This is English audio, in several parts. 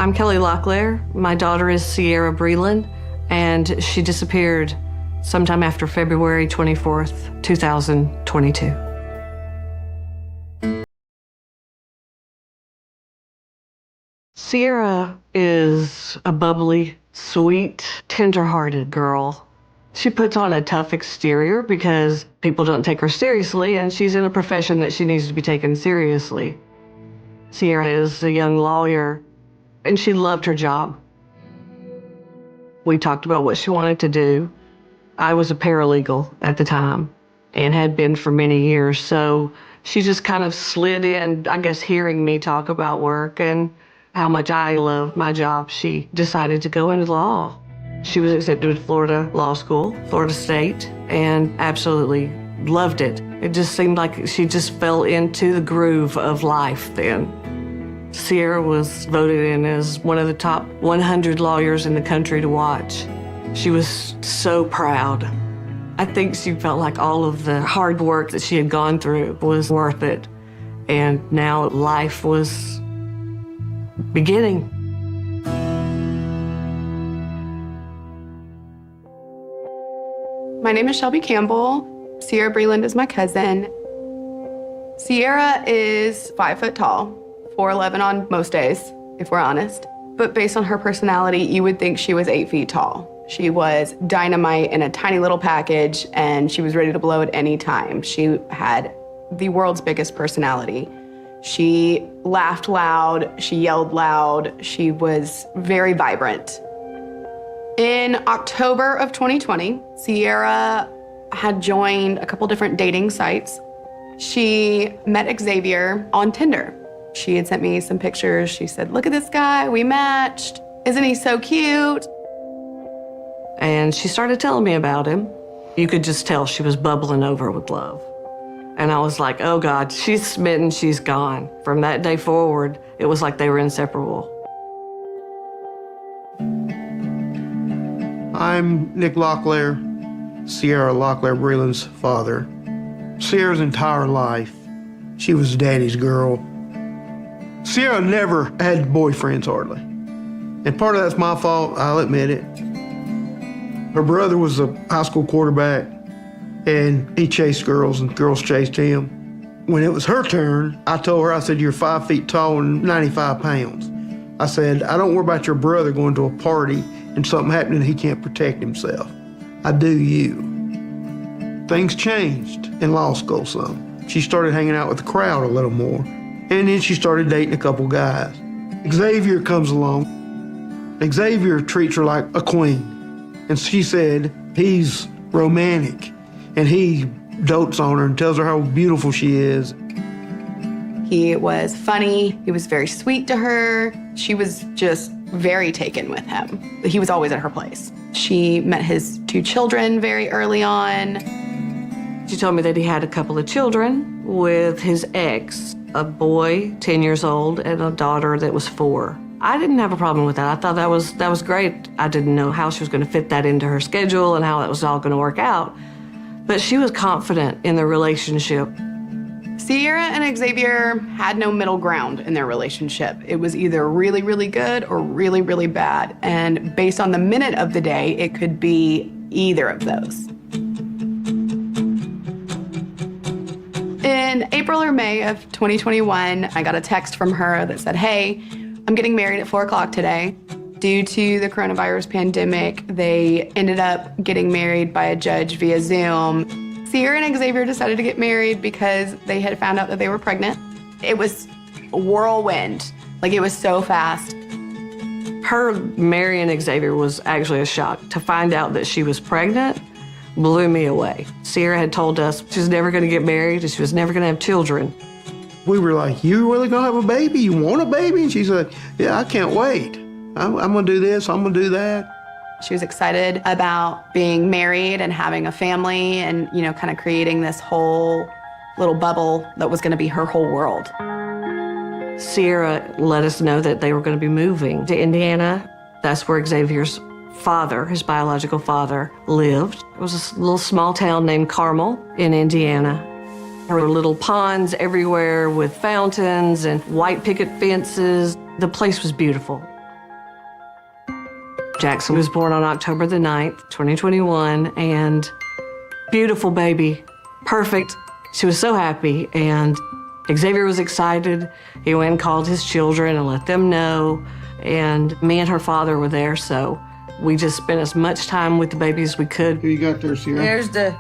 I'm Kelly Locklear. My daughter is Sierra Breland, and she disappeared sometime after February 24th, 2022. Sierra is a bubbly, sweet, tender-hearted girl. She puts on a tough exterior because people don't take her seriously, and she's in a profession that she needs to be taken seriously. Sierra is a young lawyer, and she loved her job. We talked about what she wanted to do. I was a paralegal at the time and had been for many years, so she just kind of slid in, I guess, hearing me talk about work and how much I loved my job. She decided to go into law. She was accepted to Florida Law School, Florida State, and absolutely loved it. It just seemed like she just fell into the groove of life then. Sierra was voted in as one of the top 100 lawyers in the country to watch. She was so proud. I think she felt like all of the hard work that she had gone through was worth it. And now life was beginning. My name is Shelby Campbell. Sierra Breland is my cousin. Sierra is 5 foot tall, 4'11" on most days, if we're honest. But based on her personality, you would think she was 8 feet tall. She was dynamite in a tiny little package, and she was ready to blow at any time. She had the world's biggest personality. She laughed loud, she yelled loud, she was very vibrant. In October of 2020, Sierra had joined a couple different dating sites. She met Xavier on Tinder. She had sent me some pictures. She said, "Look at this guy, we matched. Isn't he so cute?" And she started telling me about him. You could just tell she was bubbling over with love. And I was like, oh God, she's smitten, she's gone. From that day forward, it was like they were inseparable. I'm Nick Locklear, Sierra Locklear Breland's father. Sierra's entire life, she was daddy's girl. Sierra never had boyfriends hardly. And part of that's my fault, I'll admit it. Her brother was a high school quarterback, and he chased girls, and girls chased him. When it was her turn, I told her, I said, "You're 5 feet tall and 95 pounds. I said, I don't worry about your brother going to a party and something happening and he can't protect himself. I do you." Things changed in law school some. She started hanging out with the crowd a little more, and then she started dating a couple guys. Xavier comes along. Xavier treats her like a queen. And she said he's romantic, and he dotes on her and tells her how beautiful she is. He was funny, he was very sweet to her. She was just very taken with him. He was always at her place. She met his 2 children very early on. She told me that he had a couple of children with his ex, a boy 10 years old and a daughter that was 4. I didn't have a problem with that. I thought that was great. I didn't know how she was going to fit that into her schedule and how that was all going to work out. But she was confident in the relationship. Sierra and Xavier had no middle ground in their relationship. It was either really, really good or really, really bad. And based on the minute of the day, it could be either of those. In April or May of 2021, I got a text from her that said, "Hey, I'm getting married at 4 o'clock today." Due to the coronavirus pandemic, they ended up getting married by a judge via Zoom. Sierra and Xavier decided to get married because they had found out that they were pregnant. It was a whirlwind. Like, it was so fast. Her marrying Xavier was actually a shock. To find out that she was pregnant blew me away. Sierra had told us she was never going to get married and she was never going to have children. We were like, "You really gonna have a baby? You want a baby?" And she said, "Yeah, I can't wait. I'm gonna do this, I'm gonna do that." She was excited about being married and having a family and, you know, kind of creating this whole little bubble that was gonna be her whole world. Sierra let us know that they were going to be moving to Indiana. That's where Xavier's father, his biological father, lived. It was a little small town named Carmel in Indiana. There were little ponds everywhere with fountains and white picket fences. The place was beautiful. Jackson was born on October the 9th, 2021, and beautiful baby, perfect. She was so happy, and Xavier was excited. He went and called his children and let them know, and me and her father were there, so we just spent as much time with the baby as we could. Who you got there, Sierra? There's the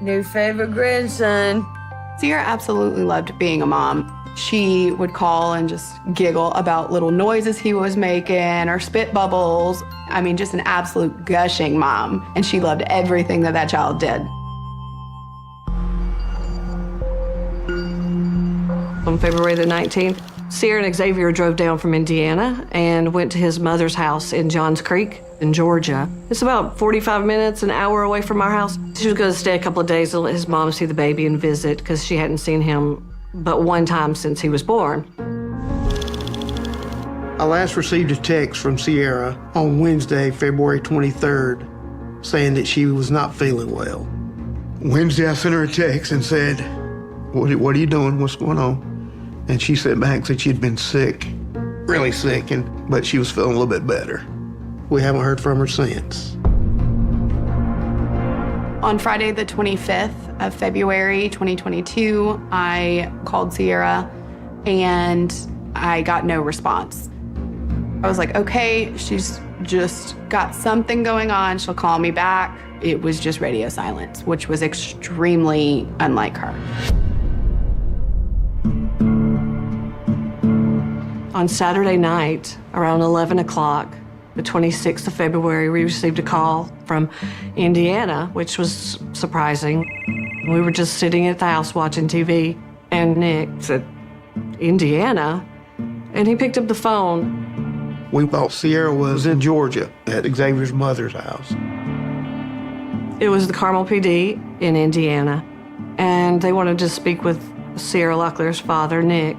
new favorite grandson. Sierra absolutely loved being a mom. She would call and just giggle about little noises he was making or spit bubbles. I mean, just an absolute gushing mom. And she loved everything that that child did. On February the 19th, Sierra and Xavier drove down from Indiana and went to his mother's house in Johns Creek in Georgia. It's about 45 minutes, an hour away from our house. She was going to stay a couple of days and let his mom see the baby and visit because she hadn't seen him but one time since he was born. I last received a text from Sierra on Wednesday, February 23rd, saying that she was not feeling well. Wednesday, I sent her a text and said, what are you doing? What's going on? And she sent back and said she'd been sick, really sick, but she was feeling a little bit better. We haven't heard from her since. On Friday, the 25th of February, 2022, I called Sierra and I got no response. I was like, okay, she's just got something going on. She'll call me back. It was just radio silence, which was extremely unlike her. On Saturday night, around 11 o'clock, the 26th of February, we received a call from Indiana, which was surprising. We were just sitting at the house watching TV, and Nick said, Indiana? And he picked up the phone. We thought Sierra was in Georgia at Xavier's mother's house. It was the Carmel PD in Indiana, and they wanted to speak with Sierra Locklear's father, Nick.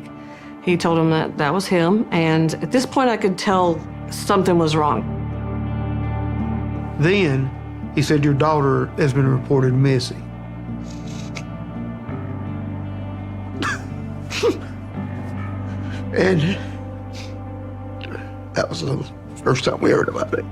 He told him that that was him, and at this point I could tell something was wrong. Then he said, your daughter has been reported missing. And that was the first time we heard about it.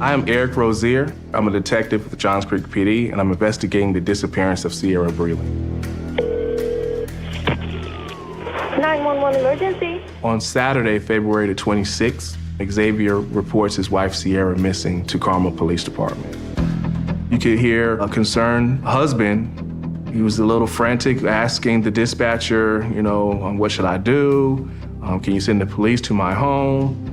I am Eric Rozier. I'm a detective with the Johns Creek PD, and I'm investigating the disappearance of Sierra Breland. 911 emergency. On Saturday, February the 26th, Xavier reports his wife Sierra missing to Carmel Police Department. You could hear a concerned husband. He was a little frantic, asking the dispatcher, what should I do? Can you send the police to my home?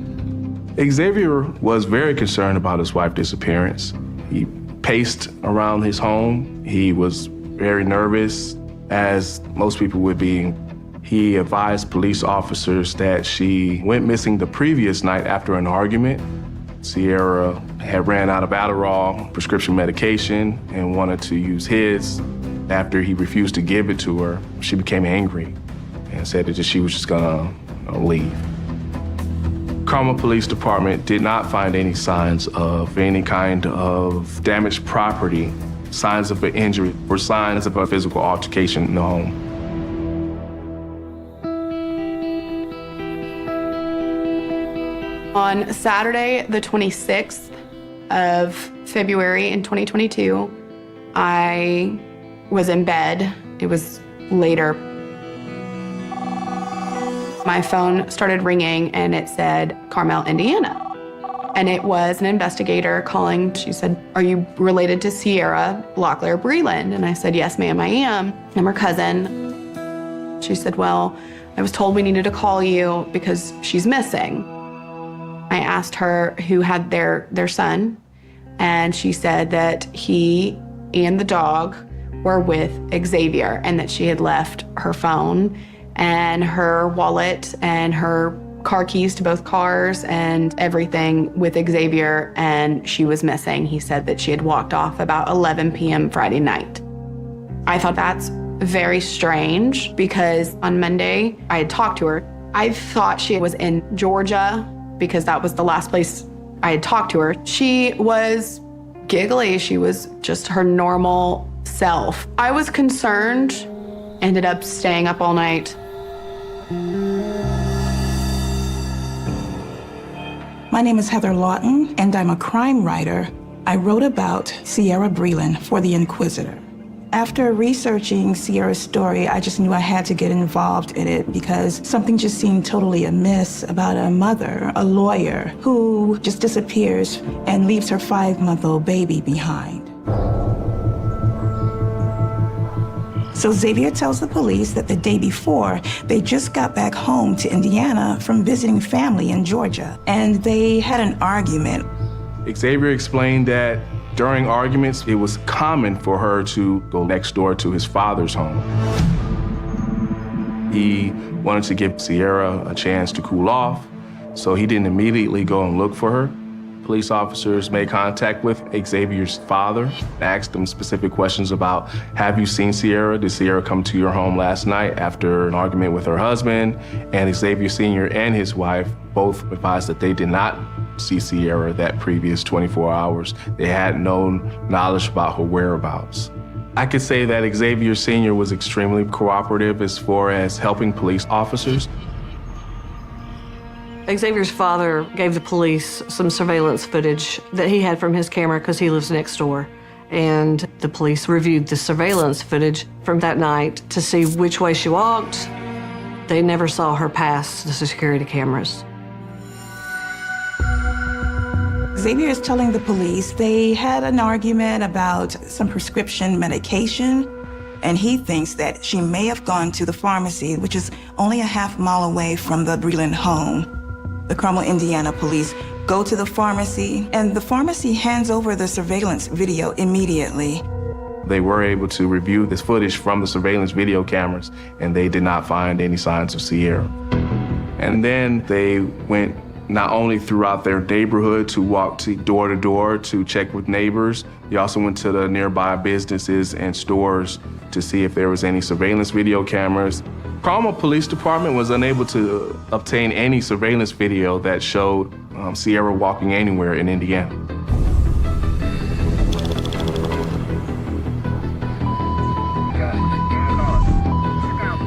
Xavier was very concerned about his wife's disappearance. He paced around his home. He was very nervous, as most people would be. He advised police officers that she went missing the previous night after an argument. Sierra had ran out of Adderall, prescription medication, and wanted to use his. After he refused to give it to her, she became angry and said that she was just gonna leave. Carmel Police Department did not find any signs of any kind of damaged property, signs of an injury, or signs of a physical altercation in the home. On Saturday, the 26th of February in 2022, I was in bed. It was later. My phone started ringing and it said Carmel, Indiana. And it was an investigator calling. She said, are you related to Sierra Locklear Breland? And I said, yes, ma'am, I am. I'm her cousin. She said, well, I was told we needed to call you because she's missing. I asked her who had their son, and she said that he and the dog were with Xavier and that she had left her phone and her wallet and her car keys to both cars and everything with Xavier, and she was missing. He said that she had walked off about 11 p.m. Friday night. I thought that's very strange because on Monday I had talked to her. I thought she was in Georgia because that was the last place I had talked to her. She was giggly. She was just her normal self. I was concerned, ended up staying up all night. My name is Heather Lawton, and I'm a crime writer. I wrote about Sierra Breland for The Inquisitor. After researching Sierra's story, I just knew I had to get involved in it because something just seemed totally amiss about a mother, a lawyer, who just disappears and leaves her 5-month-old baby behind. So Xavier tells the police that the day before, they just got back home to Indiana from visiting family in Georgia, and they had an argument. Xavier explained that during arguments, it was common for her to go next door to his father's home. He wanted to give Sierra a chance to cool off, so he didn't immediately go and look for her. Police officers made contact with Xavier's father, asked him specific questions about, have you seen Sierra? Did Sierra come to your home last night after an argument with her husband? And Xavier Sr. and his wife both advised that they did not see Sierra that previous 24 hours. They had no knowledge about her whereabouts. I could say that Xavier Sr. was extremely cooperative as far as helping police officers. Xavier's father gave the police some surveillance footage that he had from his camera because he lives next door. And the police reviewed the surveillance footage from that night to see which way she walked. They never saw her pass the security cameras. Xavier is telling the police they had an argument about some prescription medication, and he thinks that she may have gone to the pharmacy, which is only a half-mile away from the Breland home. The Carmel, Indiana police go to the pharmacy, and the pharmacy hands over the surveillance video immediately. They were able to review this footage from the surveillance video cameras, and they did not find any signs of Sierra. And then they went not only throughout their neighborhood to walk door to door to check with neighbors, they also went to the nearby businesses and stores to see if there was any surveillance video cameras. Carmel Police Department was unable to obtain any surveillance video that showed Sierra walking anywhere in Indiana.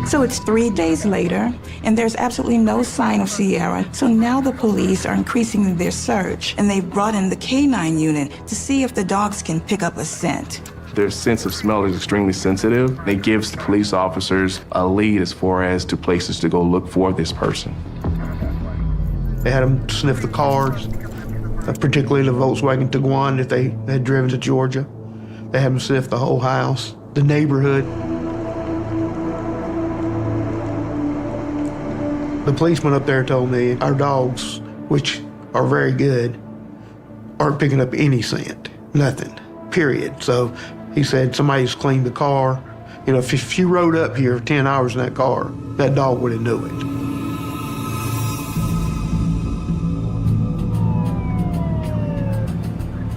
So it's 3 days later, and there's absolutely no sign of Sierra. So now the police are increasing their search, and they've brought in the K9 unit to see if the dogs can pick up a scent. Their sense of smell is extremely sensitive. It gives the police officers a lead as far as to places to go look for this person. They had them sniff the cars, particularly the Volkswagen Tiguan that they had driven to Georgia. They had them sniff the whole house, the neighborhood. The policeman up there told me our dogs, which are very good, aren't picking up any scent, nothing, period. So he said somebody's cleaned the car. You know, if you rode up here 10 hours in that car, that dog would have knew it.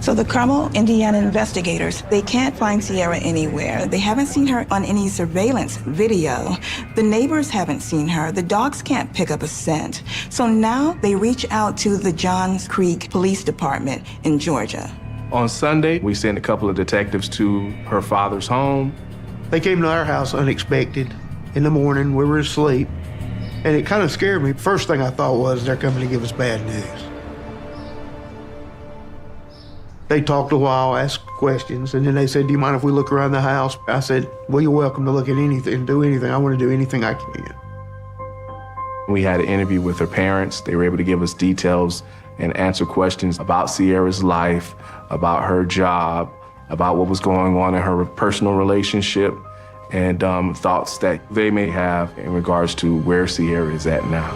So the Carmel, Indiana investigators, they can't find Sierra anywhere. They haven't seen her on any surveillance video. The neighbors haven't seen her. The dogs can't pick up a scent. So now they reach out to the Johns Creek Police Department in Georgia. On Sunday, we sent a couple of detectives to her father's home. They came to our house unexpected. In the morning, we were asleep, and it kind of scared me. First thing I thought was they're coming to give us bad news. They talked a while, asked questions, and then they said, do you mind if we look around the house? I said, well, you're welcome to look at anything, do anything. I want to do anything I can. We had an interview with her parents. They were able to give us details and answer questions about Sierra's life, about her job, about what was going on in her personal relationship, and thoughts that they may have in regards to where Sierra is at now.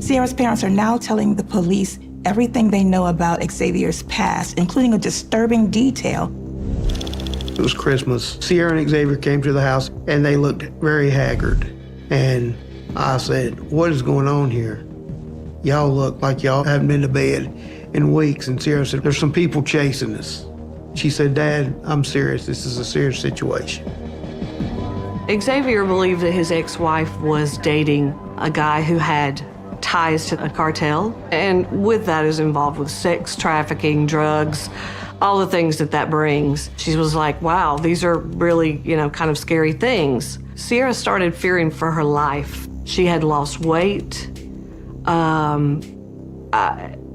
Sierra's parents are now telling the police everything they know about Xavier's past, including a disturbing detail. It was Christmas. Sierra and Xavier came to the house, and they looked very haggard. And I said, what is going on here? Y'all look like y'all haven't been to bed in weeks. And Sierra said, there's some people chasing us. She said, Dad, I'm serious. This is a serious situation. Xavier believed that his ex-wife was dating a guy who had ties to a cartel. And with that is involved with sex trafficking, drugs, all the things that brings. She was like, wow, these are really, kind of scary things. Sierra started fearing for her life. She had lost weight.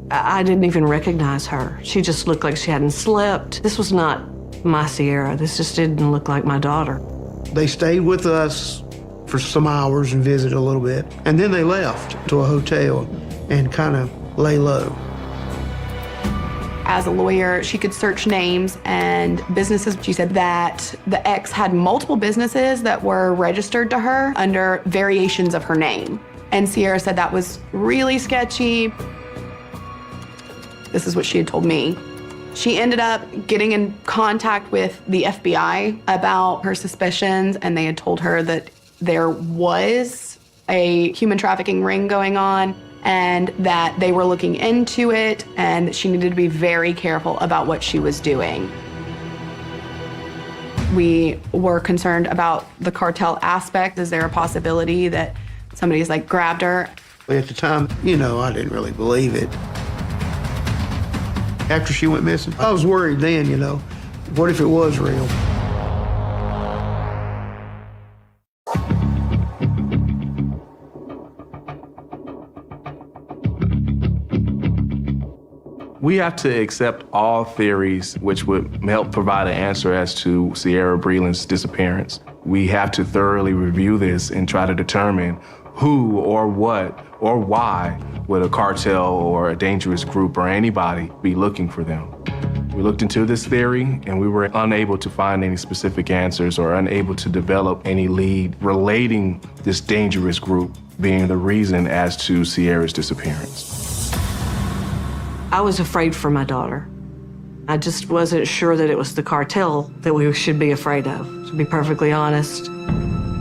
I didn't even recognize her. She just looked like she hadn't slept. This was not my Sierra. This just didn't look like my daughter. They stayed with us for some hours and visited a little bit, and then they left to a hotel and kind of lay low. As a lawyer, she could search names and businesses. She said that the ex had multiple businesses that were registered to her under variations of her name. And Sierra said that was really sketchy. This is what she had told me. She ended up getting in contact with the FBI about her suspicions, and they had told her that there was a human trafficking ring going on and that they were looking into it and that she needed to be very careful about what she was doing. We were concerned about the cartel aspect. Is there a possibility that somebody's grabbed her? At the time, I didn't really believe it. After she went missing, I was worried then, what if it was real? We have to accept all theories which would help provide an answer as to Sierra Breland's disappearance. We have to thoroughly review this and try to determine who or what or why would a cartel or a dangerous group or anybody be looking for them. We looked into this theory and we were unable to find any specific answers or unable to develop any lead relating this dangerous group being the reason as to Sierra's disappearance. I was afraid for my daughter. I just wasn't sure that it was the cartel that we should be afraid of, to be perfectly honest.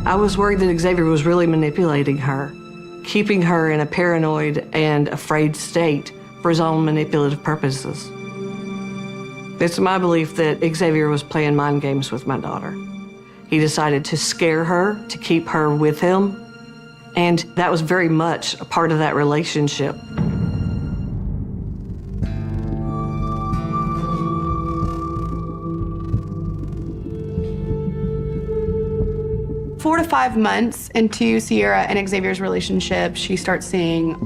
I was worried that Xavier was really manipulating her, keeping her in a paranoid and afraid state for his own manipulative purposes. It's my belief that Xavier was playing mind games with my daughter. He decided to scare her, to keep her with him, and that was very much a part of that relationship. 4 to 5 months into Sierra and Xavier's relationship, she starts seeing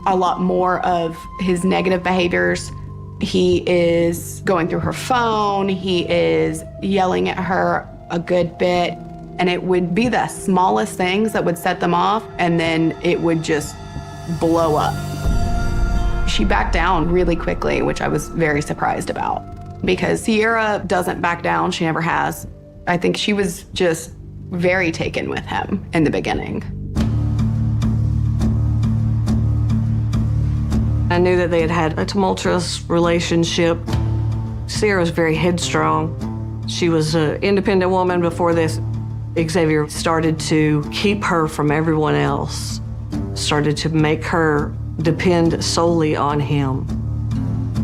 a lot more of his negative behaviors. He is going through her phone, he is yelling at her a good bit, and it would be the smallest things that would set them off, and then it would just blow up. She backed down really quickly, which I was very surprised about, because Sierra doesn't back down, she never has. I think she was just very taken with him in the beginning. I knew that they had had a tumultuous relationship. Sierra was very headstrong. She was an independent woman before this. Xavier started to keep her from everyone else, started to make her depend solely on him.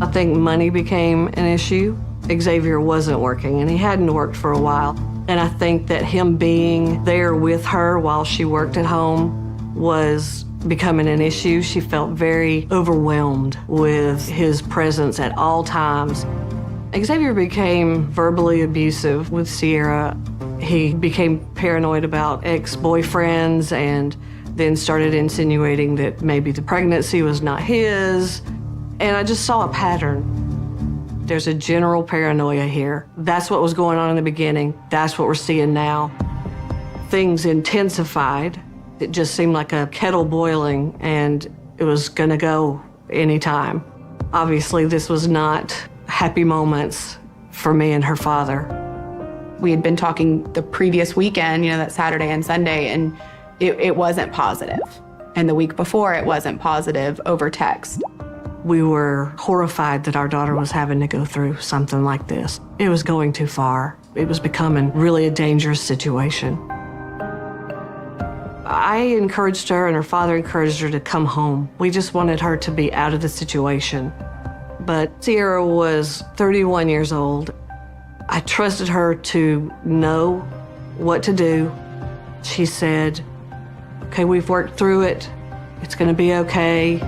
I think money became an issue. Xavier wasn't working, and he hadn't worked for a while. And I think that him being there with her while she worked at home was becoming an issue. She felt very overwhelmed with his presence at all times. Xavier became verbally abusive with Sierra. He became paranoid about ex-boyfriends and then started insinuating that maybe the pregnancy was not his. And I just saw a pattern. There's a general paranoia here. That's what was going on in the beginning. That's what we're seeing now. Things intensified. It just seemed like a kettle boiling, and it was gonna go anytime. Obviously, this was not happy moments for me and her father. We had been talking the previous weekend, that Saturday and Sunday, and it wasn't positive. And the week before, it wasn't positive over text. We were horrified that our daughter was having to go through something like this. It was going too far. It was becoming really a dangerous situation. I encouraged her and her father encouraged her to come home. We just wanted her to be out of the situation. But Sierra was 31 years old. I trusted her to know what to do. She said, okay, we've worked through it. It's gonna be okay.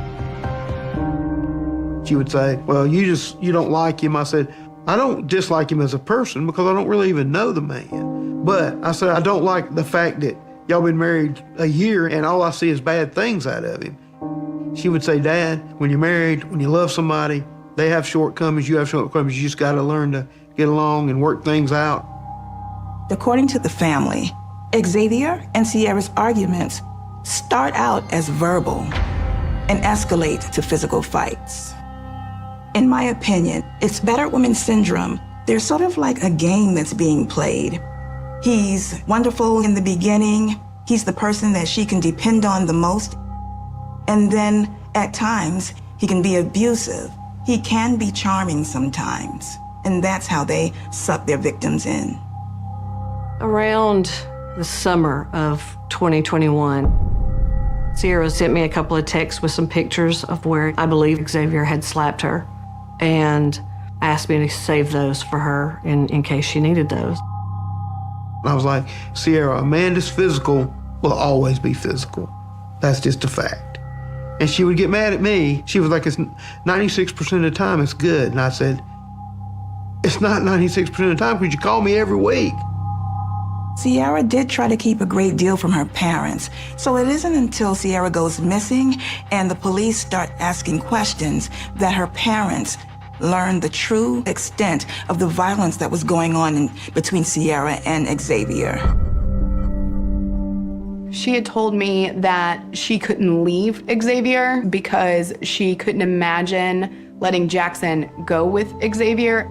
She would say, well, you don't like him. I said, I don't dislike him as a person because I don't really even know the man. But I said, I don't like the fact that y'all been married a year and all I see is bad things out of him. She would say, Dad, when you're married, when you love somebody, they have shortcomings, you have shortcomings. You just got to learn to get along and work things out. According to the family, Xavier and Sierra's arguments start out as verbal and escalate to physical fights. In my opinion, it's battered woman syndrome. There's sort of like a game that's being played. He's wonderful in the beginning. He's the person that she can depend on the most. And then at times, he can be abusive. He can be charming sometimes. And that's how they suck their victims in. Around the summer of 2021, Sierra sent me a couple of texts with some pictures of where I believe Xavier had slapped her and asked me to save those for her in case she needed those. I was like, Sierra, a man that's physical will always be physical. That's just a fact. And she would get mad at me. She was like, it's 96% of the time it's good. And I said, it's not 96% of the time because you call me every week. Sierra did try to keep a great deal from her parents, so it isn't until Sierra goes missing and the police start asking questions that her parents learn the true extent of the violence that was going on between Sierra and Xavier. She had told me that she couldn't leave Xavier because she couldn't imagine letting Jackson go with Xavier.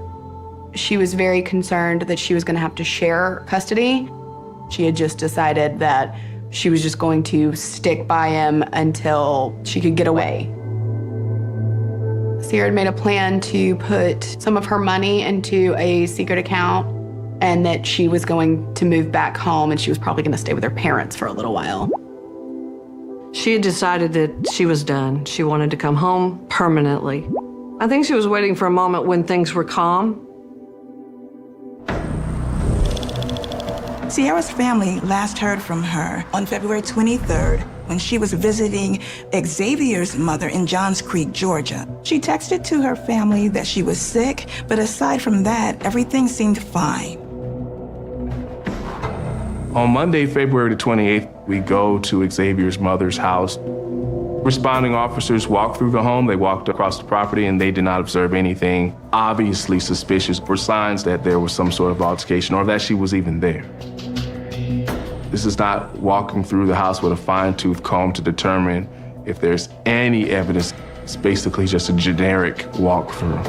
She was very concerned that she was going to have to share custody. She had just decided that she was just going to stick by him until she could get away. Sierra had made a plan to put some of her money into a secret account and that she was going to move back home and she was probably going to stay with her parents for a little while. She had decided that she was done. She wanted to come home permanently. I think she was waiting for a moment when things were calm. Sierra's family last heard from her on February 23rd when she was visiting Xavier's mother in Johns Creek, Georgia. She texted to her family that she was sick, but aside from that, everything seemed fine. On Monday, February the 28th, we go to Xavier's mother's house. Responding officers walked through the home, they walked across the property, and they did not observe anything obviously suspicious or signs that there was some sort of altercation or that she was even there. This is not walking through the house with a fine-tooth comb to determine if there's any evidence. It's basically just a generic walkthrough.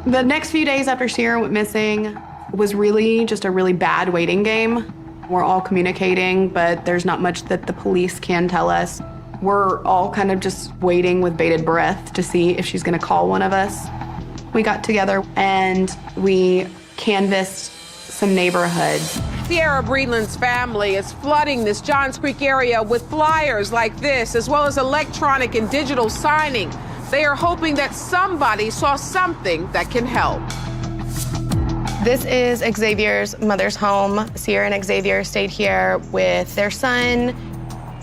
The next few days after Sierra went missing was really just a really bad waiting game. We're all communicating, but there's not much that the police can tell us. We're all kind of just waiting with bated breath to see if she's gonna call one of us. We got together and we canvassed some neighborhoods. Sierra Breland's family is flooding this Johns Creek area with flyers like this, as well as electronic and digital signing. They are hoping that somebody saw something that can help. This is Xavier's mother's home. Sierra and Xavier stayed here with their son.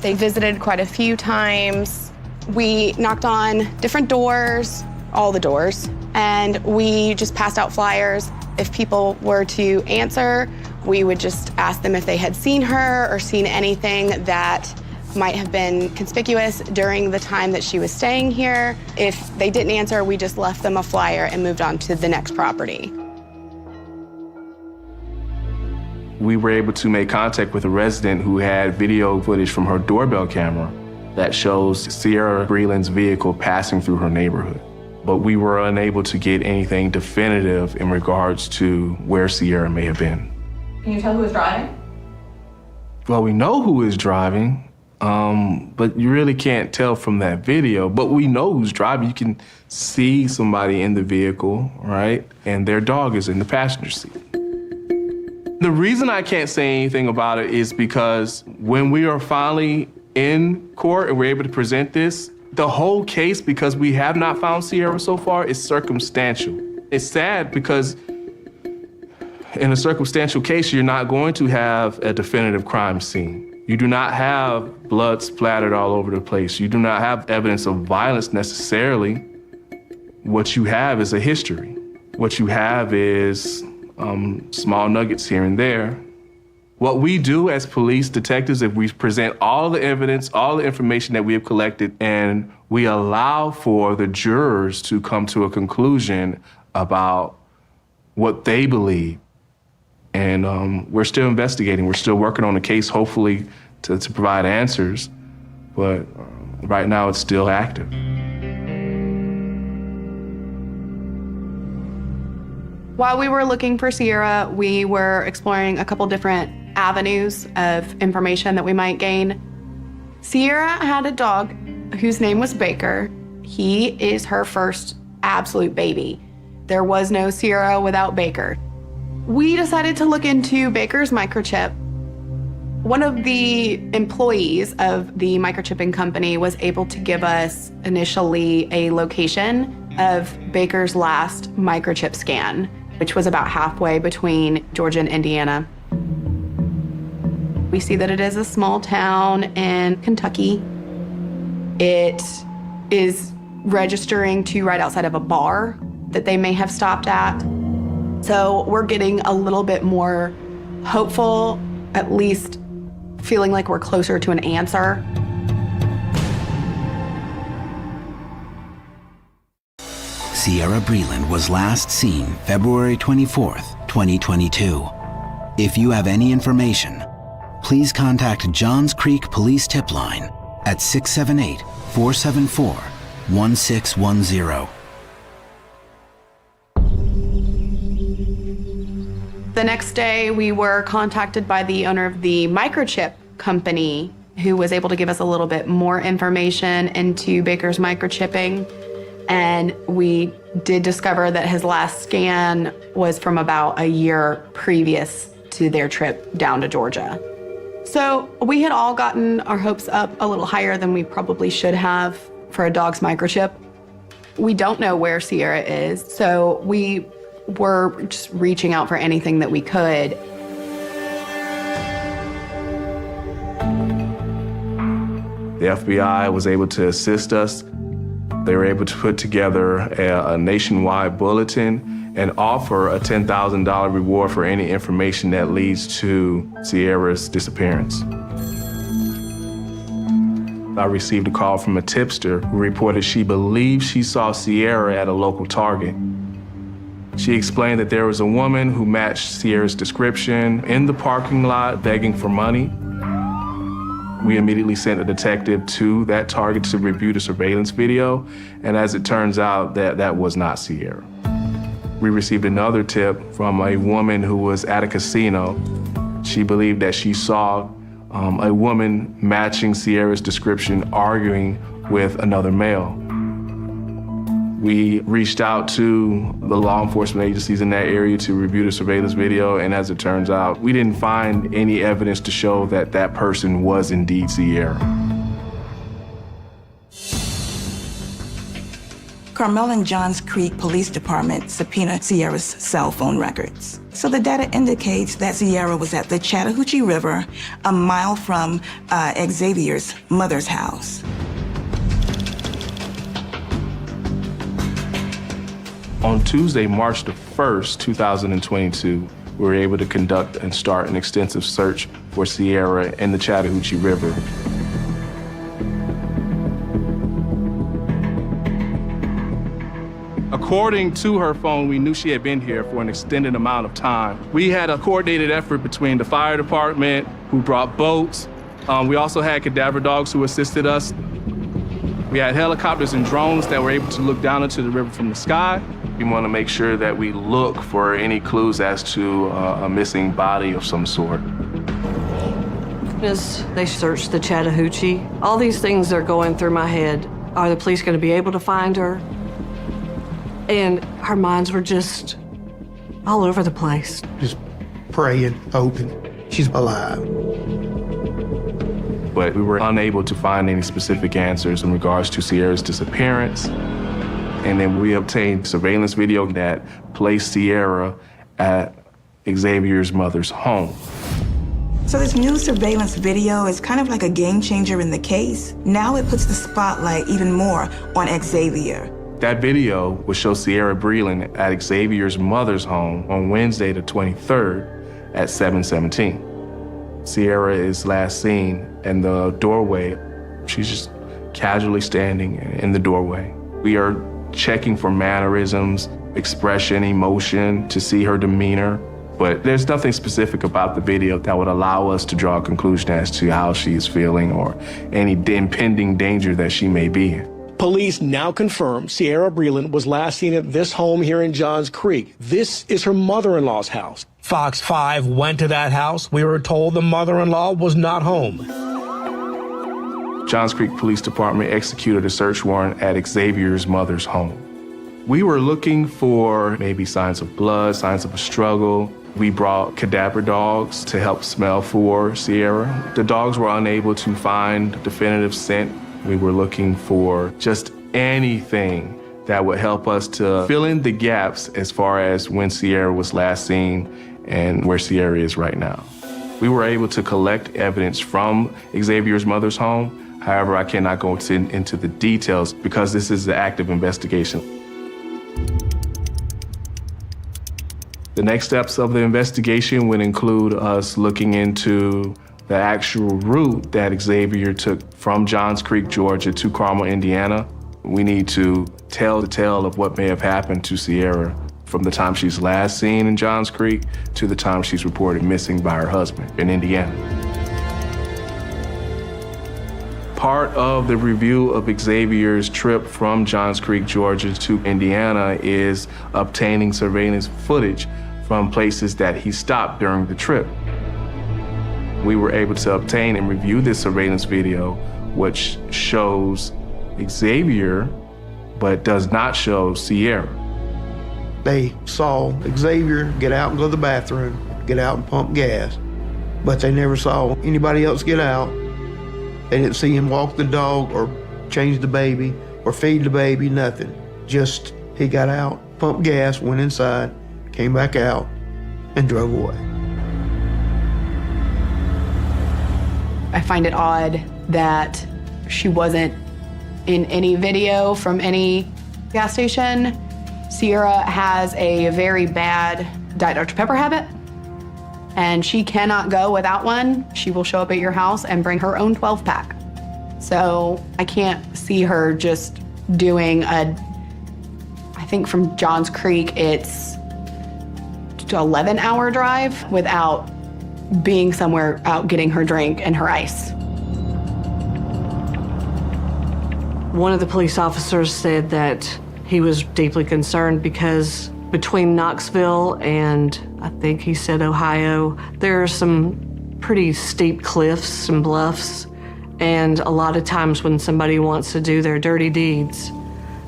They visited quite a few times. We knocked on different doors, all the doors, and we just passed out flyers. If people were to answer, we would just ask them if they had seen her or seen anything that might have been conspicuous during the time that she was staying here. If they didn't answer, we just left them a flyer and moved on to the next property. We were able to make contact with a resident who had video footage from her doorbell camera that shows Sierra Breland's vehicle passing through her neighborhood. But we were unable to get anything definitive in regards to where Sierra may have been. Can you tell who was driving? Well, we know who is driving, but you really can't tell from that video. But we know who's driving. You can see somebody in the vehicle, right? And their dog is in the passenger seat. The reason I can't say anything about it is because when we are finally in court and we're able to present this, the whole case, because we have not found Sierra so far, is circumstantial. It's sad because In a circumstantial case, you're not going to have a definitive crime scene. You do not have blood splattered all over the place. You do not have evidence of violence necessarily. What you have is a history. What you have is small nuggets here and there. What we do as police detectives is we present all the evidence, all the information that we have collected, and we allow for the jurors to come to a conclusion about what they believe. And we're still investigating. We're still working on the case, hopefully, to provide answers. But right now, it's still active. While we were looking for Sierra, we were exploring a couple different avenues of information that we might gain. Sierra had a dog whose name was Baker. He is her first absolute baby. There was no Sierra without Baker. We decided to look into Baker's microchip. One of the employees of the microchipping company was able to give us initially a location of Baker's last microchip scan, which was about halfway between Georgia and Indiana. We see that it is a small town in Kentucky. It is registering to right outside of a bar that they may have stopped at. So we're getting a little bit more hopeful, at least feeling like we're closer to an answer. Sierra Breland was last seen February 24th, 2022. If you have any information, please contact Johns Creek Police Tip Line at 678-474-1610. The next day, we were contacted by the owner of the microchip company, who was able to give us a little bit more information into Baker's microchipping. And we did discover that his last scan was from about a year previous to their trip down to Georgia. So we had all gotten our hopes up a little higher than we probably should have for a dog's microchip. We don't know where Sierra is, so we were just reaching out for anything that we could. The FBI was able to assist us. They were able to put together a nationwide bulletin and offer a $10,000 reward for any information that leads to Sierra's disappearance. I received a call from a tipster who reported she believed she saw Sierra at a local Target. She explained that there was a woman who matched Sierra's description in the parking lot begging for money. We immediately sent a detective to that Target to review the surveillance video, and as it turns out, that was not Sierra. We received another tip from a woman who was at a casino. She believed that she saw a woman matching Sierra's description arguing with another male. We reached out to the law enforcement agencies in that area to review the surveillance video, and as it turns out, we didn't find any evidence to show that that person was indeed Sierra. Carmel and Johns Creek Police Department subpoenaed Sierra's cell phone records. So the data indicates that Sierra was at the Chattahoochee River, a mile from Xavier's mother's house. On Tuesday, March the 1st, 2022, we were able to conduct and start an extensive search for Sierra in the Chattahoochee River. According to her phone, we knew she had been here for an extended amount of time. We had a coordinated effort between the fire department, who brought boats. We also had cadaver dogs who assisted us. We had helicopters and drones that were able to look down into the river from the sky. We want to make sure that we look for any clues as to a missing body of some sort. As they searched the Chattahoochee, all these things are going through my head. Are the police going to be able to find her? And our minds were just all over the place. Just praying, hoping she's alive. But we were unable to find any specific answers in regards to Sierra's disappearance. And then we obtained surveillance video that placed Sierra at Xavier's mother's home. So this new surveillance video is kind of like a game changer in the case. Now it puts the spotlight even more on Xavier. That video would show Sierra Breland at Xavier's mother's home on Wednesday the 23rd at 7:17. Sierra is last seen in the doorway. She's just casually standing in the doorway. We are checking for mannerisms, expression, emotion, to see her demeanor. But there's nothing specific about the video that would allow us to draw a conclusion as to how she's feeling or any impending danger that she may be in. Police now confirm Sierra Breland was last seen at this home here in Johns Creek. This is her mother-in-law's house. Fox 5 went to that house. We were told the mother-in-law was not home. Johns Creek Police Department executed a search warrant at Xavier's mother's home. We were looking for maybe signs of blood, signs of a struggle. We brought cadaver dogs to help smell for Sierra. The dogs were unable to find definitive scent. We were looking for just anything that would help us to fill in the gaps as far as when Sierra was last seen and where Sierra is right now. We were able to collect evidence from Xavier's mother's home. However, I cannot go into the details because this is the active investigation. The next steps of the investigation would include us looking into the actual route that Xavier took from Johns Creek, Georgia to Carmel, Indiana. We need to tell the tale of what may have happened to Sierra from the time she's last seen in Johns Creek to the time she's reported missing by her husband in Indiana. Part of the review of Xavier's trip from Johns Creek, Georgia to Indiana is obtaining surveillance footage from places that he stopped during the trip. We were able to obtain and review this surveillance video, which shows Xavier, but does not show Sierra. They saw Xavier get out and go to the bathroom, get out and pump gas, but they never saw anybody else get out. They didn't see him walk the dog or change the baby or feed the baby, nothing. Just he got out, pumped gas, went inside, came back out, and drove away. I find it odd that she wasn't in any video from any gas station. Sierra has a very bad Diet Dr. Pepper habit, and she cannot go without one. She will show up at your house and bring her own 12-pack. So I can't see her just doing I think from Johns Creek, it's an 11-hour drive without being somewhere out getting her drink and her ice. One of the police officers said that he was deeply concerned because between Knoxville and I think he said Ohio, there are some pretty steep cliffs and bluffs. And a lot of times when somebody wants to do their dirty deeds,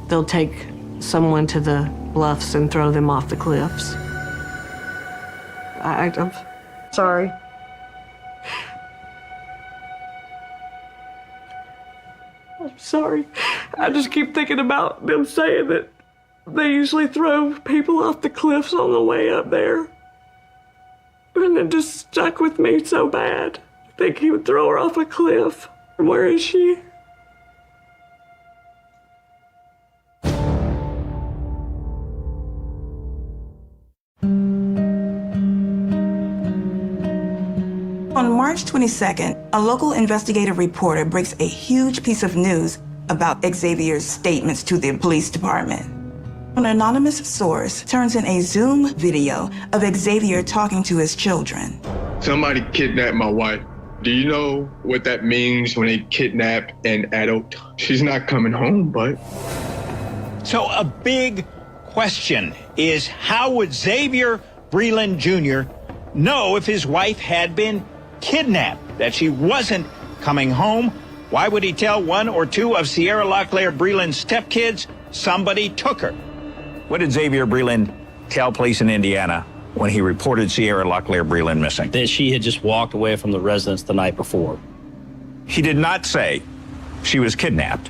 they'll take someone to the bluffs and throw them off the cliffs. I'm sorry. I'm sorry. I just keep thinking about them saying that they usually throw people off the cliffs on the way up there. And it just stuck with me so bad. I think he would throw her off a cliff. Where is she? On March 22nd, a local investigative reporter breaks a huge piece of news about Xavier's statements to the police department. An anonymous source turns in a Zoom video of Xavier talking to his children. Somebody kidnapped my wife. Do you know what that means when they kidnap an adult? She's not coming home, but... So a big question is, how would Xavier Breland Jr. know if his wife had been kidnapped, that she wasn't coming home? Why would he tell one or two of Sierra Locklear Breland's stepkids somebody took her? What did Xavier Breland tell police in Indiana when he reported Sierra Locklear Breland missing? That she had just walked away from the residence the night before. He did not say she was kidnapped.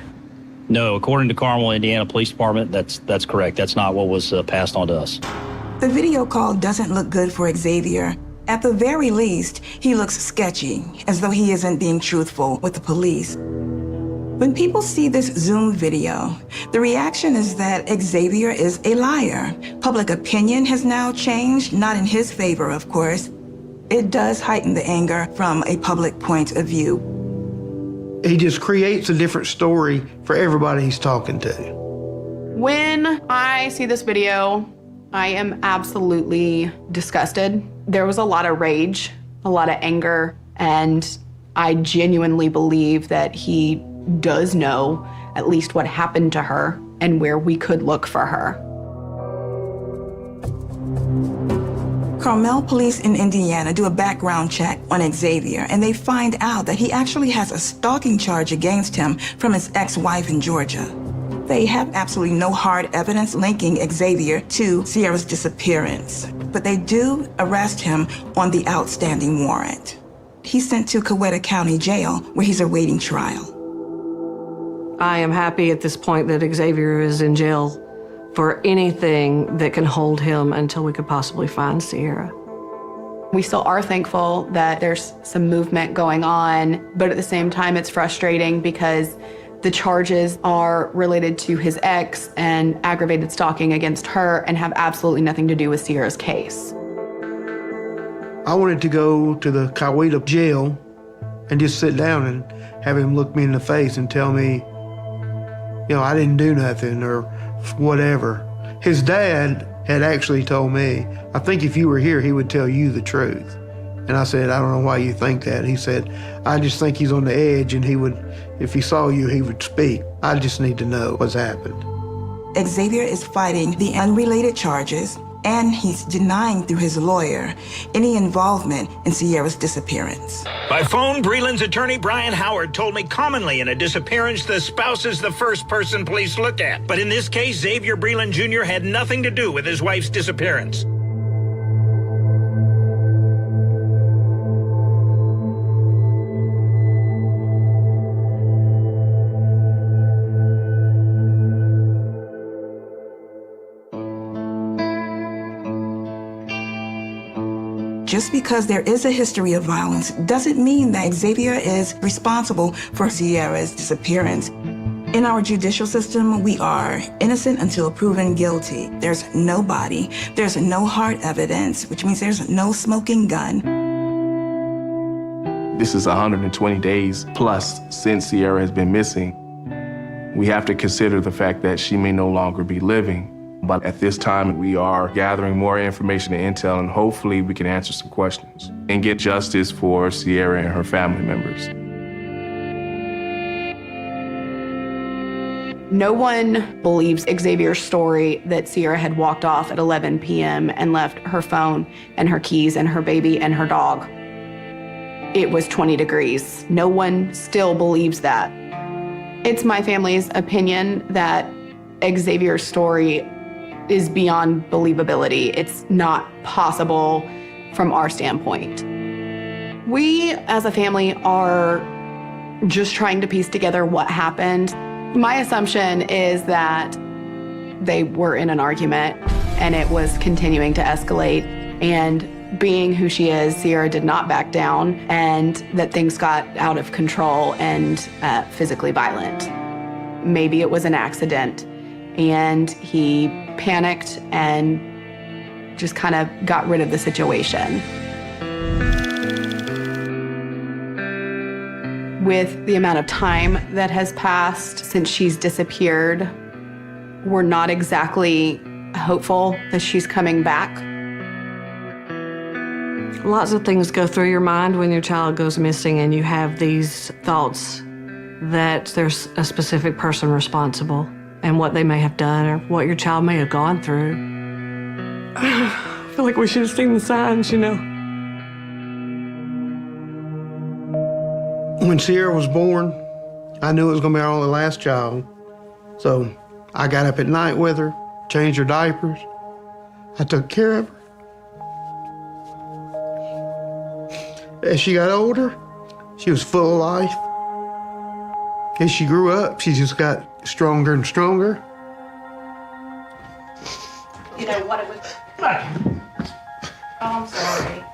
No, according to Carmel, Indiana Police Department, that's correct. That's not what was passed on to us. The video call doesn't look good for Xavier. At the very least, he looks sketchy, as though he isn't being truthful with the police. When people see this Zoom video, the reaction is that Xavier is a liar. Public opinion has now changed, not in his favor, of course. It does heighten the anger from a public point of view. He just creates a different story for everybody he's talking to. When I see this video, I am absolutely disgusted. There was a lot of rage, a lot of anger, and I genuinely believe that he does know at least what happened to her and where we could look for her. Carmel police in Indiana do a background check on Xavier, and they find out that he actually has a stalking charge against him from his ex-wife in Georgia. They have absolutely no hard evidence linking Xavier to Sierra's disappearance, but they do arrest him on the outstanding warrant. He's sent to Kenda County Jail, where he's awaiting trial. I am happy at this point that Xavier is in jail for anything that can hold him until we could possibly find Sierra. We still are thankful that there's some movement going on, but at the same time, it's frustrating because the charges are related to his ex and aggravated stalking against her and have absolutely nothing to do with Sierra's case. I wanted to go to the Kawita jail and just sit down and have him look me in the face and tell me, I didn't do nothing or whatever. His dad had actually told me, I think if you were here, he would tell you the truth. And I said, I don't know why you think that. He said, I just think he's on the edge and if he saw you, he would speak. I just need to know what's happened. Xavier is fighting the unrelated charges, and he's denying through his lawyer any involvement in Sierra's disappearance. By phone, Breland's attorney, Brian Howard, told me commonly in a disappearance, the spouse is the first person police look at. But in this case, Xavier Breland Jr. had nothing to do with his wife's disappearance. Just because there is a history of violence doesn't mean that Xavier is responsible for Sierra's disappearance. In our judicial system, we are innocent until proven guilty. There's no body, there's no hard evidence, which means there's no smoking gun. This is 120 days plus since Sierra has been missing. We have to consider the fact that she may no longer be living. But at this time, we are gathering more information and intel, and hopefully we can answer some questions and get justice for Sierra and her family members. No one believes Xavier's story that Sierra had walked off at 11 p.m. and left her phone and her keys and her baby and her dog. It was 20 degrees. No one still believes that. It's my family's opinion that Xavier's story is beyond believability. It's not possible from our standpoint. We, as a family, are just trying to piece together what happened. My assumption is that they were in an argument and it was continuing to escalate, and being who she is, Sierra did not back down, and that things got out of control and physically violent. Maybe it was an accident and he panicked and just kind of got rid of the situation. With the amount of time that has passed since she's disappeared, we're not exactly hopeful that she's coming back. Lots of things go through your mind when your child goes missing, and you have these thoughts that there's a specific person responsible and what they may have done or what your child may have gone through. I feel like we should have seen the signs, When Sierra was born, I knew it was going to be our only last child. So I got up at night with her, changed her diapers. I took care of her. As she got older, she was full of life. As she grew up, she just got stronger and stronger. You know what it was I'm sorry.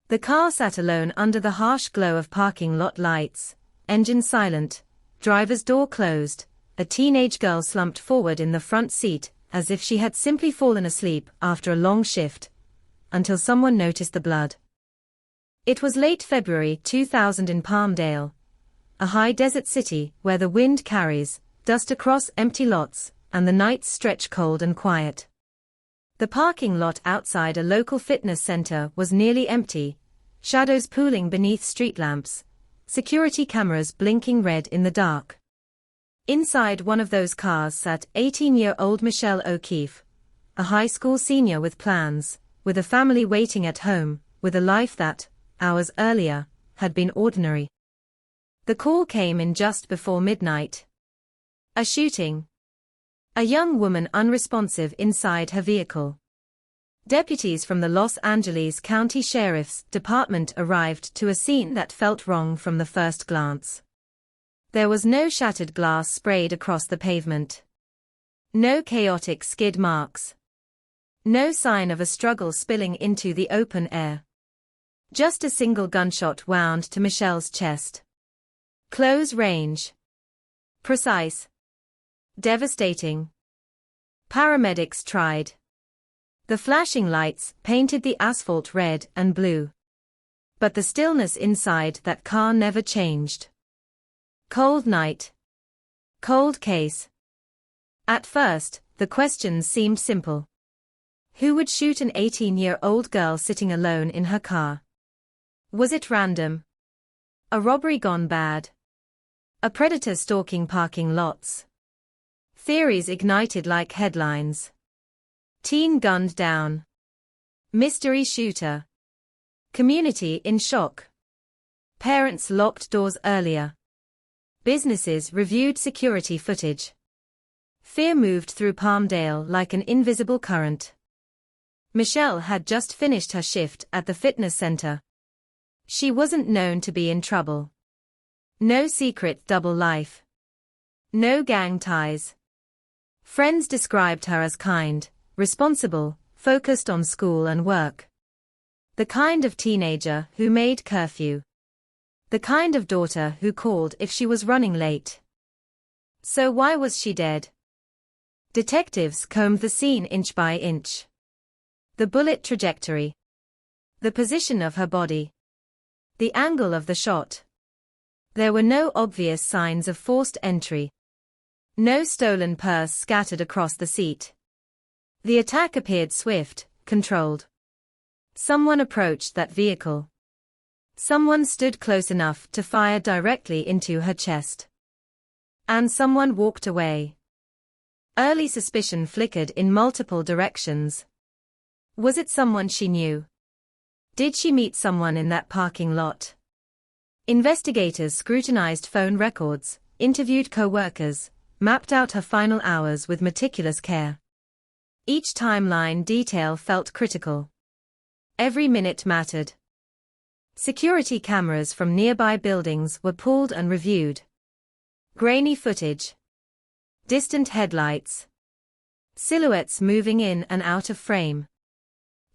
The car sat alone under the harsh glow of parking lot lights, engine silent, driver's door closed, a teenage girl slumped forward in the front seat, as if she had simply fallen asleep after a long shift, until someone noticed the blood. It was late February 2000 in Palmdale, a high desert city where the wind carries dust across empty lots, and the nights stretch cold and quiet. The parking lot outside a local fitness center was nearly empty, shadows pooling beneath street lamps, security cameras blinking red in the dark. Inside one of those cars sat 18-year-old Michelle O'Keefe, a high school senior with plans, with a family waiting at home, with a life that, hours earlier, had been ordinary. The call came in just before midnight. A shooting. A young woman unresponsive inside her vehicle. Deputies from the Los Angeles County Sheriff's Department arrived to a scene that felt wrong from the first glance. There was no shattered glass sprayed across the pavement. No chaotic skid marks. No sign of a struggle spilling into the open air. Just a single gunshot wound to Michelle's chest. Close range. Precise. Devastating. Paramedics tried. The flashing lights painted the asphalt red and blue. But the stillness inside that car never changed. Cold night. Cold case. At first, the questions seemed simple. Who would shoot an 18-year-old girl sitting alone in her car? Was it random? A robbery gone bad? A predator stalking parking lots? Theories ignited like headlines. Teen gunned down. Mystery shooter. Community in shock. Parents locked doors earlier. Businesses reviewed security footage. Fear moved through Palmdale like an invisible current. Michelle had just finished her shift at the fitness center. She wasn't known to be in trouble. No secret double life. No gang ties. Friends described her as kind, responsible, focused on school and work. The kind of teenager who made curfew. The kind of daughter who called if she was running late. So why was she dead? Detectives combed the scene inch by inch. The bullet trajectory. The position of her body. The angle of the shot. There were no obvious signs of forced entry. No stolen purse scattered across the seat. The attack appeared swift, controlled. Someone approached that vehicle. Someone stood close enough to fire directly into her chest. And someone walked away. Early suspicion flickered in multiple directions. Was it someone she knew? Did she meet someone in that parking lot? Investigators scrutinized phone records, interviewed co-workers, mapped out her final hours with meticulous care. Each timeline detail felt critical. Every minute mattered. Security cameras from nearby buildings were pulled and reviewed. Grainy footage. Distant headlights. Silhouettes moving in and out of frame.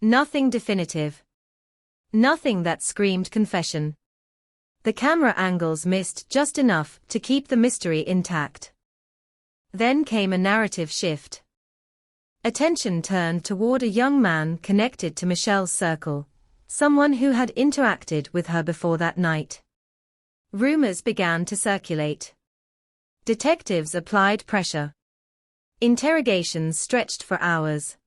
Nothing definitive. Nothing that screamed confession. The camera angles missed just enough to keep the mystery intact. Then came a narrative shift. Attention turned toward a young man connected to Michelle's circle, someone who had interacted with her before that night. Rumors began to circulate. Detectives applied pressure. Interrogations stretched for hours.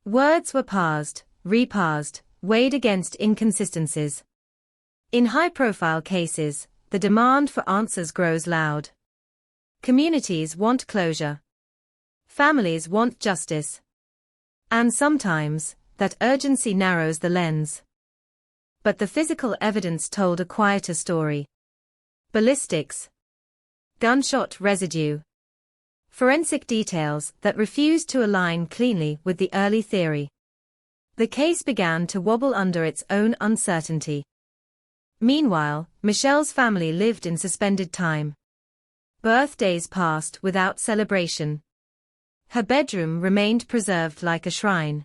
Words were parsed, reparsed, weighed against inconsistencies. In high-profile cases, the demand for answers grows loud. Communities want closure. Families want justice. And sometimes, that urgency narrows the lens. But the physical evidence told a quieter story. Ballistics. Gunshot residue. Forensic details that refused to align cleanly with the early theory. The case began to wobble under its own uncertainty. Meanwhile, Michelle's family lived in suspended time. Birthdays passed without celebration. Her bedroom remained preserved like a shrine.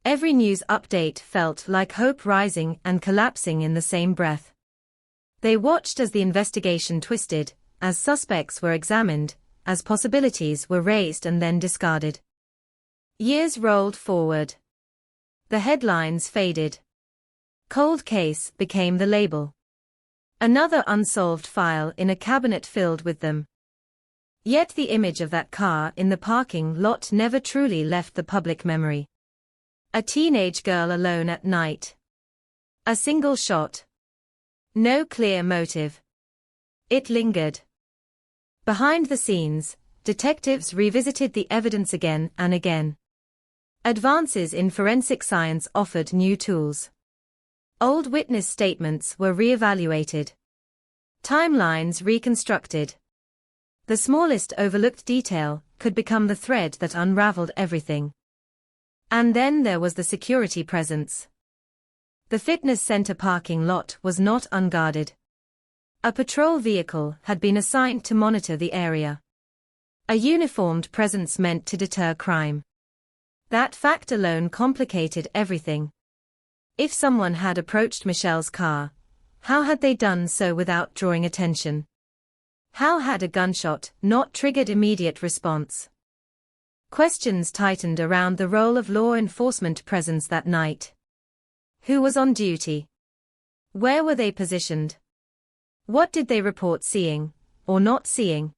Every news update felt like hope rising and collapsing in the same breath. They watched as the investigation twisted, as suspects were examined, as possibilities were raised and then discarded. Years rolled forward. The headlines faded. Cold case became the label. Another unsolved file in a cabinet filled with them. Yet the image of that car in the parking lot never truly left the public memory. A teenage girl alone at night. A single shot. No clear motive. It lingered. Behind the scenes, detectives revisited the evidence again and again. Advances in forensic science offered new tools. Old witness statements were re-evaluated. Timelines reconstructed. The smallest overlooked detail could become the thread that unraveled everything. And then there was the security presence. The fitness center parking lot was not unguarded. A patrol vehicle had been assigned to monitor the area. A uniformed presence meant to deter crime. That fact alone complicated everything. If someone had approached Michelle's car, how had they done so without drawing attention? How had a gunshot not triggered immediate response? Questions tightened around the role of law enforcement presence that night. Who was on duty? Where were they positioned? What did they report seeing, or not seeing?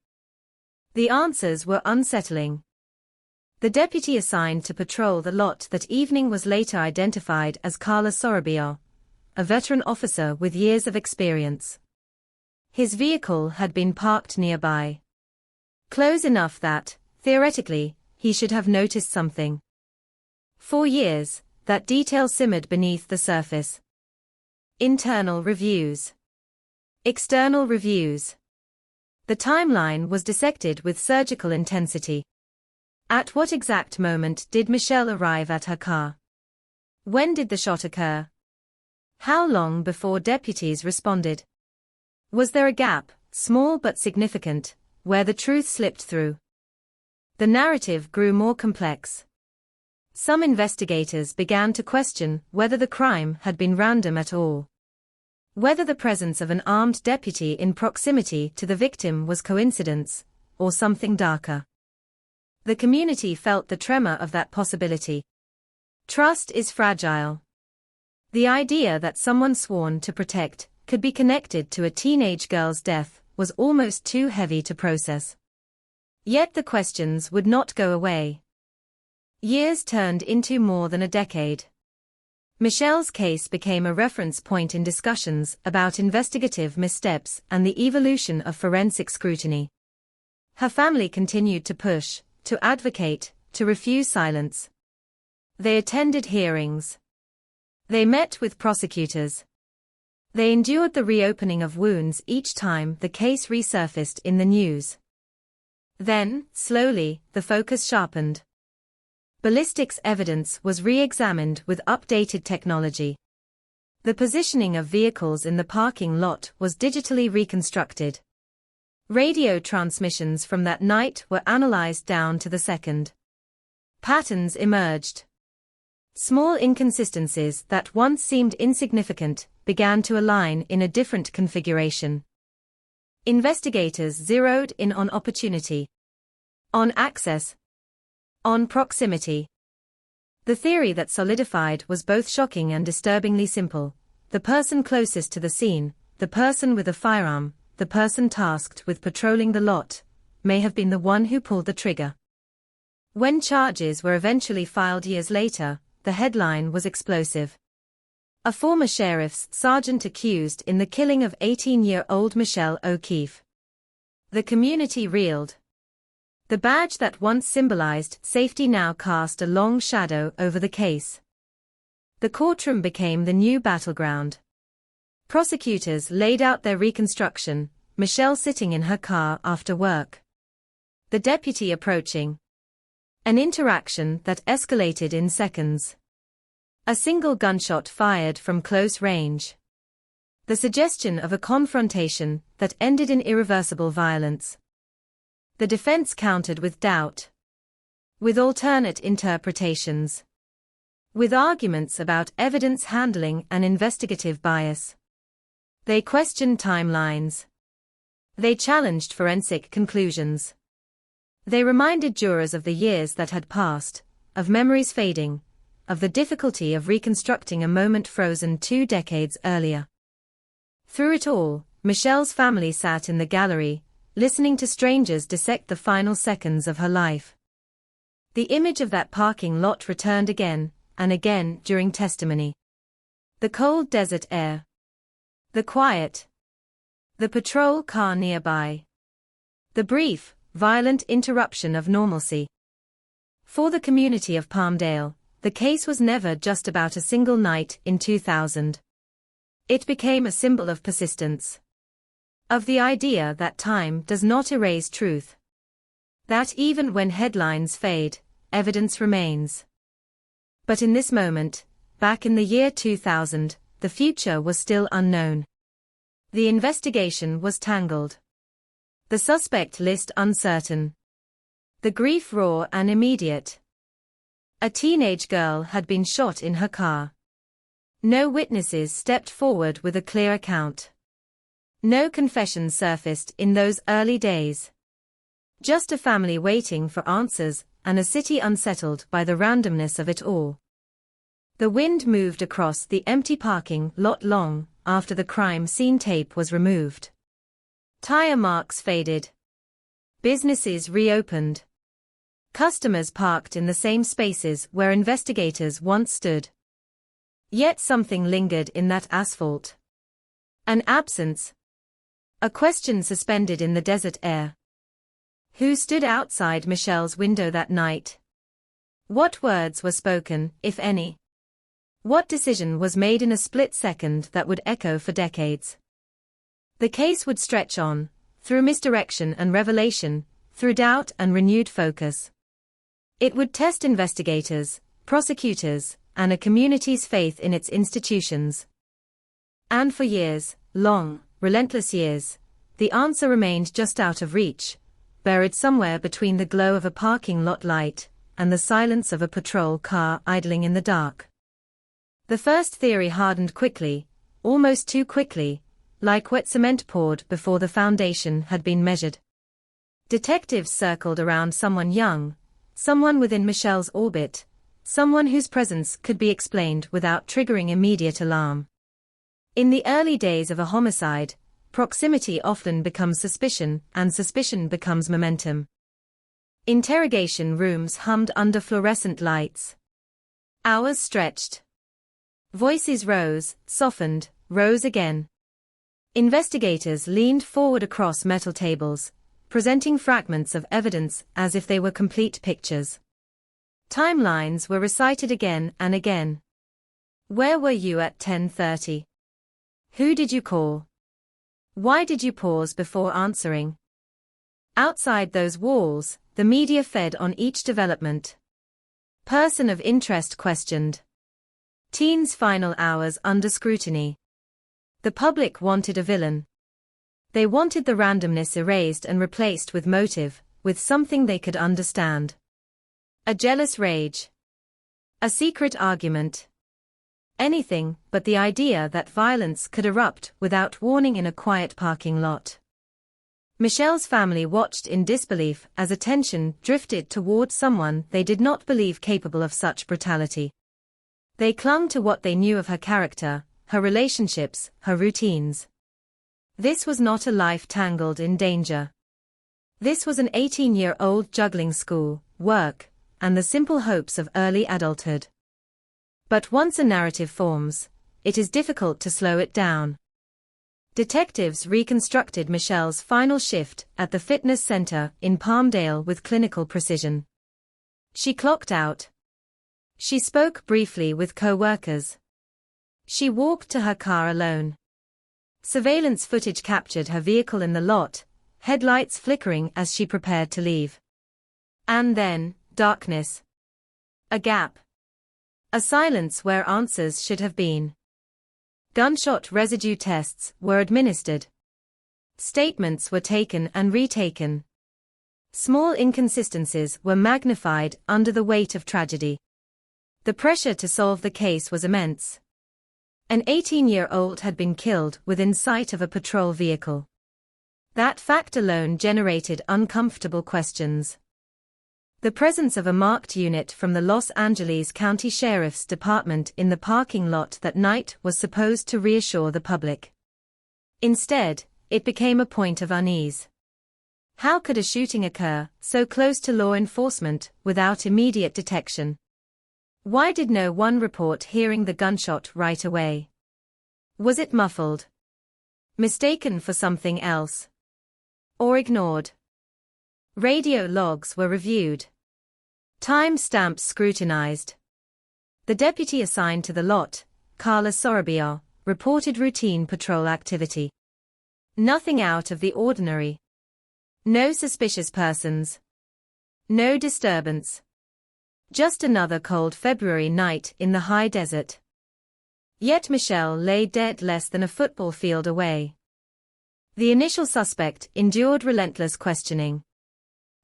The answers were unsettling. The deputy assigned to patrol the lot that evening was later identified as Carla Sorabio, a veteran officer with years of experience. His vehicle had been parked nearby. Close enough that, theoretically, he should have noticed something. For years, that detail simmered beneath the surface. Internal reviews. External reviews. The timeline was dissected with surgical intensity. At what exact moment did Michelle arrive at her car? When did the shot occur? How long before deputies responded? Was there a gap, small but significant, where the truth slipped through? The narrative grew more complex. Some investigators began to question whether the crime had been random at all. Whether the presence of an armed deputy in proximity to the victim was coincidence, or something darker. The community felt the tremor of that possibility. Trust is fragile. The idea that someone sworn to protect could be connected to a teenage girl's death was almost too heavy to process. Yet the questions would not go away. Years turned into more than a decade. Michelle's case became a reference point in discussions about investigative missteps and the evolution of forensic scrutiny. Her family continued to push, to advocate, to refuse silence. They attended hearings. They met with prosecutors. They endured the reopening of wounds each time the case resurfaced in the news. Then, slowly, the focus sharpened. Ballistics evidence was re-examined with updated technology. The positioning of vehicles in the parking lot was digitally reconstructed. Radio transmissions from that night were analyzed down to the second. Patterns emerged. Small inconsistencies that once seemed insignificant began to align in a different configuration. Investigators zeroed in on opportunity, on access, on proximity. The theory that solidified was both shocking and disturbingly simple. The person closest to the scene, the person with a firearm, the person tasked with patrolling the lot, may have been the one who pulled the trigger. When charges were eventually filed years later, the headline was explosive. A former sheriff's sergeant accused in the killing of 18-year-old Michelle O'Keefe. The community reeled. The badge that once symbolized safety now cast a long shadow over the case. The courtroom became the new battleground. Prosecutors laid out their reconstruction, Michelle sitting in her car after work. The deputy approaching. An interaction that escalated in seconds. A single gunshot fired from close range. The suggestion of a confrontation that ended in irreversible violence. The defense countered with doubt. With alternate interpretations. with arguments about evidence handling and investigative bias. They questioned timelines. They challenged forensic conclusions. They reminded jurors of the years that had passed, of memories fading, of the difficulty of reconstructing a moment frozen 2 decades earlier. Through it all, Michelle's family sat in the gallery, listening to strangers dissect the final seconds of her life. The image of that parking lot returned again and again during testimony. The cold desert air. The quiet. The patrol car nearby. The brief, violent interruption of normalcy. For the community of Palmdale, the case was never just about a single night in 2000. It became a symbol of persistence. Of the idea that time does not erase truth. That even when headlines fade, evidence remains. But in this moment, back in the year 2000, the future was still unknown. The investigation was tangled. The suspect list uncertain. The grief raw and immediate. A teenage girl had been shot in her car. No witnesses stepped forward with a clear account. No confession surfaced in those early days. Just a family waiting for answers and a city unsettled by the randomness of it all. The wind moved across the empty parking lot long after the crime scene tape was removed. Tire marks faded. Businesses reopened. Customers parked in the same spaces where investigators once stood. Yet something lingered in that asphalt. An absence. A question suspended in the desert air. Who stood outside Michelle's window that night? What words were spoken, if any? What decision was made in a split second that would echo for decades? The case would stretch on, through misdirection and revelation, through doubt and renewed focus. It would test investigators, prosecutors, and a community's faith in its institutions. And for years, long, relentless years, the answer remained just out of reach, buried somewhere between the glow of a parking lot light and the silence of a patrol car idling in the dark. The first theory hardened quickly, almost too quickly, like wet cement poured before the foundation had been measured. Detectives circled around someone young, someone within Michelle's orbit, someone whose presence could be explained without triggering immediate alarm. In the early days of a homicide, proximity often becomes suspicion, and suspicion becomes momentum. Interrogation rooms hummed under fluorescent lights. Hours stretched. Voices rose, softened, rose again. Investigators leaned forward across metal tables, presenting fragments of evidence as if they were complete pictures. Timelines were recited again and again. Where were you at 10:30? Who did you call? Why did you pause before answering? Outside those walls, the media fed on each development. Person of interest questioned. Teens' final hours under scrutiny. The public wanted a villain. They wanted the randomness erased and replaced with motive, with something they could understand. A jealous rage. A secret argument. Anything but the idea that violence could erupt without warning in a quiet parking lot. Michelle's family watched in disbelief as attention drifted toward someone they did not believe capable of such brutality. They clung to what they knew of her character, her relationships, her routines. This was not a life tangled in danger. This was an 18-year-old juggling school, work, and the simple hopes of early adulthood. But once a narrative forms, it is difficult to slow it down. Detectives reconstructed Michelle's final shift at the fitness center in Palmdale with clinical precision. She clocked out. She spoke briefly with co-workers. She walked to her car alone. Surveillance footage captured her vehicle in the lot, headlights flickering as she prepared to leave. And then, darkness. A gap. A silence where answers should have been. Gunshot residue tests were administered. Statements were taken and retaken. Small inconsistencies were magnified under the weight of tragedy. The pressure to solve the case was immense. An 18-year-old had been killed within sight of a patrol vehicle. That fact alone generated uncomfortable questions. The presence of a marked unit from the Los Angeles County Sheriff's Department in the parking lot that night was supposed to reassure the public. Instead, it became a point of unease. How could a shooting occur so close to law enforcement without immediate detection? Why did no one report hearing the gunshot right away? Was it muffled? Mistaken for something else? Or ignored? Radio logs were reviewed. Time stamps scrutinized. The deputy assigned to the lot, Carla Sorabia, reported routine patrol activity. Nothing out of the ordinary. No suspicious persons. No disturbance. Just another cold February night in the high desert. Yet Michelle lay dead less than a football field away. The initial suspect endured relentless questioning.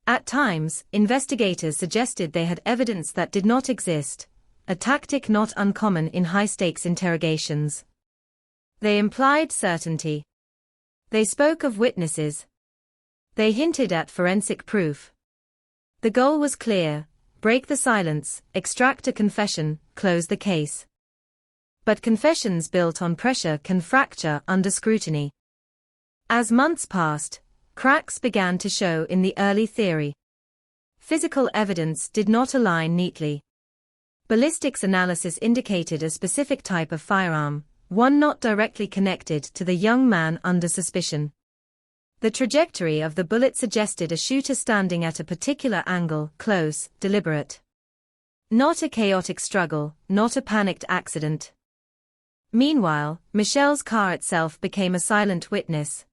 At times, investigators suggested they had evidence that did not exist, a tactic not uncommon in high-stakes interrogations. They implied certainty. They spoke of witnesses. They hinted at forensic proof. The goal was clear: break the silence, extract a confession, close the case. But confessions built on pressure can fracture under scrutiny. As months passed, cracks began to show in the early theory. Physical evidence did not align neatly. Ballistics analysis indicated a specific type of firearm, one not directly connected to the young man under suspicion. The trajectory of the bullet suggested a shooter standing at a particular angle, close, deliberate. Not a chaotic struggle, not a panicked accident. Meanwhile, Michelle's car itself became a silent witness.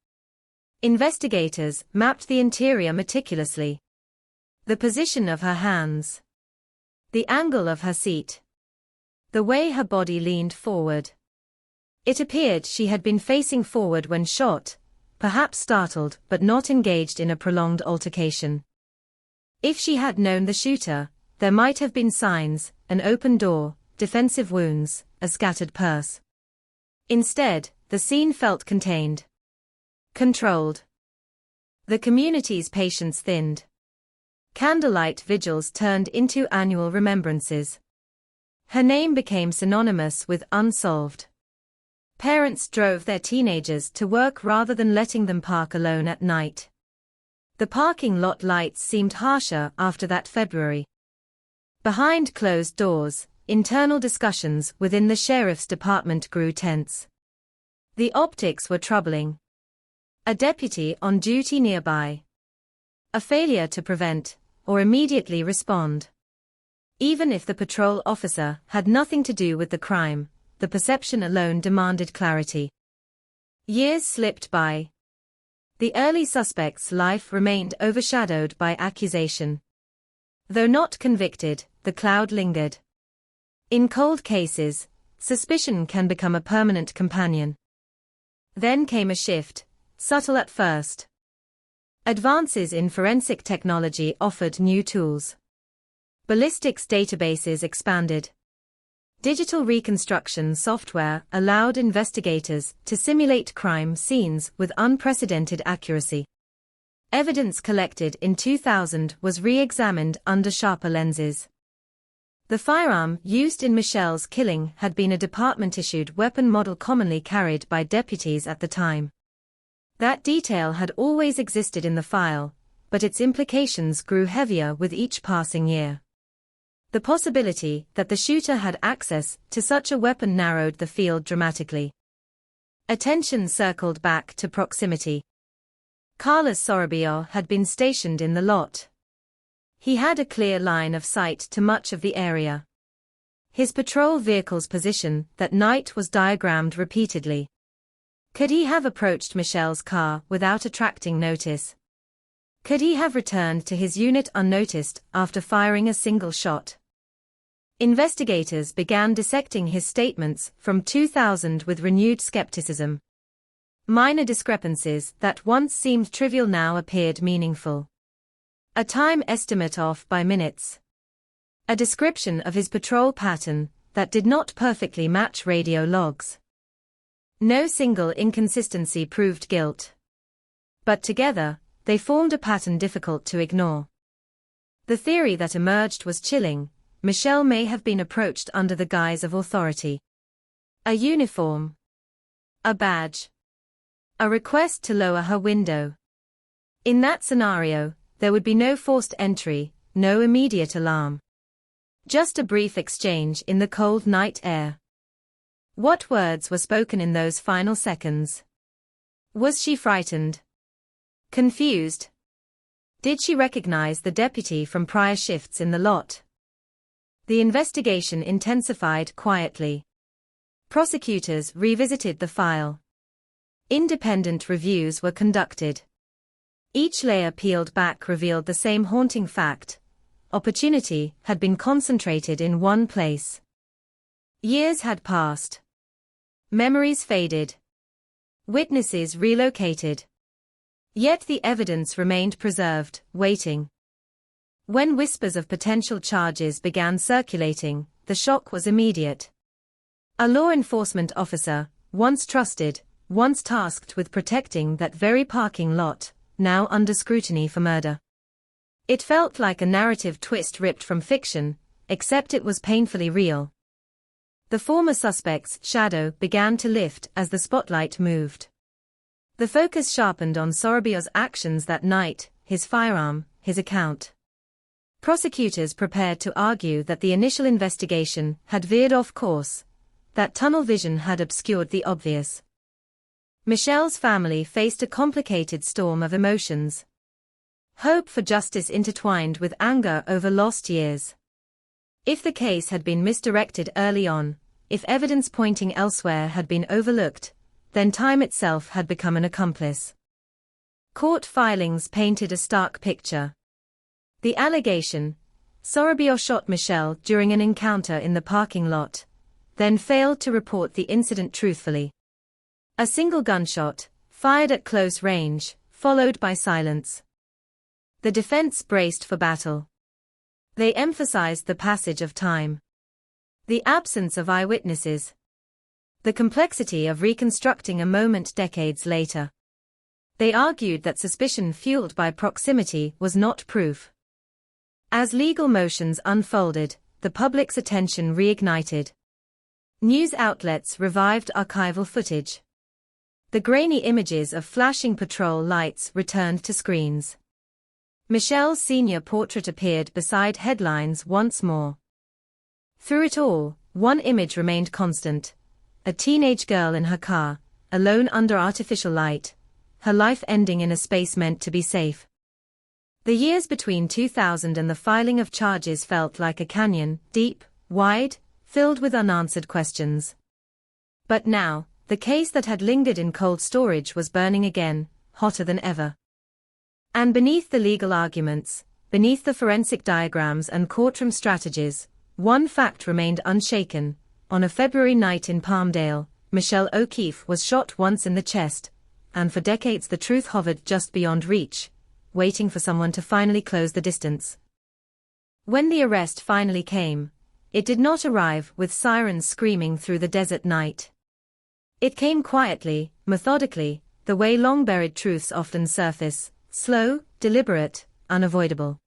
Investigators mapped the interior meticulously. The position of her hands. The angle of her seat. The way her body leaned forward. It appeared she had been facing forward when shot, perhaps startled but not engaged in a prolonged altercation. If she had known the shooter, there might have been signs: an open door, defensive wounds, a scattered purse. Instead, the scene felt contained. Controlled. The community's patience thinned. Candlelight vigils turned into annual remembrances. Her name became synonymous with unsolved. Parents drove their teenagers to work rather than letting them park alone at night. The parking lot lights seemed harsher after that February. Behind closed doors, internal discussions within the sheriff's department grew tense. The optics were troubling. A deputy on duty nearby. A failure to prevent, or immediately respond. Even if the patrol officer had nothing to do with the crime, the perception alone demanded clarity. Years slipped by. The early suspect's life remained overshadowed by accusation. Though not convicted, the cloud lingered. In cold cases, suspicion can become a permanent companion. Then came a shift, subtle at first. Advances in forensic technology offered new tools. Ballistics databases expanded. Digital reconstruction software allowed investigators to simulate crime scenes with unprecedented accuracy. Evidence collected in 2000 was re-examined under sharper lenses. The firearm used in Michelle's killing had been a department-issued weapon model commonly carried by deputies at the time. That detail had always existed in the file, but its implications grew heavier with each passing year. The possibility that the shooter had access to such a weapon narrowed the field dramatically. Attention circled back to proximity. Carlos Sorabia had been stationed in the lot. He had a clear line of sight to much of the area. His patrol vehicle's position that night was diagrammed repeatedly. Could he have approached Michelle's car without attracting notice? Could he have returned to his unit unnoticed after firing a single shot? Investigators began dissecting his statements from 2000 with renewed skepticism. Minor discrepancies that once seemed trivial now appeared meaningful. A time estimate off by minutes. A description of his patrol pattern that did not perfectly match radio logs. No single inconsistency proved guilt. But together, they formed a pattern difficult to ignore. The theory that emerged was chilling. Michelle may have been approached under the guise of authority. A uniform. A badge. A request to lower her window. In that scenario, there would be no forced entry, no immediate alarm. Just a brief exchange in the cold night air. What words were spoken in those final seconds? Was she frightened? Confused? Did she recognize the deputy from prior shifts in the lot? The investigation intensified quietly. Prosecutors revisited the file. Independent reviews were conducted. Each layer peeled back revealed the same haunting fact. Opportunity had been concentrated in one place. Years had passed. Memories faded. Witnesses relocated. Yet the evidence remained preserved, waiting. When whispers of potential charges began circulating, the shock was immediate. A law enforcement officer, once trusted, once tasked with protecting that very parking lot, now under scrutiny for murder. It felt like a narrative twist ripped from fiction, except it was painfully real. The former suspect's shadow began to lift as the spotlight moved. The focus sharpened on Sorobio's actions that night, his firearm, his account. Prosecutors prepared to argue that the initial investigation had veered off course, that tunnel vision had obscured the obvious. Michelle's family faced a complicated storm of emotions. Hope for justice intertwined with anger over lost years. If the case had been misdirected early on, if evidence pointing elsewhere had been overlooked, then time itself had become an accomplice. Court filings painted a stark picture. The allegation: Sorobio shot Michelle during an encounter in the parking lot, then failed to report the incident truthfully. A single gunshot, fired at close range, followed by silence. The defense braced for battle. They emphasized the passage of time. The absence of eyewitnesses. The complexity of reconstructing a moment decades later. They argued that suspicion fueled by proximity was not proof. As legal motions unfolded, the public's attention reignited. News outlets revived archival footage. The grainy images of flashing patrol lights returned to screens. Michelle's senior portrait appeared beside headlines once more. Through it all, one image remained constant. A teenage girl in her car, alone under artificial light, her life ending in a space meant to be safe. The years between 2000 and the filing of charges felt like a canyon, deep, wide, filled with unanswered questions. But now, the case that had lingered in cold storage was burning again, hotter than ever. And beneath the legal arguments, beneath the forensic diagrams and courtroom strategies, one fact remained unshaken. On a February night in Palmdale, Michelle O'Keefe was shot once in the chest, and for decades the truth hovered just beyond reach, waiting for someone to finally close the distance. When the arrest finally came, it did not arrive with sirens screaming through the desert night. It came quietly, methodically, the way long-buried truths often surface, slow, deliberate, unavoidable.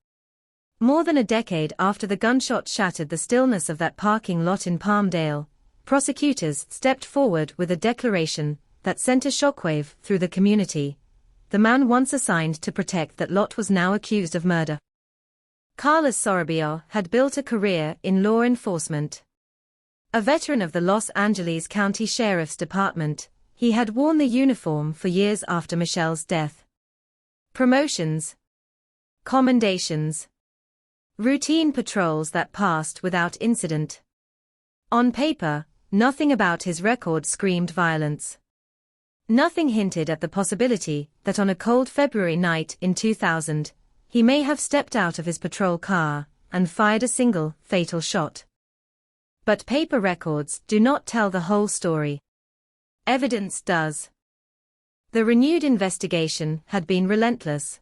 More than a decade after the gunshot shattered the stillness of that parking lot in Palmdale, prosecutors stepped forward with a declaration that sent a shockwave through the community. The man once assigned to protect that lot was now accused of murder. Carlos Sorobio had built a career in law enforcement. A veteran of the Los Angeles County Sheriff's Department, he had worn the uniform for years after Michelle's death. Promotions, commendations, routine patrols that passed without incident. On paper, nothing about his record screamed violence. Nothing hinted at the possibility that on a cold February night in 2000, he may have stepped out of his patrol car and fired a single, fatal shot. But paper records do not tell the whole story. Evidence does. The renewed investigation had been relentless.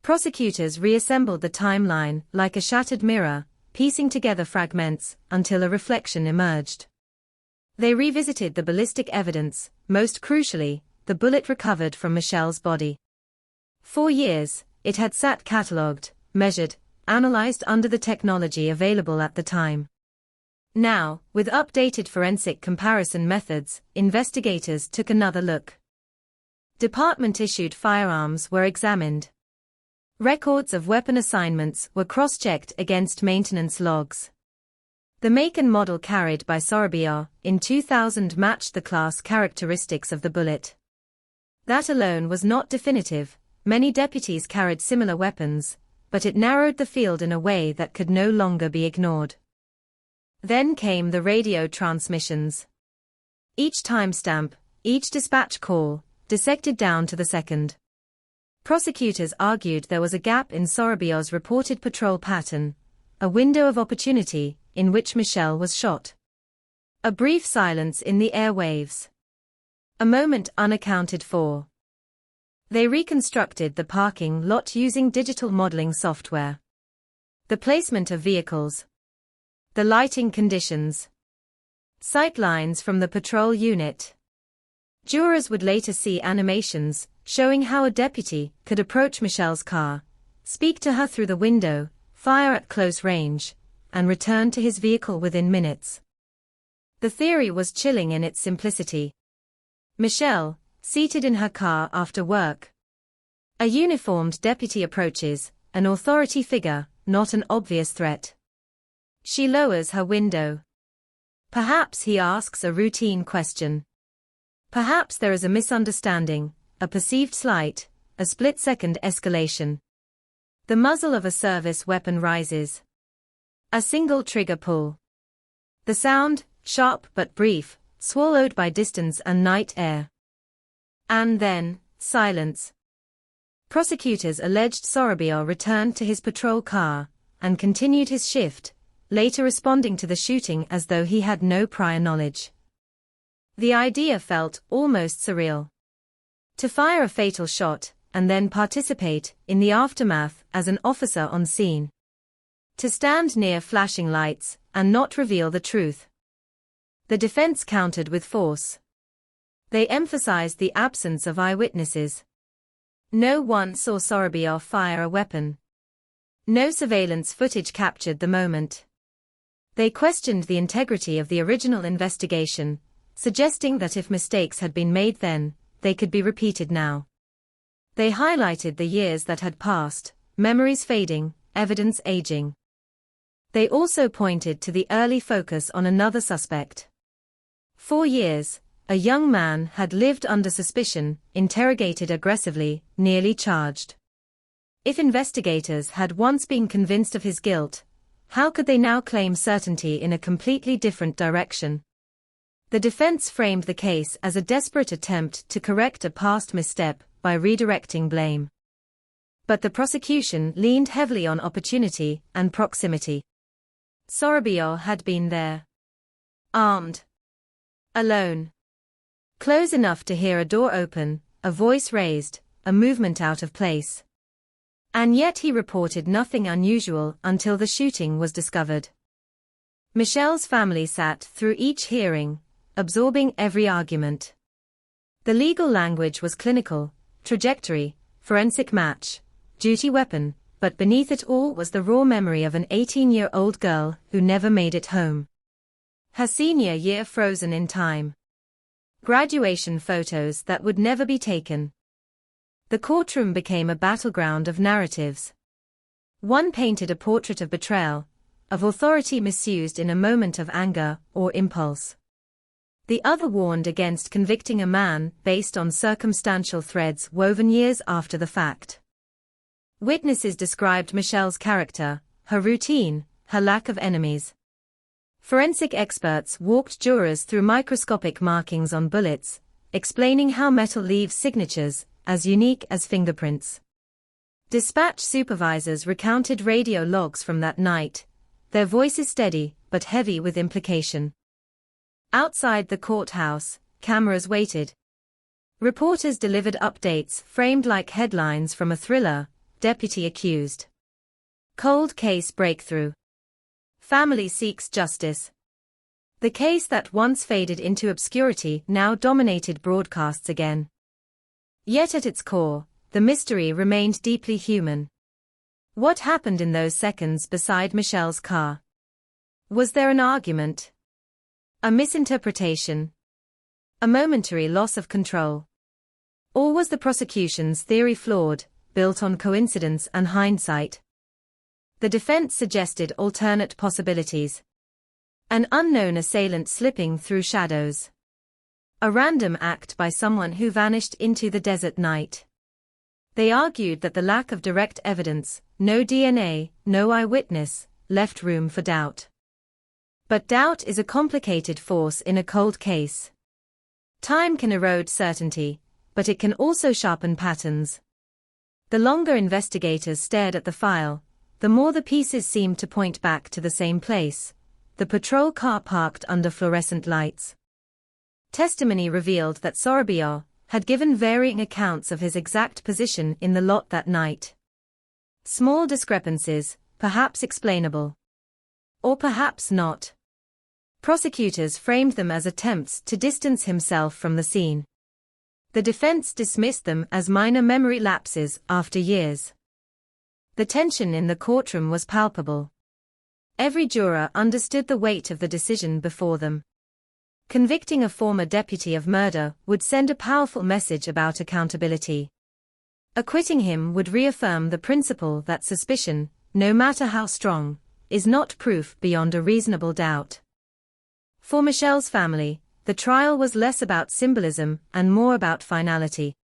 Prosecutors reassembled the timeline like a shattered mirror, piecing together fragments until a reflection emerged. They revisited the ballistic evidence, most crucially, the bullet recovered from Michelle's body. 4 years, it had sat catalogued, measured, analyzed under the technology available at the time. Now, with updated forensic comparison methods, investigators took another look. Department-issued firearms were examined. Records of weapon assignments were cross-checked against maintenance logs. The make and model carried by Sorobio in 2000 matched the class characteristics of the bullet. That alone was not definitive. Many deputies carried similar weapons, but it narrowed the field in a way that could no longer be ignored. Then came the radio transmissions. Each timestamp, each dispatch call, dissected down to the second. Prosecutors argued there was a gap in Sorobio's reported patrol pattern, a window of opportunity in which Michelle was shot. A brief silence in the airwaves. A moment unaccounted for. They reconstructed the parking lot using digital modeling software. The placement of vehicles. The lighting conditions. Sight lines from the patrol unit. Jurors would later see animations showing how a deputy could approach Michelle's car, speak to her through the window, fire at close range, and return to his vehicle within minutes. The theory was chilling in its simplicity. Michelle, seated in her car after work. A uniformed deputy approaches, an authority figure, not an obvious threat. She lowers her window. Perhaps he asks a routine question. Perhaps there is a misunderstanding, a perceived slight, a split-second escalation. The muzzle of a service weapon rises. A single trigger pull. The sound, sharp but brief, swallowed by distance and night air. And then, silence. Prosecutors alleged Sorobio returned to his patrol car and continued his shift, later responding to the shooting as though he had no prior knowledge. The idea felt almost surreal. To fire a fatal shot, and then participate in the aftermath as an officer on scene. To stand near flashing lights and not reveal the truth. The defense countered with force. They emphasized the absence of eyewitnesses. No one saw Sorobio fire a weapon. No surveillance footage captured the moment. They questioned the integrity of the original investigation, suggesting that if mistakes had been made then, they could be repeated now. They highlighted the years that had passed, memories fading, evidence aging. They also pointed to the early focus on another suspect. 4 years, a young man had lived under suspicion, interrogated aggressively, nearly charged. If investigators had once been convinced of his guilt, how could they now claim certainty in a completely different direction? The defense framed the case as a desperate attempt to correct a past misstep by redirecting blame. But the prosecution leaned heavily on opportunity and proximity. Sorobio had been there. Armed. Alone. Close enough to hear a door open, a voice raised, a movement out of place. And yet he reported nothing unusual until the shooting was discovered. Michelle's family sat through each hearing, absorbing every argument. The legal language was clinical, trajectory, forensic match, duty weapon, but beneath it all was the raw memory of an 18-year-old girl who never made it home. Her senior year frozen in time. Graduation photos that would never be taken. The courtroom became a battleground of narratives. One painted a portrait of betrayal, of authority misused in a moment of anger or impulse. The other warned against convicting a man based on circumstantial threads woven years after the fact. Witnesses described Michelle's character, her routine, her lack of enemies. Forensic experts walked jurors through microscopic markings on bullets, explaining how metal leaves signatures, as unique as fingerprints. Dispatch supervisors recounted radio logs from that night, their voices steady, but heavy with implication. Outside the courthouse, cameras waited. Reporters delivered updates framed like headlines from a thriller, deputy accused. Cold case breakthrough. Family seeks justice. The case that once faded into obscurity now dominated broadcasts again. Yet at its core, the mystery remained deeply human. What happened in those seconds beside Michelle's car? Was there an argument? A misinterpretation? A momentary loss of control? Or was the prosecution's theory flawed, built on coincidence and hindsight? The defense suggested alternate possibilities. An unknown assailant slipping through shadows. A random act by someone who vanished into the desert night. They argued that the lack of direct evidence, no DNA, no eyewitness, left room for doubt. But doubt is a complicated force in a cold case. Time can erode certainty, but it can also sharpen patterns. The longer investigators stared at the file, the more the pieces seemed to point back to the same place, the patrol car parked under fluorescent lights. Testimony revealed that Sorobio had given varying accounts of his exact position in the lot that night. Small discrepancies, perhaps explainable. Or perhaps not. Prosecutors framed them as attempts to distance himself from the scene. The defense dismissed them as minor memory lapses after years. The tension in the courtroom was palpable. Every juror understood the weight of the decision before them. Convicting a former deputy of murder would send a powerful message about accountability. Acquitting him would reaffirm the principle that suspicion, no matter how strong, is not proof beyond a reasonable doubt. For Michelle's family, the trial was less about symbolism and more about finality.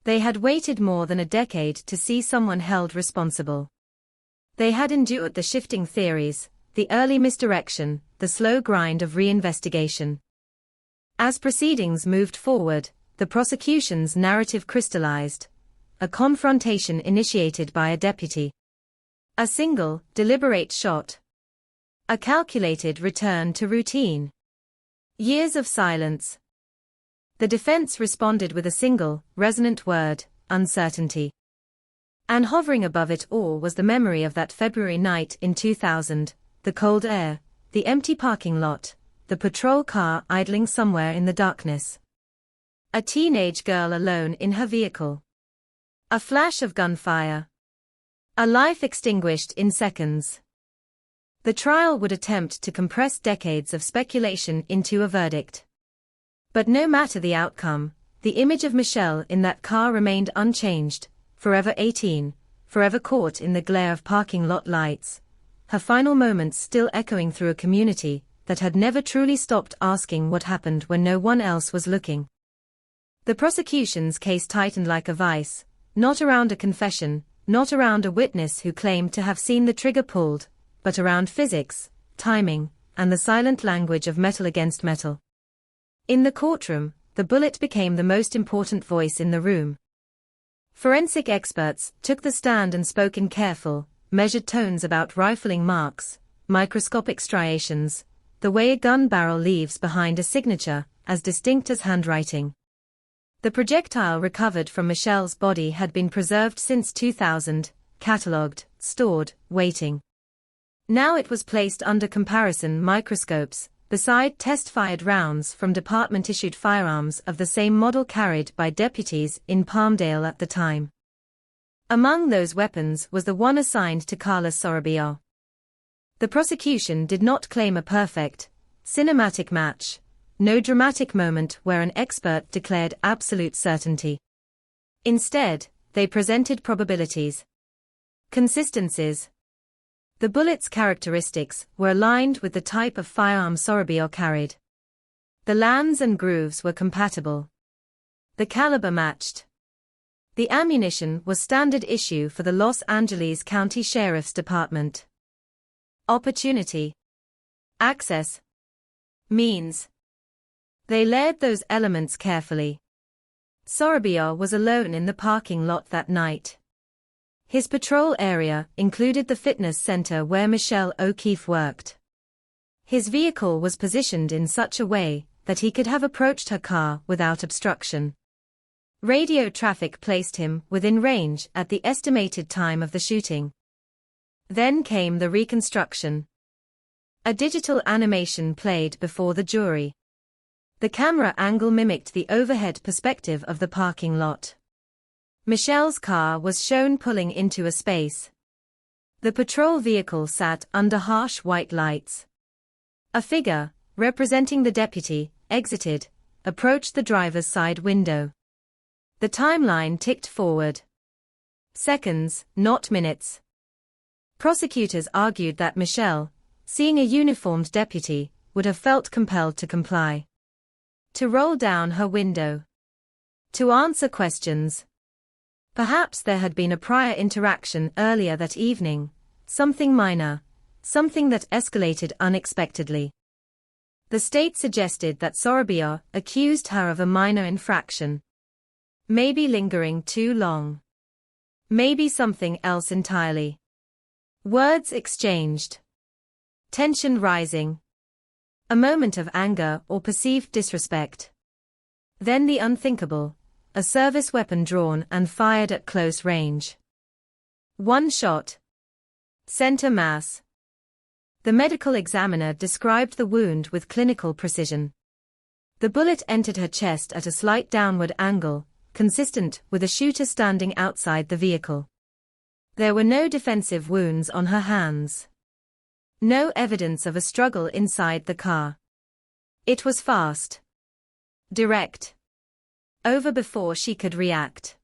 They had waited more than a decade to see someone held responsible. They had endured the shifting theories, the early misdirection, the slow grind of reinvestigation. As proceedings moved forward, the prosecution's narrative crystallized. A confrontation initiated by a deputy. A single, deliberate shot. A calculated return to routine. Years of silence. The defense responded with a single, resonant word, uncertainty. And hovering above it all was the memory of that February night in 2000, the cold air, the empty parking lot, the patrol car idling somewhere in the darkness. A teenage girl alone in her vehicle. A flash of gunfire. A life extinguished in seconds. The trial would attempt to compress decades of speculation into a verdict. But no matter the outcome, the image of Michelle in that car remained unchanged, forever 18, forever caught in the glare of parking lot lights, her final moments still echoing through a community that had never truly stopped asking what happened when no one else was looking. The prosecution's case tightened like a vice, not around a confession, not around a witness who claimed to have seen the trigger pulled, but around physics, timing, and the silent language of metal against metal. In the courtroom, the bullet became the most important voice in the room. Forensic experts took the stand and spoke in careful, measured tones about rifling marks, microscopic striations, the way a gun barrel leaves behind a signature, as distinct as handwriting. The projectile recovered from Michelle's body had been preserved since 2000, catalogued, stored, waiting. Now it was placed under comparison microscopes, beside test-fired rounds from department-issued firearms of the same model carried by deputies in Palmdale at the time. Among those weapons was the one assigned to Carlos Sorobio. The prosecution did not claim a perfect, cinematic match, no dramatic moment where an expert declared absolute certainty. Instead, they presented probabilities. Consistencies. The bullet's characteristics were aligned with the type of firearm Sorobio carried. The lands and grooves were compatible. The caliber matched. The ammunition was standard issue for the Los Angeles County Sheriff's Department. Opportunity. Access. Means. They layered those elements carefully. Sorobio was alone in the parking lot that night. His patrol area included the fitness center where Michelle O'Keefe worked. His vehicle was positioned in such a way that he could have approached her car without obstruction. Radio traffic placed him within range at the estimated time of the shooting. Then came the reconstruction. A digital animation played before the jury. The camera angle mimicked the overhead perspective of the parking lot. Michelle's car was shown pulling into a space. The patrol vehicle sat under harsh white lights. A figure, representing the deputy, exited, approached the driver's side window. The timeline ticked forward. Seconds, not minutes. Prosecutors argued that Michelle, seeing a uniformed deputy, would have felt compelled to comply. To roll down her window. To answer questions. Perhaps there had been a prior interaction earlier that evening, something minor, something that escalated unexpectedly. The state suggested that Sorabia accused her of a minor infraction. Maybe lingering too long. Maybe something else entirely. Words exchanged. Tension rising. A moment of anger or perceived disrespect. Then the unthinkable, a service weapon drawn and fired at close range. One shot. Center mass. The medical examiner described the wound with clinical precision. The bullet entered her chest at a slight downward angle, consistent with a shooter standing outside the vehicle. There were no defensive wounds on her hands. No evidence of a struggle inside the car. It was fast. Direct. Over before she could react.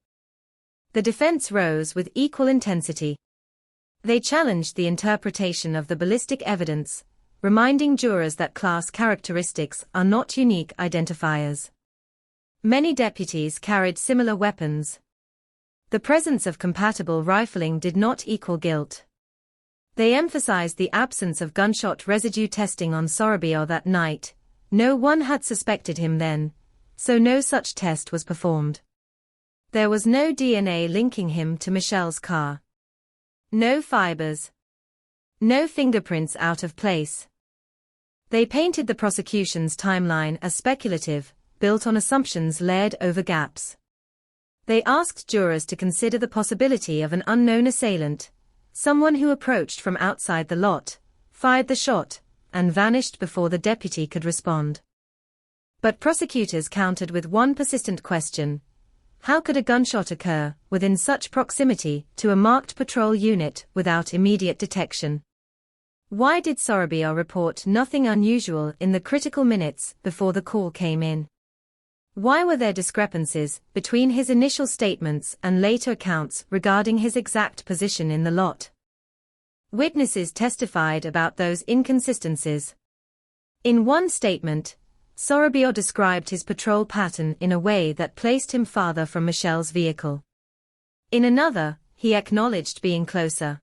The defense rose with equal intensity. They challenged the interpretation of the ballistic evidence, reminding jurors that class characteristics are not unique identifiers. Many deputies carried similar weapons. The presence of compatible rifling did not equal guilt. They emphasized the absence of gunshot residue testing on Sorabia that night. No one had suspected him then, so no such test was performed. There was no DNA linking him to Michelle's car. No fibers. No fingerprints out of place. They painted the prosecution's timeline as speculative, built on assumptions layered over gaps. They asked jurors to consider the possibility of an unknown assailant, someone who approached from outside the lot, fired the shot, and vanished before the deputy could respond. But prosecutors countered with one persistent question. How could a gunshot occur within such proximity to a marked patrol unit without immediate detection? Why did Sorabia report nothing unusual in the critical minutes before the call came in? Why were there discrepancies between his initial statements and later accounts regarding his exact position in the lot? Witnesses testified about those inconsistencies. In one statement, Sorabia described his patrol pattern in a way that placed him farther from Michelle's vehicle. In another, he acknowledged being closer.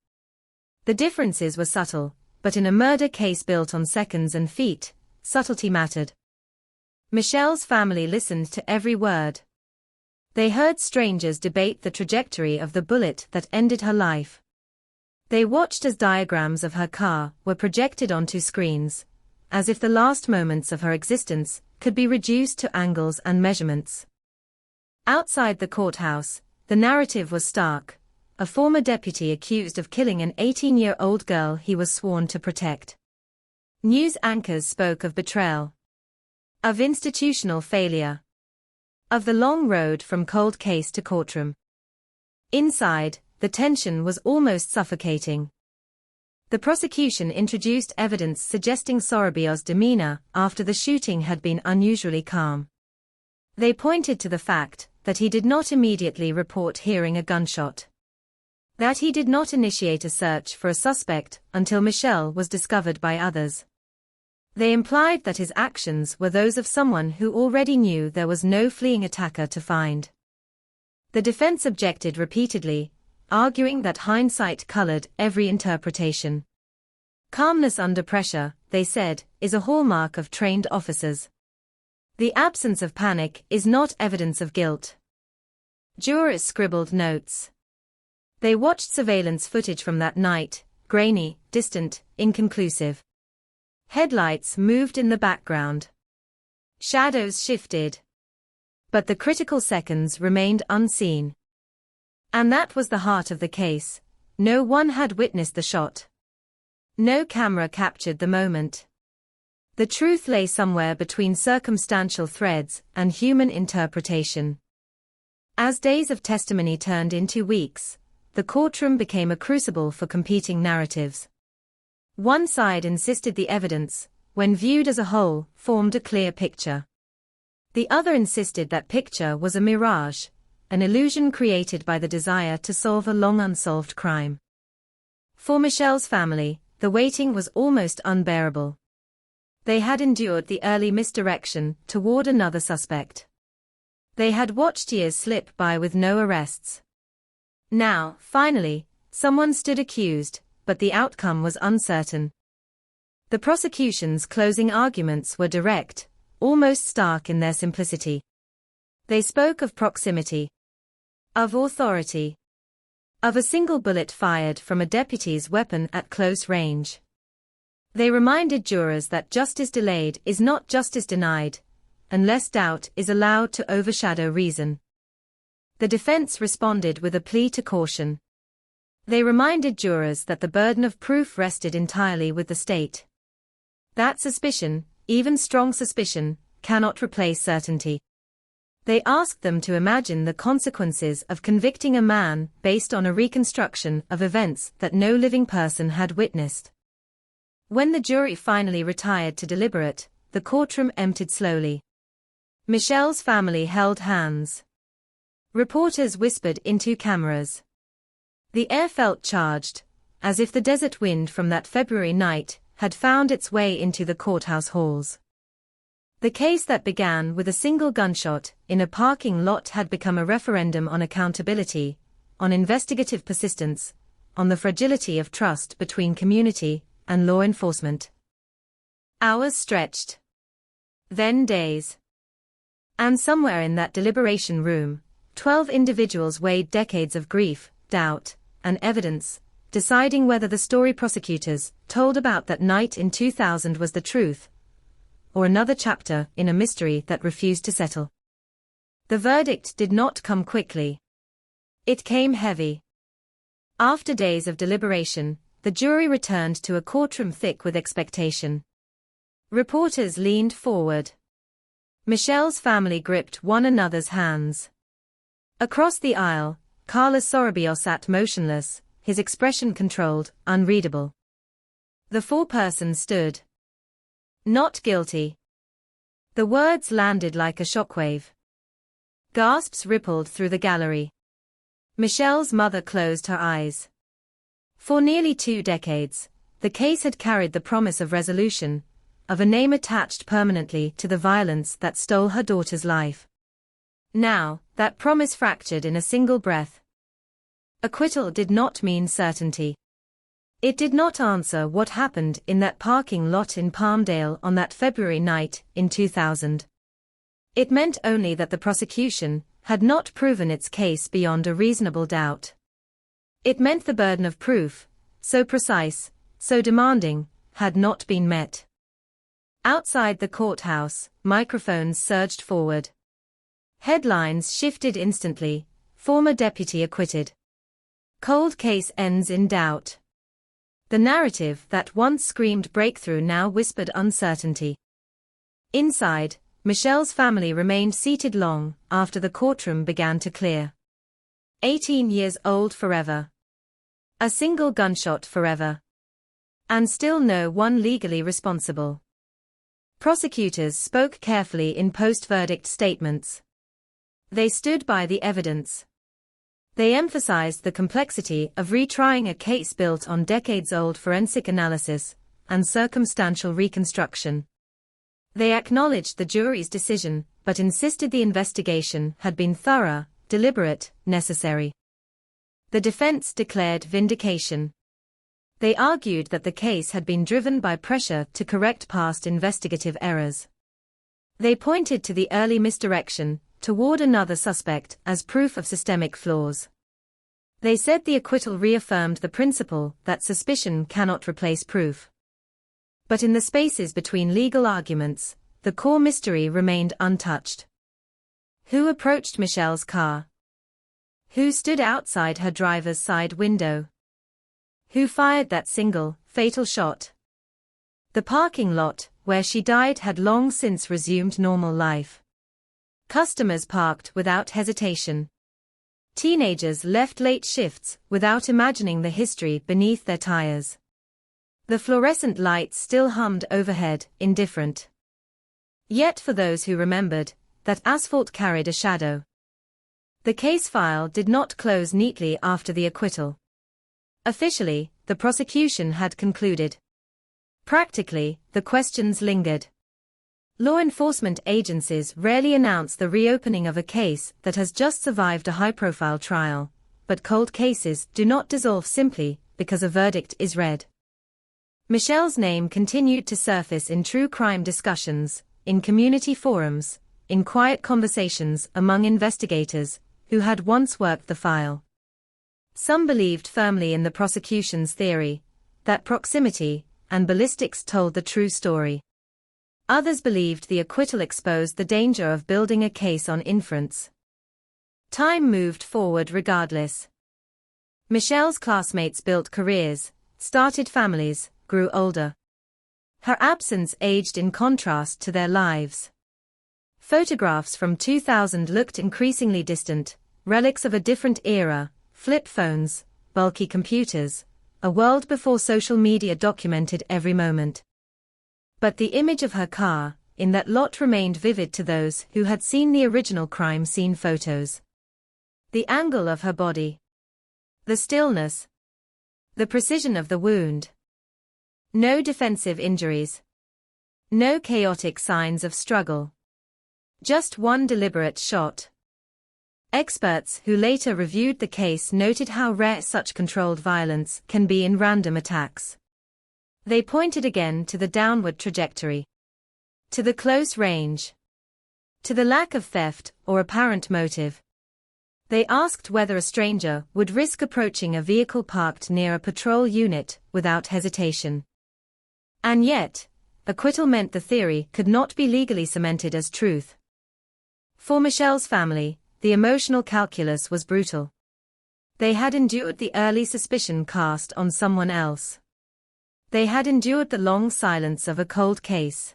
The differences were subtle, but in a murder case built on seconds and feet, subtlety mattered. Michelle's family listened to every word. They heard strangers debate the trajectory of the bullet that ended her life. They watched as diagrams of her car were projected onto screens, as if the last moments of her existence could be reduced to angles and measurements. Outside the courthouse, the narrative was stark. A former deputy accused of killing an 18-year-old girl he was sworn to protect. News anchors spoke of betrayal. Of institutional failure. Of the long road from cold case to courtroom. Inside, the tension was almost suffocating. The prosecution introduced evidence suggesting Sorabia's demeanor after the shooting had been unusually calm. They pointed to the fact that he did not immediately report hearing a gunshot. That he did not initiate a search for a suspect until Michelle was discovered by others. They implied that his actions were those of someone who already knew there was no fleeing attacker to find. The defense objected repeatedly, arguing that hindsight colored every interpretation. Calmness under pressure, they said, is a hallmark of trained officers. The absence of panic is not evidence of guilt. Jurors scribbled notes. They watched surveillance footage from that night, grainy, distant, inconclusive. Headlights moved in the background. Shadows shifted. But the critical seconds remained unseen. And that was the heart of the case. No one had witnessed the shot. No camera captured the moment. The truth lay somewhere between circumstantial threads and human interpretation. As days of testimony turned into weeks, the courtroom became a crucible for competing narratives. One side insisted the evidence, when viewed as a whole, formed a clear picture. The other insisted that picture was a mirage, an illusion created by the desire to solve a long unsolved crime. For Michelle's family, the waiting was almost unbearable. They had endured the early misdirection toward another suspect. They had watched years slip by with no arrests. Now, finally, someone stood accused, but the outcome was uncertain. The prosecution's closing arguments were direct, almost stark in their simplicity. They spoke of proximity, of authority, of a single bullet fired from a deputy's weapon at close range. They reminded jurors that justice delayed is not justice denied, unless doubt is allowed to overshadow reason. The defense responded with a plea to caution. They reminded jurors that the burden of proof rested entirely with the state. That suspicion, even strong suspicion, cannot replace certainty. They asked them to imagine the consequences of convicting a man based on a reconstruction of events that no living person had witnessed. When the jury finally retired to deliberate, the courtroom emptied slowly. Michelle's family held hands. Reporters whispered into cameras. The air felt charged, as if the desert wind from that February night had found its way into the courthouse halls. The case that began with a single gunshot in a parking lot had become a referendum on accountability, on investigative persistence, on the fragility of trust between community and law enforcement. Hours stretched. Then days. And somewhere in that deliberation room, 12 individuals weighed decades of grief, doubt, and evidence, deciding whether the story prosecutors told about that night in 2000 was the truth, or another chapter in a mystery that refused to settle. The verdict did not come quickly. It came heavy. After days of deliberation, the jury returned to a courtroom thick with expectation. Reporters leaned forward. Michelle's family gripped one another's hands. Across the aisle, Carlos Sorabio sat motionless, his expression controlled, unreadable. The foreperson stood. Not guilty. The words landed like a shockwave. Gasps rippled through the gallery. Michelle's mother closed her eyes. For nearly 2 decades, the case had carried the promise of resolution, of a name attached permanently to the violence that stole her daughter's life. Now, that promise fractured in a single breath. Acquittal did not mean certainty. It did not answer what happened in that parking lot in Palmdale on that February night in 2000. It meant only that the prosecution had not proven its case beyond a reasonable doubt. It meant the burden of proof, so precise, so demanding, had not been met. Outside the courthouse, microphones surged forward. Headlines shifted instantly. Former deputy acquitted. Cold case ends in doubt. The narrative that once screamed breakthrough now whispered uncertainty. Inside, Michelle's family remained seated long after the courtroom began to clear. 18 years old forever. A single gunshot forever. And still no one legally responsible. Prosecutors spoke carefully in post-verdict statements. They stood by the evidence. They emphasized the complexity of retrying a case built on decades-old forensic analysis and circumstantial reconstruction. They acknowledged the jury's decision, but insisted the investigation had been thorough, deliberate, necessary. The defense declared vindication. They argued that the case had been driven by pressure to correct past investigative errors. They pointed to the early misdirection toward another suspect as proof of systemic flaws. They said the acquittal reaffirmed the principle that suspicion cannot replace proof. But in the spaces between legal arguments, the core mystery remained untouched. Who approached Michelle's car? Who stood outside her driver's side window? Who fired that single, fatal shot? The parking lot, where she died, had long since resumed normal life. Customers parked without hesitation. Teenagers left late shifts without imagining the history beneath their tires. The fluorescent lights still hummed overhead, indifferent. Yet for those who remembered, that asphalt carried a shadow. The case file did not close neatly after the acquittal. Officially, the prosecution had concluded. Practically, the questions lingered. Law enforcement agencies rarely announce the reopening of a case that has just survived a high-profile trial, but cold cases do not dissolve simply because a verdict is read. Michelle's name continued to surface in true crime discussions, in community forums, in quiet conversations among investigators who had once worked the file. Some believed firmly in the prosecution's theory that proximity and ballistics told the true story. Others believed the acquittal exposed the danger of building a case on inference. Time moved forward regardless. Michelle's classmates built careers, started families, grew older. Her absence aged in contrast to their lives. Photographs from 2000 looked increasingly distant, relics of a different era, flip phones, bulky computers, a world before social media documented every moment. But the image of her car, in that lot, remained vivid to those who had seen the original crime scene photos. The angle of her body. The stillness. The precision of the wound. No defensive injuries. No chaotic signs of struggle. Just one deliberate shot. Experts who later reviewed the case noted how rare such controlled violence can be in random attacks. They pointed again to the downward trajectory. To the close range. To the lack of theft or apparent motive. They asked whether a stranger would risk approaching a vehicle parked near a patrol unit without hesitation. And yet, acquittal meant the theory could not be legally cemented as truth. For Michelle's family, the emotional calculus was brutal. They had endured the early suspicion cast on someone else. They had endured the long silence of a cold case.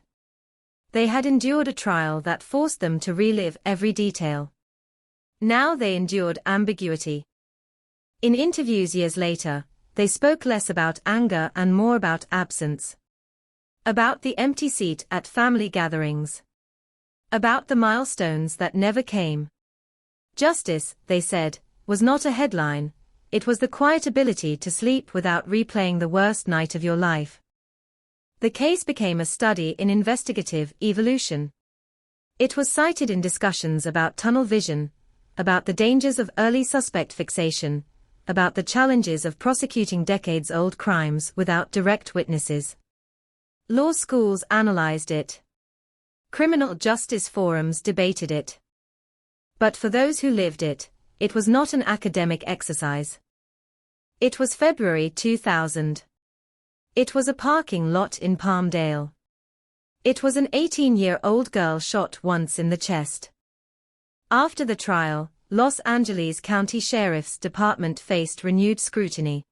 They had endured a trial that forced them to relive every detail. Now they endured ambiguity. In interviews years later, they spoke less about anger and more about absence. About the empty seat at family gatherings. About the milestones that never came. Justice, they said, was not a headline. It was the quiet ability to sleep without replaying the worst night of your life. The case became a study in investigative evolution. It was cited in discussions about tunnel vision, about the dangers of early suspect fixation, about the challenges of prosecuting decades-old crimes without direct witnesses. Law schools analyzed it. Criminal justice forums debated it. But for those who lived it, it was not an academic exercise. It was February 2000. It was a parking lot in Palmdale. It was an 18-year-old girl shot once in the chest. After the trial, Los Angeles County Sheriff's Department faced renewed scrutiny.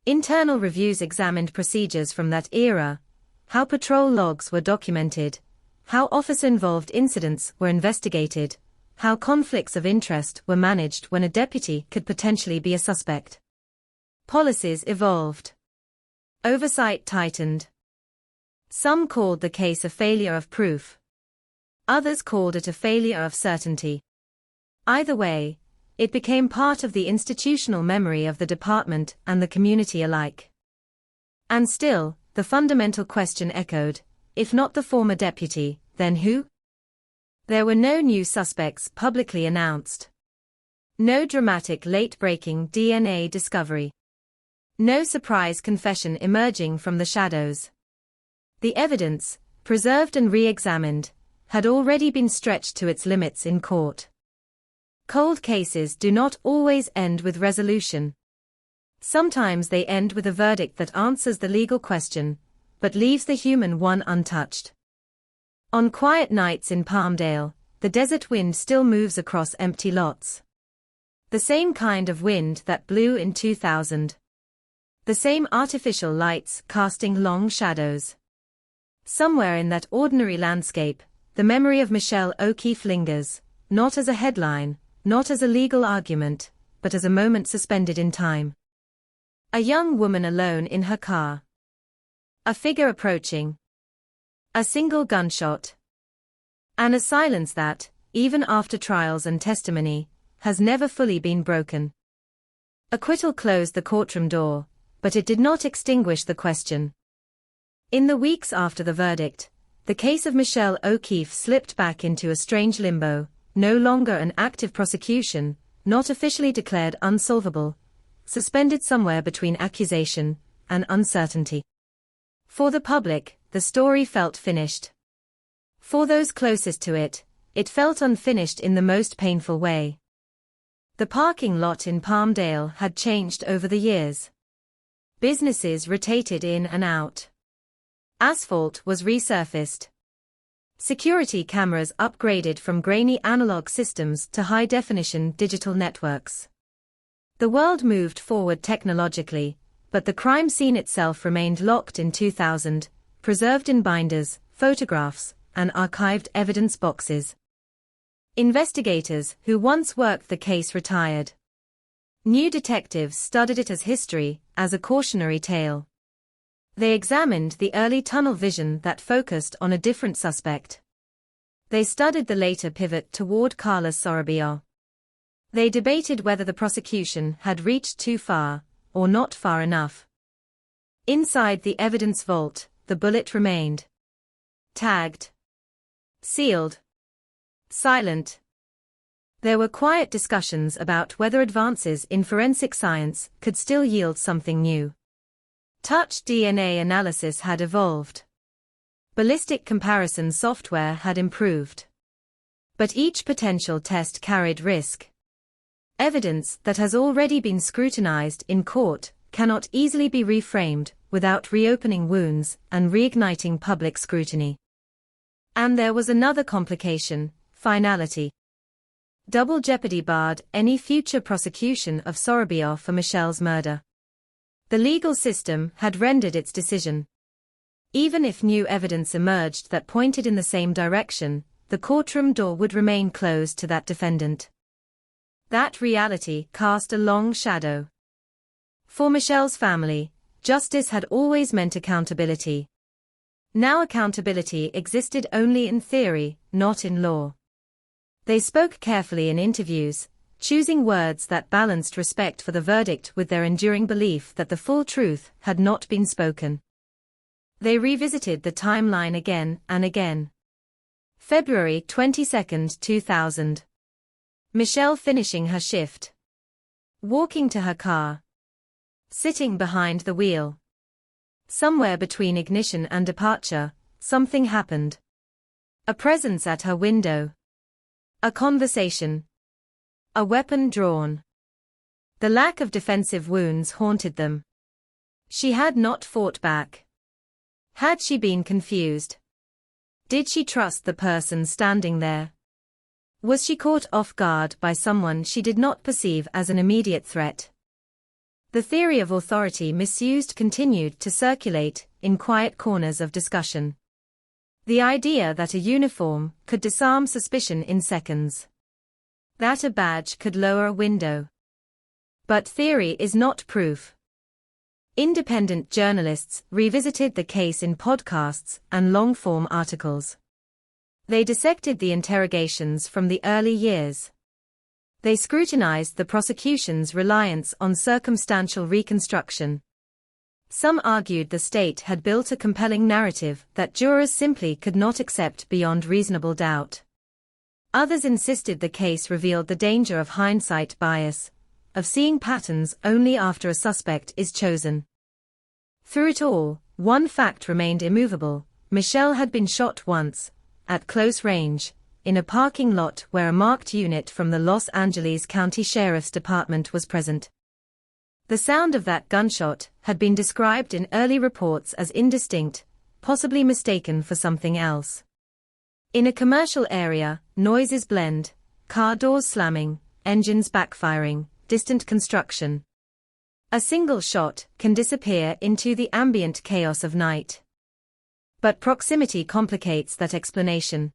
Internal reviews examined procedures from that era, how patrol logs were documented, how officer-involved incidents were investigated, how conflicts of interest were managed when a deputy could potentially be a suspect. Policies evolved. Oversight tightened. Some called the case a failure of proof. Others called it a failure of certainty. Either way, it became part of the institutional memory of the department and the community alike. And still, the fundamental question echoed, if not the former deputy, then who? There were no new suspects publicly announced. No dramatic late-breaking DNA discovery. No surprise confession emerging from the shadows. The evidence, preserved and re-examined, had already been stretched to its limits in court. Cold cases do not always end with resolution. Sometimes they end with a verdict that answers the legal question, but leaves the human one untouched. On quiet nights in Palmdale, the desert wind still moves across empty lots. The same kind of wind that blew in 2000. The same artificial lights casting long shadows. Somewhere in that ordinary landscape, the memory of Michelle O'Keefe lingers, not as a headline, not as a legal argument, but as a moment suspended in time. A young woman alone in her car. A figure approaching. A single gunshot. And a silence that, even after trials and testimony, has never fully been broken. Acquittal closed the courtroom door, but it did not extinguish the question. In the weeks after the verdict, the case of Michelle O'Keefe slipped back into a strange limbo, no longer an active prosecution, not officially declared unsolvable, suspended somewhere between accusation and uncertainty. For the public, the story felt finished. For those closest to it, it felt unfinished in the most painful way. The parking lot in Palmdale had changed over the years. Businesses rotated in and out. Asphalt was resurfaced. Security cameras upgraded from grainy analog systems to high-definition digital networks. The world moved forward technologically, but the crime scene itself remained locked in 2000, preserved in binders, photographs, and archived evidence boxes. Investigators who once worked the case retired. New detectives studied it as history, as a cautionary tale. They examined the early tunnel vision that focused on a different suspect. They studied the later pivot toward Carlos Sorabio. They debated whether the prosecution had reached too far, or not far enough. Inside the evidence vault, the bullet remained. Tagged. Sealed. Silent. There were quiet discussions about whether advances in forensic science could still yield something new. Touch DNA analysis had evolved. Ballistic comparison software had improved. But each potential test carried risk. Evidence that has already been scrutinized in court cannot easily be reframed without reopening wounds and reigniting public scrutiny. And there was another complication: finality. Double jeopardy barred any future prosecution of Sorabio for Michelle's murder. The legal system had rendered its decision. Even if new evidence emerged that pointed in the same direction, the courtroom door would remain closed to that defendant. That reality cast a long shadow. For Michelle's family, justice had always meant accountability. Now accountability existed only in theory, not in law. They spoke carefully in interviews, choosing words that balanced respect for the verdict with their enduring belief that the full truth had not been spoken. They revisited the timeline again and again. February 22, 2000. Michelle finishing her shift. Walking to her car. Sitting behind the wheel. Somewhere between ignition and departure, something happened. A presence at her window. A conversation. A weapon drawn. The lack of defensive wounds haunted them. She had not fought back. Had she been confused? Did she trust the person standing there? Was she caught off guard by someone she did not perceive as an immediate threat? The theory of authority misused continued to circulate in quiet corners of discussion. The idea that a uniform could disarm suspicion in seconds. That a badge could lower a window. But theory is not proof. Independent journalists revisited the case in podcasts and long-form articles. They dissected the interrogations from the early years. They scrutinized the prosecution's reliance on circumstantial reconstruction. Some argued the state had built a compelling narrative that jurors simply could not accept beyond reasonable doubt. Others insisted the case revealed the danger of hindsight bias, of seeing patterns only after a suspect is chosen. Through it all, one fact remained immovable: Michelle had been shot once, at close range, in a parking lot where a marked unit from the Los Angeles County Sheriff's Department was present. The sound of that gunshot had been described in early reports as indistinct, possibly mistaken for something else. In a commercial area, noises blend, car doors slamming, engines backfiring, distant construction. A single shot can disappear into the ambient chaos of night. But proximity complicates that explanation.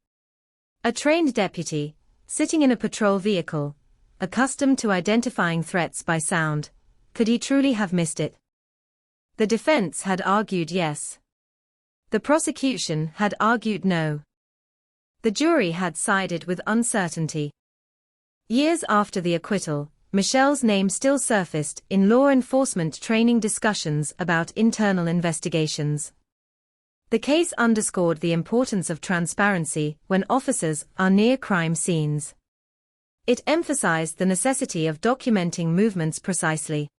A trained deputy, sitting in a patrol vehicle, accustomed to identifying threats by sound, could he truly have missed it? The defense had argued yes. The prosecution had argued no. The jury had sided with uncertainty. Years after the acquittal, Michelle's name still surfaced in law enforcement training discussions about internal investigations. The case underscored the importance of transparency when officers are near crime scenes. It emphasized the necessity of documenting movements precisely.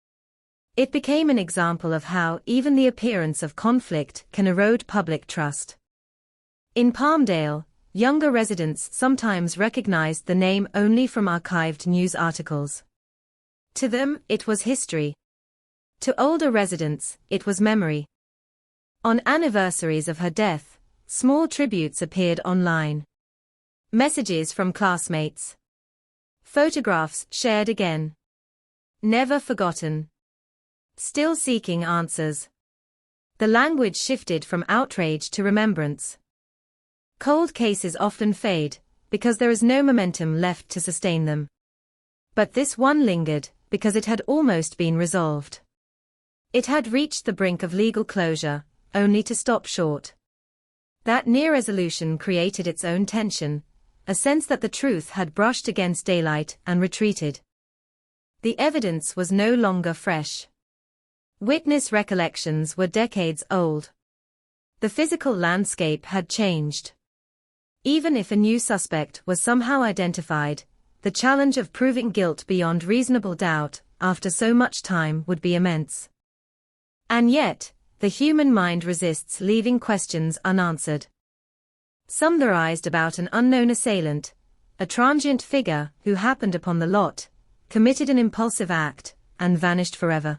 It became an example of how even the appearance of conflict can erode public trust. In Palmdale, younger residents sometimes recognized the name only from archived news articles. To them, it was history. To older residents, it was memory. On anniversaries of her death, small tributes appeared online. Messages from classmates. Photographs shared again. Never forgotten. Still seeking answers. The language shifted from outrage to remembrance. Cold cases often fade, because there is no momentum left to sustain them. But this one lingered, because it had almost been resolved. It had reached the brink of legal closure, only to stop short. That near resolution created its own tension, a sense that the truth had brushed against daylight and retreated. The evidence was no longer fresh. Witness recollections were decades old. The physical landscape had changed. Even if a new suspect was somehow identified, the challenge of proving guilt beyond reasonable doubt, after so much time, would be immense. And yet, the human mind resists leaving questions unanswered. Some theorized about an unknown assailant, a transient figure who happened upon the lot, committed an impulsive act, and vanished forever.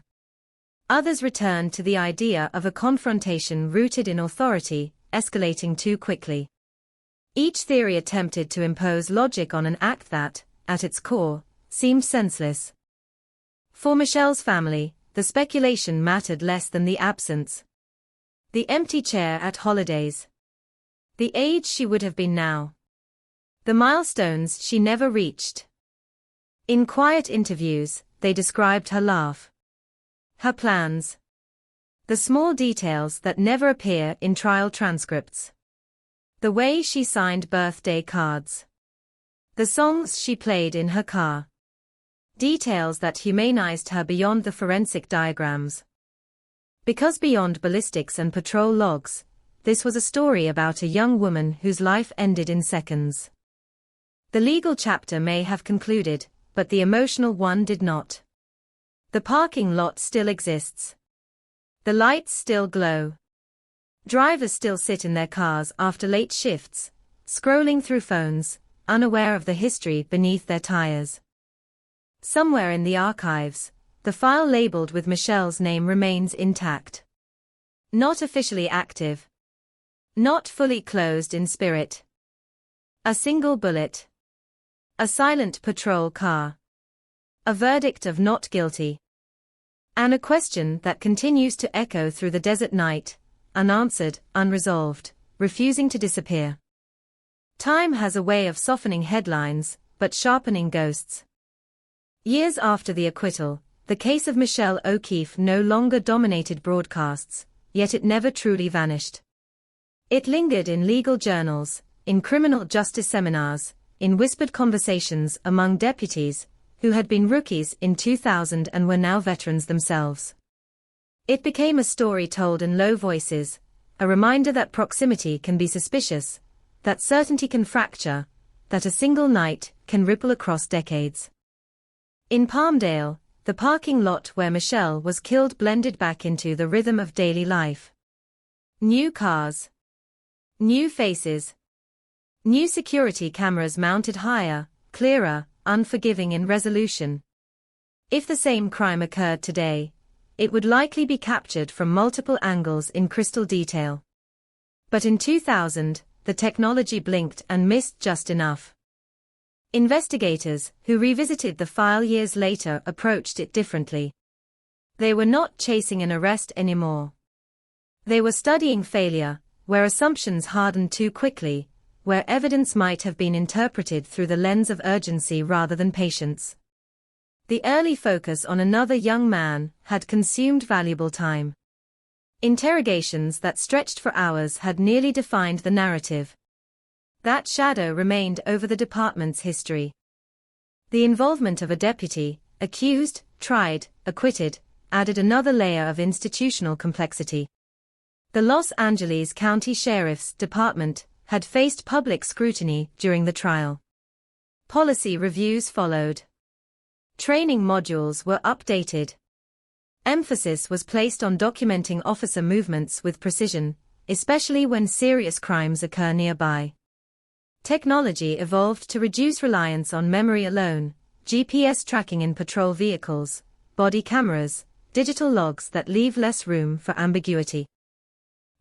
Others returned to the idea of a confrontation rooted in authority, escalating too quickly. Each theory attempted to impose logic on an act that, at its core, seemed senseless. For Michelle's family, the speculation mattered less than the absence. The empty chair at holidays. The age she would have been now. The milestones she never reached. In quiet interviews, they described her laugh. Her plans. The small details that never appear in trial transcripts. The way she signed birthday cards. The songs she played in her car. Details that humanized her beyond the forensic diagrams. Because beyond ballistics and patrol logs, this was a story about a young woman whose life ended in seconds. The legal chapter may have concluded, but the emotional one did not. The parking lot still exists. The lights still glow. Drivers still sit in their cars after late shifts, scrolling through phones, unaware of the history beneath their tires. Somewhere in the archives, the file labeled with Michelle's name remains intact. Not officially active. Not fully closed in spirit. A single bullet. A silent patrol car. A verdict of not guilty. And a question that continues to echo through the desert night, unanswered, unresolved, refusing to disappear. Time has a way of softening headlines, but sharpening ghosts. Years after the acquittal, the case of Michelle O'Keefe no longer dominated broadcasts, yet it never truly vanished. It lingered in legal journals, in criminal justice seminars, in whispered conversations among deputies, who had been rookies in 2000 and were now veterans themselves. It became a story told in low voices, a reminder that proximity can be suspicious, that certainty can fracture, that a single night can ripple across decades. In Palmdale, the parking lot where Michelle was killed blended back into the rhythm of daily life. New cars. New faces. New security cameras mounted higher, clearer, unforgiving in resolution. If the same crime occurred today, it would likely be captured from multiple angles in crystal detail. But in 2000, the technology blinked and missed just enough. Investigators, who revisited the file years later, approached it differently. They were not chasing an arrest anymore. They were studying failure, where assumptions hardened too quickly, where evidence might have been interpreted through the lens of urgency rather than patience. The early focus on another young man had consumed valuable time. Interrogations that stretched for hours had nearly defined the narrative. That shadow remained over the department's history. The involvement of a deputy, accused, tried, acquitted, added another layer of institutional complexity. The Los Angeles County Sheriff's Department had faced public scrutiny during the trial. Policy reviews followed. Training modules were updated. Emphasis was placed on documenting officer movements with precision, especially when serious crimes occur nearby. Technology evolved to reduce reliance on memory alone, GPS tracking in patrol vehicles, body cameras, digital logs that leave less room for ambiguity.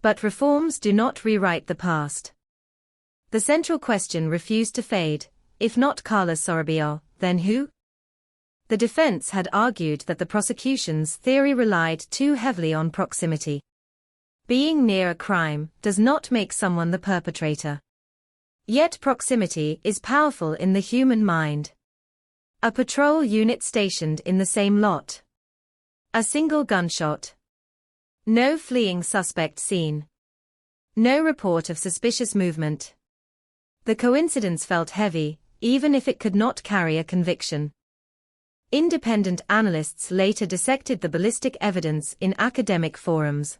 But reforms do not rewrite the past. The central question refused to fade: if not Carlos Sorabio, then who? The defense had argued that the prosecution's theory relied too heavily on proximity. Being near a crime does not make someone the perpetrator. Yet proximity is powerful in the human mind. A patrol unit stationed in the same lot. A single gunshot. No fleeing suspect seen. No report of suspicious movement. The coincidence felt heavy, even if it could not carry a conviction. Independent analysts later dissected the ballistic evidence in academic forums.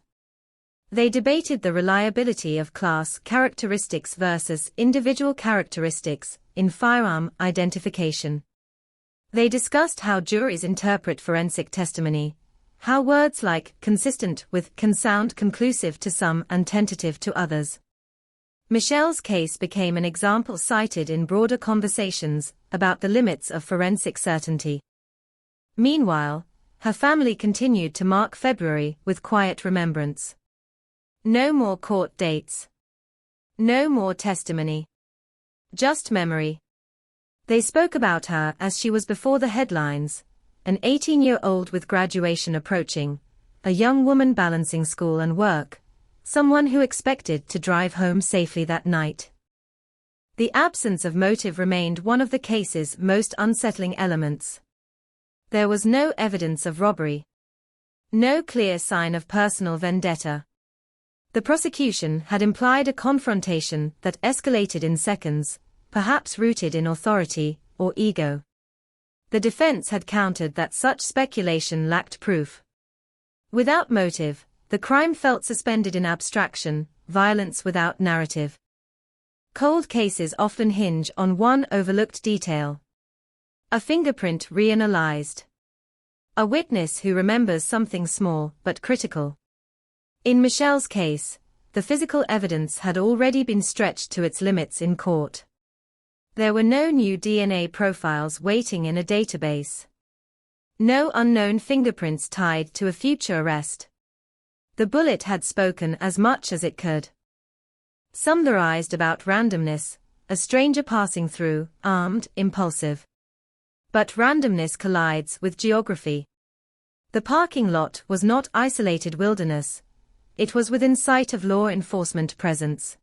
They debated the reliability of class characteristics versus individual characteristics in firearm identification. They discussed how juries interpret forensic testimony, how words like consistent with can sound conclusive to some and tentative to others. Michelle's case became an example cited in broader conversations about the limits of forensic certainty. Meanwhile, her family continued to mark February with quiet remembrance. No more court dates. No more testimony. Just memory. They spoke about her as she was before the headlines, an 18-year-old with graduation approaching, a young woman balancing school and work, someone who expected to drive home safely that night. The absence of motive remained one of the case's most unsettling elements. There was no evidence of robbery. No clear sign of personal vendetta. The prosecution had implied a confrontation that escalated in seconds, perhaps rooted in authority or ego. The defense had countered that such speculation lacked proof. Without motive, the crime felt suspended in abstraction, violence without narrative. Cold cases often hinge on one overlooked detail. A fingerprint reanalyzed. A witness who remembers something small but critical. In Michelle's case, the physical evidence had already been stretched to its limits in court. There were no new DNA profiles waiting in a database. No unknown fingerprints tied to a future arrest. The bullet had spoken as much as it could. Some theorized about randomness, a stranger passing through, armed, impulsive. But randomness collides with geography. The parking lot was not isolated wilderness. It was within sight of law enforcement presence.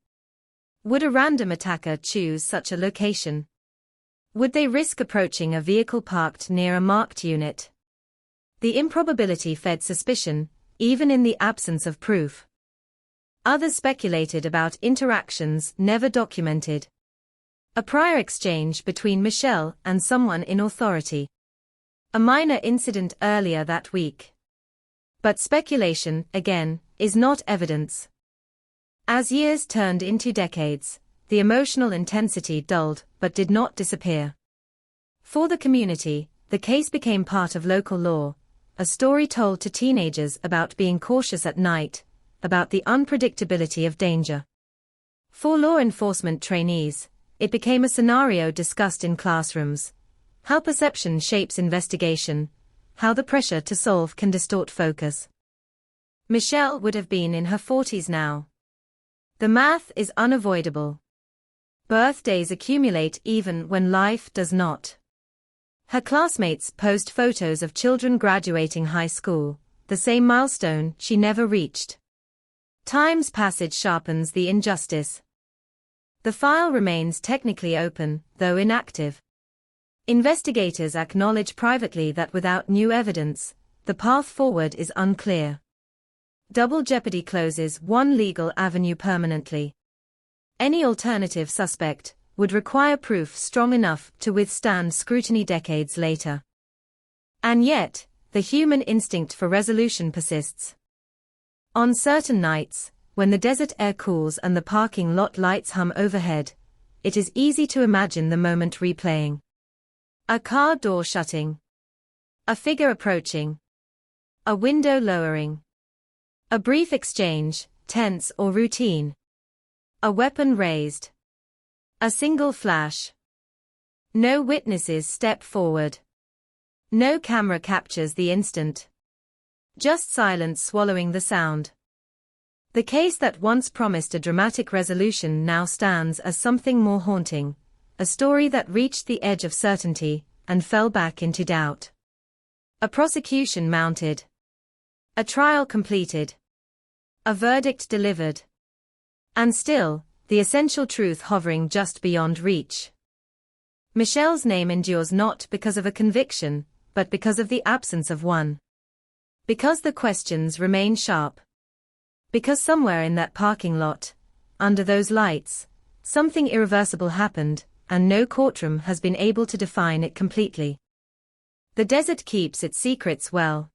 Would a random attacker choose such a location? Would they risk approaching a vehicle parked near a marked unit? The improbability fed suspicion, even in the absence of proof. Others speculated about interactions never documented. A prior exchange between Michelle and someone in authority. A minor incident earlier that week. But speculation, again, is not evidence. As years turned into decades, the emotional intensity dulled but did not disappear. For the community, the case became part of local law, a story told to teenagers about being cautious at night, about the unpredictability of danger. For law enforcement trainees, it became a scenario discussed in classrooms. How perception shapes investigation, how the pressure to solve can distort focus. Michelle would have been in her 40s now. The math is unavoidable. Birthdays accumulate even when life does not. Her classmates post photos of children graduating high school, the same milestone she never reached. Time's passage sharpens the injustice. The file remains technically open, though inactive. Investigators acknowledge privately that without new evidence, the path forward is unclear. Double jeopardy closes one legal avenue permanently. Any alternative suspect would require proof strong enough to withstand scrutiny decades later. And yet, the human instinct for resolution persists. On certain nights, when the desert air cools and the parking lot lights hum overhead, it is easy to imagine the moment replaying. A car door shutting. A figure approaching. A window lowering. A brief exchange, tense or routine. A weapon raised. A single flash. No witnesses step forward. No camera captures the instant. Just silence swallowing the sound. The case that once promised a dramatic resolution now stands as something more haunting, a story that reached the edge of certainty and fell back into doubt. A prosecution mounted. A trial completed. A verdict delivered. And still, the essential truth hovering just beyond reach. Michelle's name endures not because of a conviction, but because of the absence of one. Because the questions remain sharp. Because somewhere in that parking lot, under those lights, something irreversible happened, and no courtroom has been able to define it completely. The desert keeps its secrets well.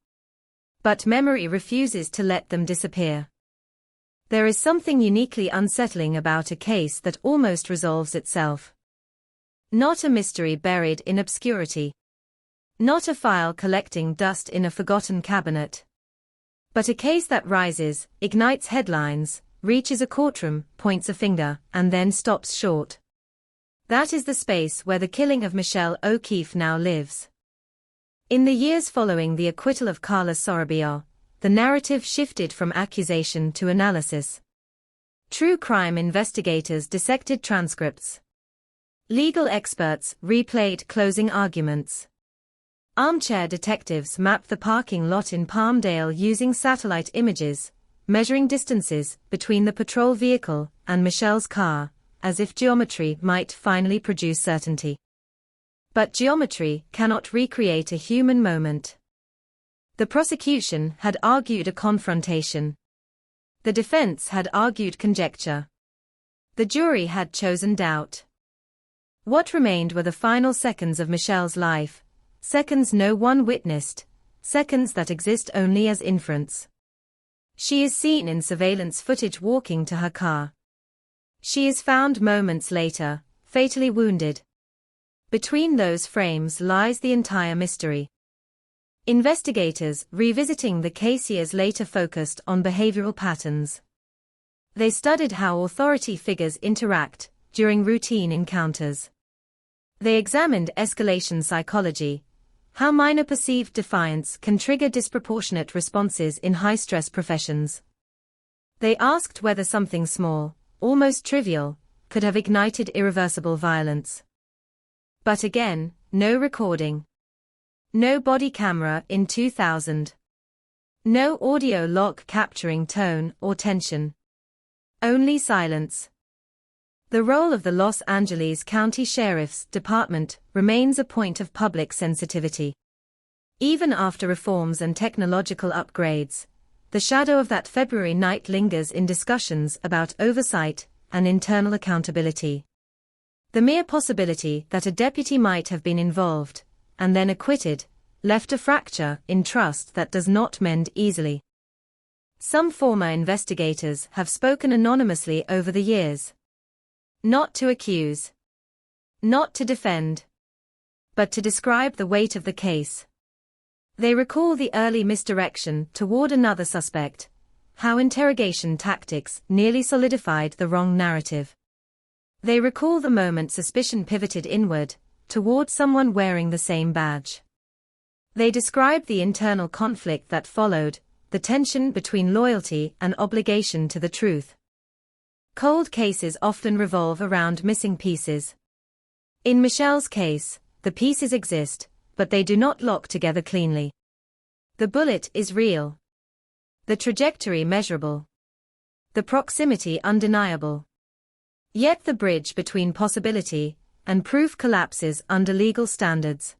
But memory refuses to let them disappear. There is something uniquely unsettling about a case that almost resolves itself. Not a mystery buried in obscurity. Not a file collecting dust in a forgotten cabinet. But a case that rises, ignites headlines, reaches a courtroom, points a finger, and then stops short. That is the space where the killing of Michelle O'Keefe now lives. In the years following the acquittal of Carla Sorabia, the narrative shifted from accusation to analysis. True crime investigators dissected transcripts. Legal experts replayed closing arguments. Armchair detectives mapped the parking lot in Palmdale using satellite images, measuring distances between the patrol vehicle and Michelle's car, as if geometry might finally produce certainty. But geometry cannot recreate a human moment. The prosecution had argued a confrontation. The defense had argued conjecture. The jury had chosen doubt. What remained were the final seconds of Michelle's life, seconds no one witnessed, seconds that exist only as inference. She is seen in surveillance footage walking to her car. She is found moments later, fatally wounded. Between those frames lies the entire mystery. Investigators revisiting the case years later focused on behavioral patterns. They studied how authority figures interact during routine encounters. They examined escalation psychology, how minor perceived defiance can trigger disproportionate responses in high-stress professions. They asked whether something small, almost trivial, could have ignited irreversible violence. But again, no recording. No body camera in 2000. No audio log capturing tone or tension. Only silence. The role of the Los Angeles County Sheriff's Department remains a point of public sensitivity. Even after reforms and technological upgrades, the shadow of that February night lingers in discussions about oversight and internal accountability. The mere possibility that a deputy might have been involved, and then acquitted, left a fracture in trust that does not mend easily. Some former investigators have spoken anonymously over the years. Not to accuse. Not to defend. But to describe the weight of the case. They recall the early misdirection toward another suspect, how interrogation tactics nearly solidified the wrong narrative. They recall the moment suspicion pivoted inward, toward someone wearing the same badge. They describe the internal conflict that followed, the tension between loyalty and obligation to the truth. Cold cases often revolve around missing pieces. In Michelle's case, the pieces exist, but they do not lock together cleanly. The bullet is real. The trajectory measurable. The proximity undeniable. Yet the bridge between possibility and proof collapses under legal standards.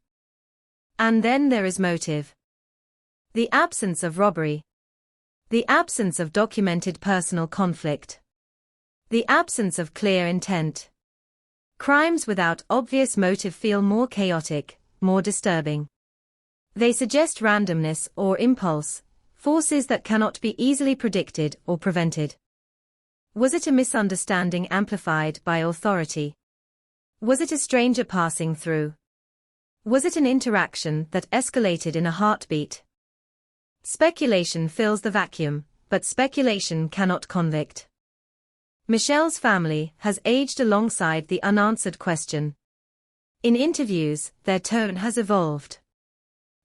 And then there is motive. The absence of robbery. The absence of documented personal conflict. The absence of clear intent. Crimes without obvious motive feel more chaotic, more disturbing. They suggest randomness or impulse, forces that cannot be easily predicted or prevented. Was it a misunderstanding amplified by authority? Was it a stranger passing through? Was it an interaction that escalated in a heartbeat? Speculation fills the vacuum, but speculation cannot convict. Michelle's family has aged alongside the unanswered question. In interviews, their tone has evolved.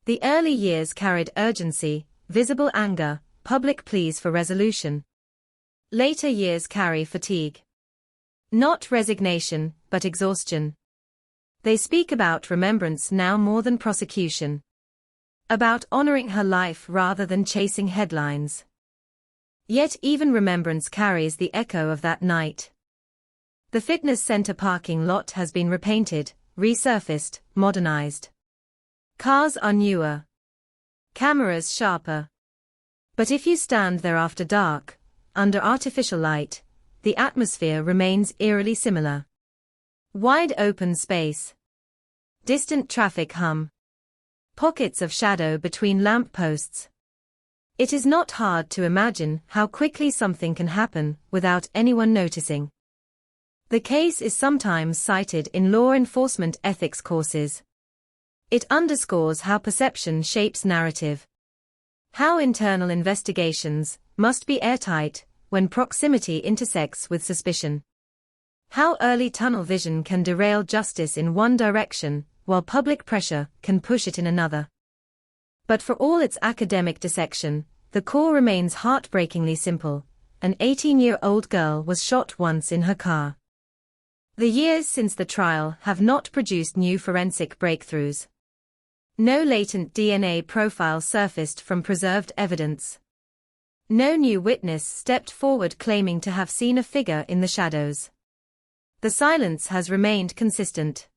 The early years carried urgency, visible anger, public pleas for resolution. Later years carry fatigue. Not resignation, but exhaustion. They speak about remembrance now more than prosecution. About honoring her life rather than chasing headlines. Yet even remembrance carries the echo of that night. The fitness center parking lot has been repainted, resurfaced, modernized. Cars are newer. Cameras sharper. But if you stand there after dark, under artificial light, the atmosphere remains eerily similar. Wide open space. Distant traffic hum. Pockets of shadow between lamp posts. It is not hard to imagine how quickly something can happen without anyone noticing. The case is sometimes cited in law enforcement ethics courses. It underscores how perception shapes narrative. How internal investigations must be airtight when proximity intersects with suspicion. How early tunnel vision can derail justice in one direction, while public pressure can push it in another. But for all its academic dissection, the core remains heartbreakingly simple. An 18-year-old girl was shot once in her car. The years since the trial have not produced new forensic breakthroughs. No latent DNA profile surfaced from preserved evidence. No new witness stepped forward claiming to have seen a figure in the shadows. The silence has remained consistent.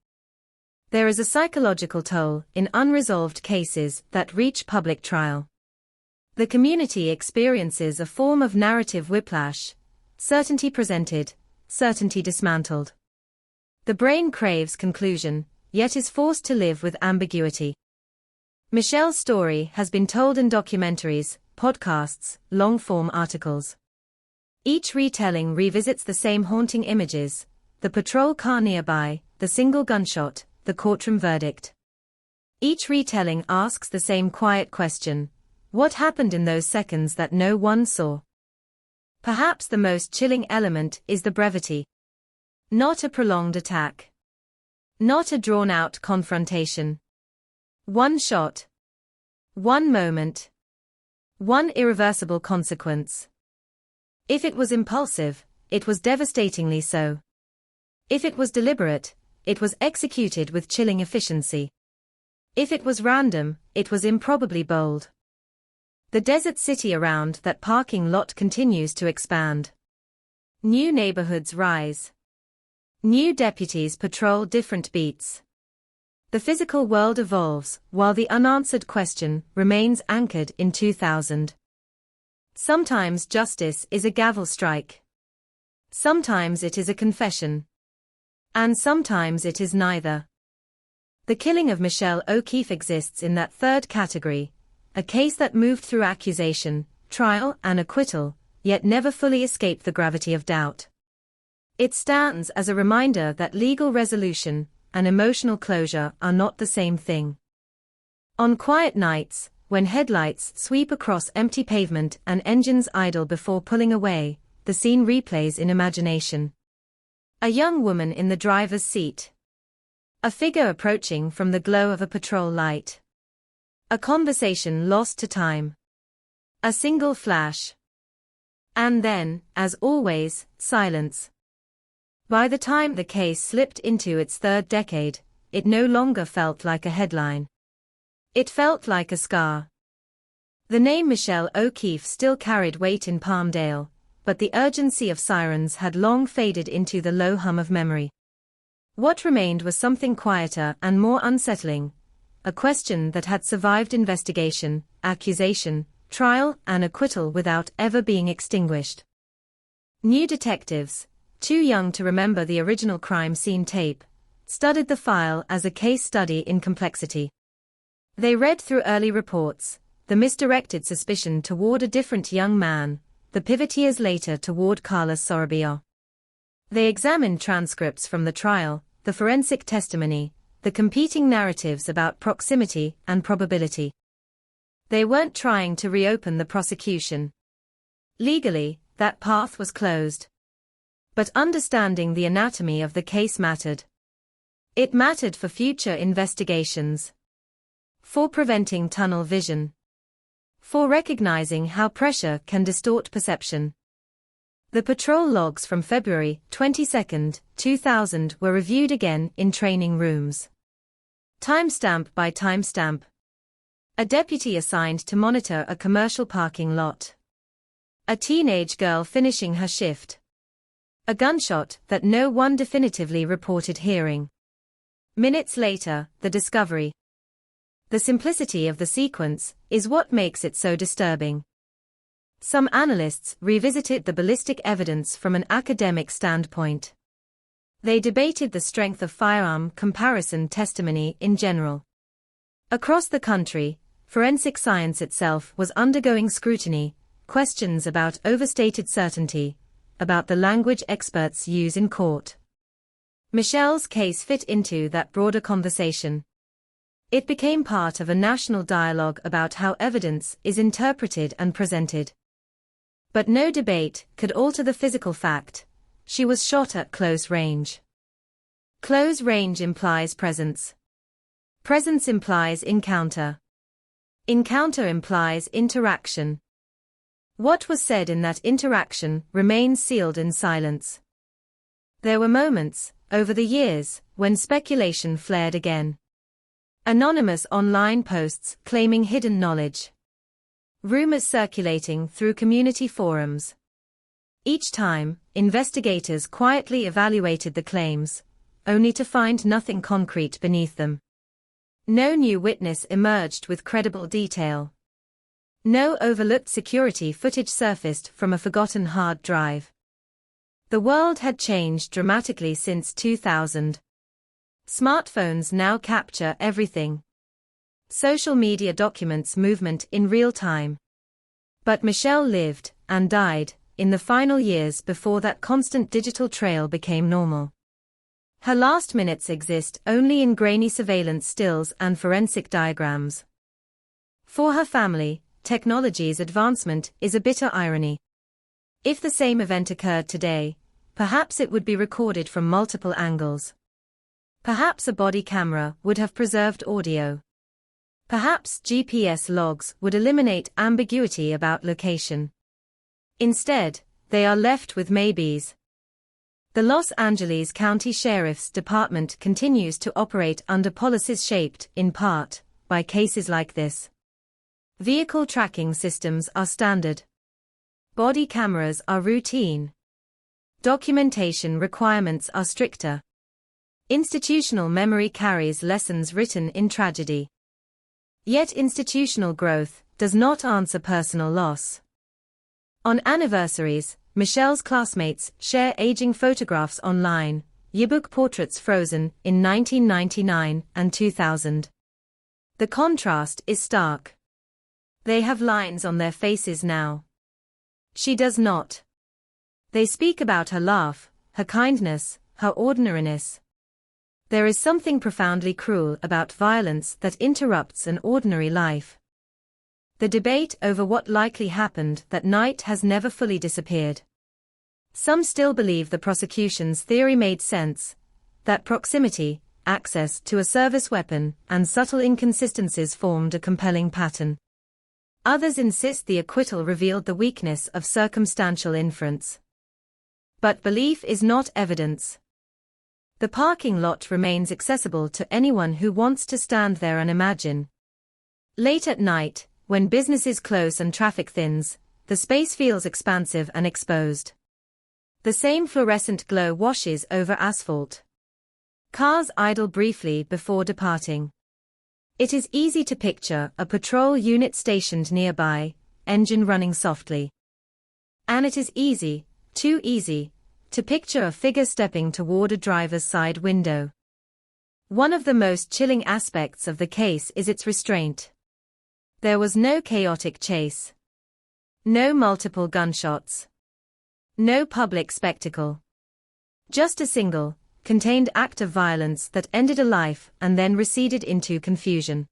There is a psychological toll in unresolved cases that reach public trial. The community experiences a form of narrative whiplash, certainty presented, certainty dismantled. The brain craves conclusion, yet is forced to live with ambiguity. Michelle's story has been told in documentaries, podcasts, long-form articles. Each retelling revisits the same haunting images: the patrol car nearby, the single gunshot, the courtroom verdict. Each retelling asks the same quiet question: what happened in those seconds that no one saw? Perhaps the most chilling element is the brevity. Not a prolonged attack. Not a drawn-out confrontation. One shot. One moment. One irreversible consequence. If it was impulsive, it was devastatingly so. If it was deliberate, it was executed with chilling efficiency. If it was random, it was improbably bold. The desert city around that parking lot continues to expand. New neighborhoods rise. New deputies patrol different beats. The physical world evolves, while the unanswered question remains anchored in 2000. Sometimes justice is a gavel strike. Sometimes it is a confession. And sometimes it is neither. The killing of Michelle O'Keefe exists in that third category, a case that moved through accusation, trial, and acquittal, yet never fully escaped the gravity of doubt. It stands as a reminder that legal resolution and emotional closure are not the same thing. On quiet nights, when headlights sweep across empty pavement and engines idle before pulling away, the scene replays in imagination. A young woman in the driver's seat. A figure approaching from the glow of a patrol light. A conversation lost to time. A single flash. And then, as always, silence. By the time the case slipped into its third decade, it no longer felt like a headline. It felt like a scar. The name Michelle O'Keefe still carried weight in Palmdale, but the urgency of sirens had long faded into the low hum of memory. What remained was something quieter and more unsettling, a question that had survived investigation, accusation, trial, and acquittal without ever being extinguished. New detectives, too young to remember the original crime scene tape, studied the file as a case study in complexity. They read through early reports, the misdirected suspicion toward a different young man, the pivot years later toward Carlos Sorabia. They examined transcripts from the trial, the forensic testimony, the competing narratives about proximity and probability. They weren't trying to reopen the prosecution. Legally, that path was closed. But understanding the anatomy of the case mattered. It mattered for future investigations. For preventing tunnel vision. For recognizing how pressure can distort perception. The patrol logs from February 22, 2000 were reviewed again in training rooms. Timestamp by timestamp. A deputy assigned to monitor a commercial parking lot. A teenage girl finishing her shift. A gunshot that no one definitively reported hearing. Minutes later, the discovery. The simplicity of the sequence is what makes it so disturbing. Some analysts revisited the ballistic evidence from an academic standpoint. They debated the strength of firearm comparison testimony in general. Across the country, forensic science itself was undergoing scrutiny, questions about overstated certainty, about the language experts use in court. Michelle's case fit into that broader conversation. It became part of a national dialogue about how evidence is interpreted and presented. But no debate could alter the physical fact: she was shot at close range. Close range implies presence. Presence implies encounter. Encounter implies interaction. What was said in that interaction remains sealed in silence. There were moments, over the years, when speculation flared again. Anonymous online posts claiming hidden knowledge. Rumors circulating through community forums. Each time, investigators quietly evaluated the claims, only to find nothing concrete beneath them. No new witness emerged with credible detail. No overlooked security footage surfaced from a forgotten hard drive. The world had changed dramatically since 2000. Smartphones now capture everything. Social media documents movement in real time. But Michelle lived, and died, in the final years before that constant digital trail became normal. Her last minutes exist only in grainy surveillance stills and forensic diagrams. For her family, technology's advancement is a bitter irony. If the same event occurred today, perhaps it would be recorded from multiple angles. Perhaps a body camera would have preserved audio. Perhaps GPS logs would eliminate ambiguity about location. Instead, they are left with maybes. The Los Angeles County Sheriff's Department continues to operate under policies shaped, in part, by cases like this. Vehicle tracking systems are standard. Body cameras are routine. Documentation requirements are stricter. Institutional memory carries lessons written in tragedy. Yet institutional growth does not answer personal loss. On anniversaries, Michelle's classmates share aging photographs online, yearbook portraits frozen in 1999 and 2000. The contrast is stark. They have lines on their faces now. She does not. They speak about her laugh, her kindness, her ordinariness. There is something profoundly cruel about violence that interrupts an ordinary life. The debate over what likely happened that night has never fully disappeared. Some still believe the prosecution's theory made sense, that proximity, access to a service weapon, and subtle inconsistencies formed a compelling pattern. Others insist the acquittal revealed the weakness of circumstantial inference. But belief is not evidence. The parking lot remains accessible to anyone who wants to stand there and imagine. Late at night, when businesses close and traffic thins, the space feels expansive and exposed. The same fluorescent glow washes over asphalt. Cars idle briefly before departing. It is easy to picture a patrol unit stationed nearby, engine running softly. And it is easy, too easy, to picture a figure stepping toward a driver's side window. One of the most chilling aspects of the case is its restraint. There was no chaotic chase. No multiple gunshots. No public spectacle. Just a single, contained act of violence that ended a life and then receded into confusion.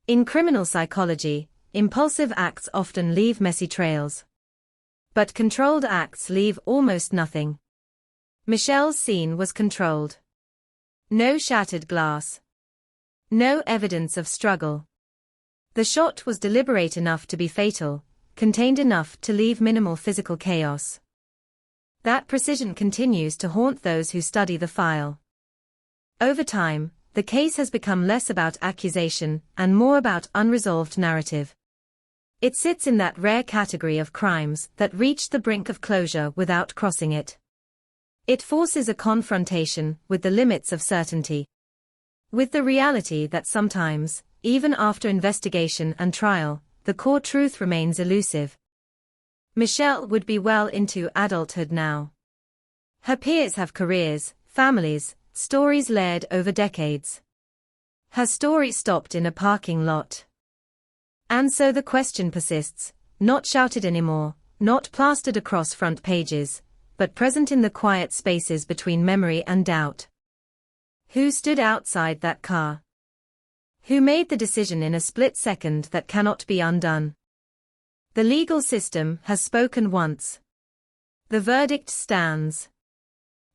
In criminal psychology, impulsive acts often leave messy trails. But controlled acts leave almost nothing. Michelle's scene was controlled. No shattered glass. No evidence of struggle. The shot was deliberate enough to be fatal, contained enough to leave minimal physical chaos. That precision continues to haunt those who study the file. Over time, the case has become less about accusation and more about unresolved narrative. It sits in that rare category of crimes that reach the brink of closure without crossing it. It forces a confrontation with the limits of certainty. With the reality that sometimes, even after investigation and trial, the core truth remains elusive. Michelle would be well into adulthood now. Her peers have careers, families, stories layered over decades. Her story stopped in a parking lot. And so the question persists, not shouted anymore, not plastered across front pages, but present in the quiet spaces between memory and doubt. Who stood outside that car? Who made the decision in a split second that cannot be undone? The legal system has spoken once. The verdict stands.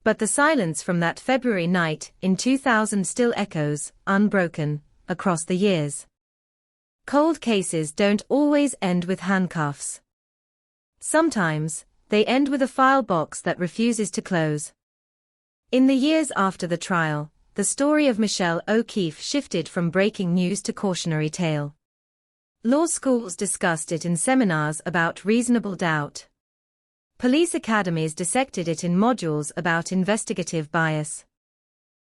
But the silence from that February night in 2000 still echoes, unbroken, across the years. Cold cases don't always end with handcuffs. Sometimes, they end with a file box that refuses to close. In the years after the trial, the story of Michelle O'Keefe shifted from breaking news to cautionary tale. Law schools discussed it in seminars about reasonable doubt. Police academies dissected it in modules about investigative bias.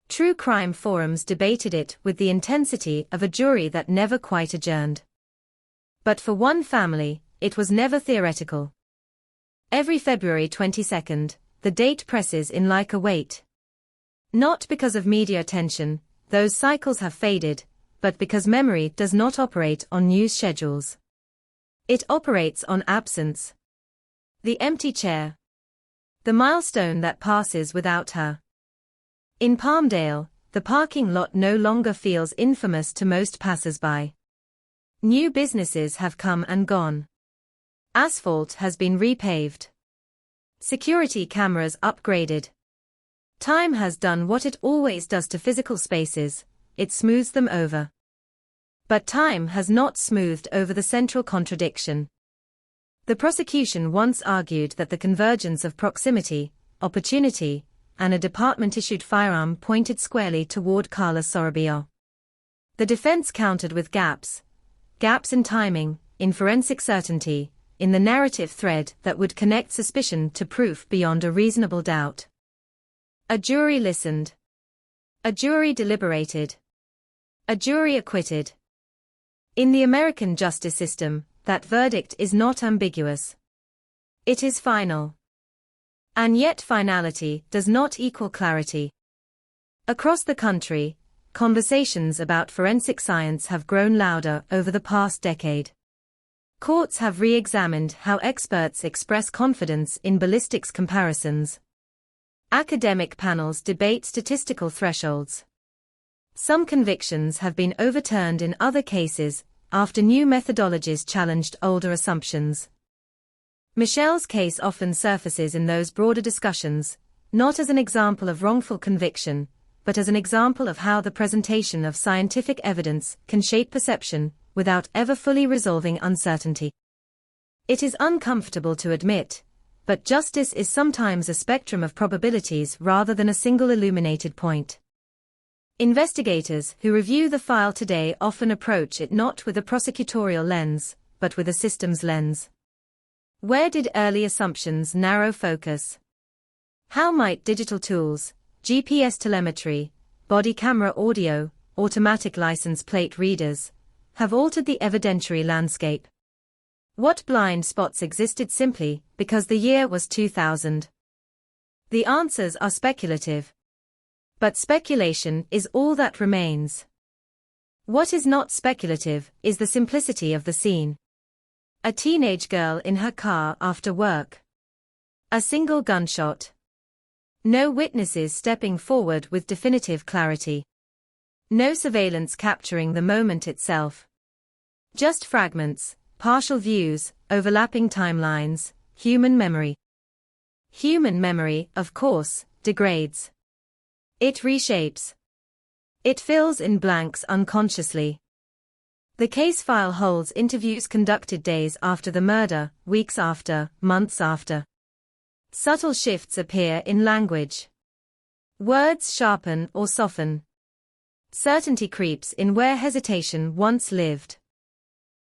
True crime forums debated it with the intensity of a jury that never quite adjourned. But for one family, it was never theoretical. Every February 22nd, the date presses in like a weight. Not because of media attention, those cycles have faded, but because memory does not operate on news schedules. It operates on absence. The empty chair. The milestone that passes without her. In Palmdale, the parking lot no longer feels infamous to most passers-by. New businesses have come and gone. Asphalt has been repaved. Security cameras upgraded. Time has done what it always does to physical spaces, it smooths them over. But time has not smoothed over the central contradiction. The prosecution once argued that the convergence of proximity, opportunity, and a department-issued firearm pointed squarely toward Carla Sorabio. The defense countered with gaps in timing, in forensic certainty, in the narrative thread that would connect suspicion to proof beyond a reasonable doubt. A jury listened. A jury deliberated. A jury acquitted. In the American justice system, that verdict is not ambiguous. It is final. And yet finality does not equal clarity. Across the country, conversations about forensic science have grown louder over the past decade. Courts have re-examined how experts express confidence in ballistics comparisons. Academic panels debate statistical thresholds. Some convictions have been overturned in other cases, after new methodologies challenged older assumptions. Michelle's case often surfaces in those broader discussions, not as an example of wrongful conviction, but as an example of how the presentation of scientific evidence can shape perception, without ever fully resolving uncertainty. It is uncomfortable to admit, but justice is sometimes a spectrum of probabilities rather than a single illuminated point. Investigators who review the file today often approach it not with a prosecutorial lens, but with a systems lens. Where did early assumptions narrow focus? How might digital tools, GPS telemetry, body camera audio, automatic license plate readers, have altered the evidentiary landscape? What blind spots existed simply because the year was 2000? The answers are speculative. But speculation is all that remains. What is not speculative is the simplicity of the scene. A teenage girl in her car after work. A single gunshot. No witnesses stepping forward with definitive clarity. No surveillance capturing the moment itself. Just fragments, partial views, overlapping timelines, human memory. Human memory, of course, degrades. It reshapes. It fills in blanks unconsciously. The case file holds interviews conducted days after the murder, weeks after, months after. Subtle shifts appear in language. Words sharpen or soften. Certainty creeps in where hesitation once lived.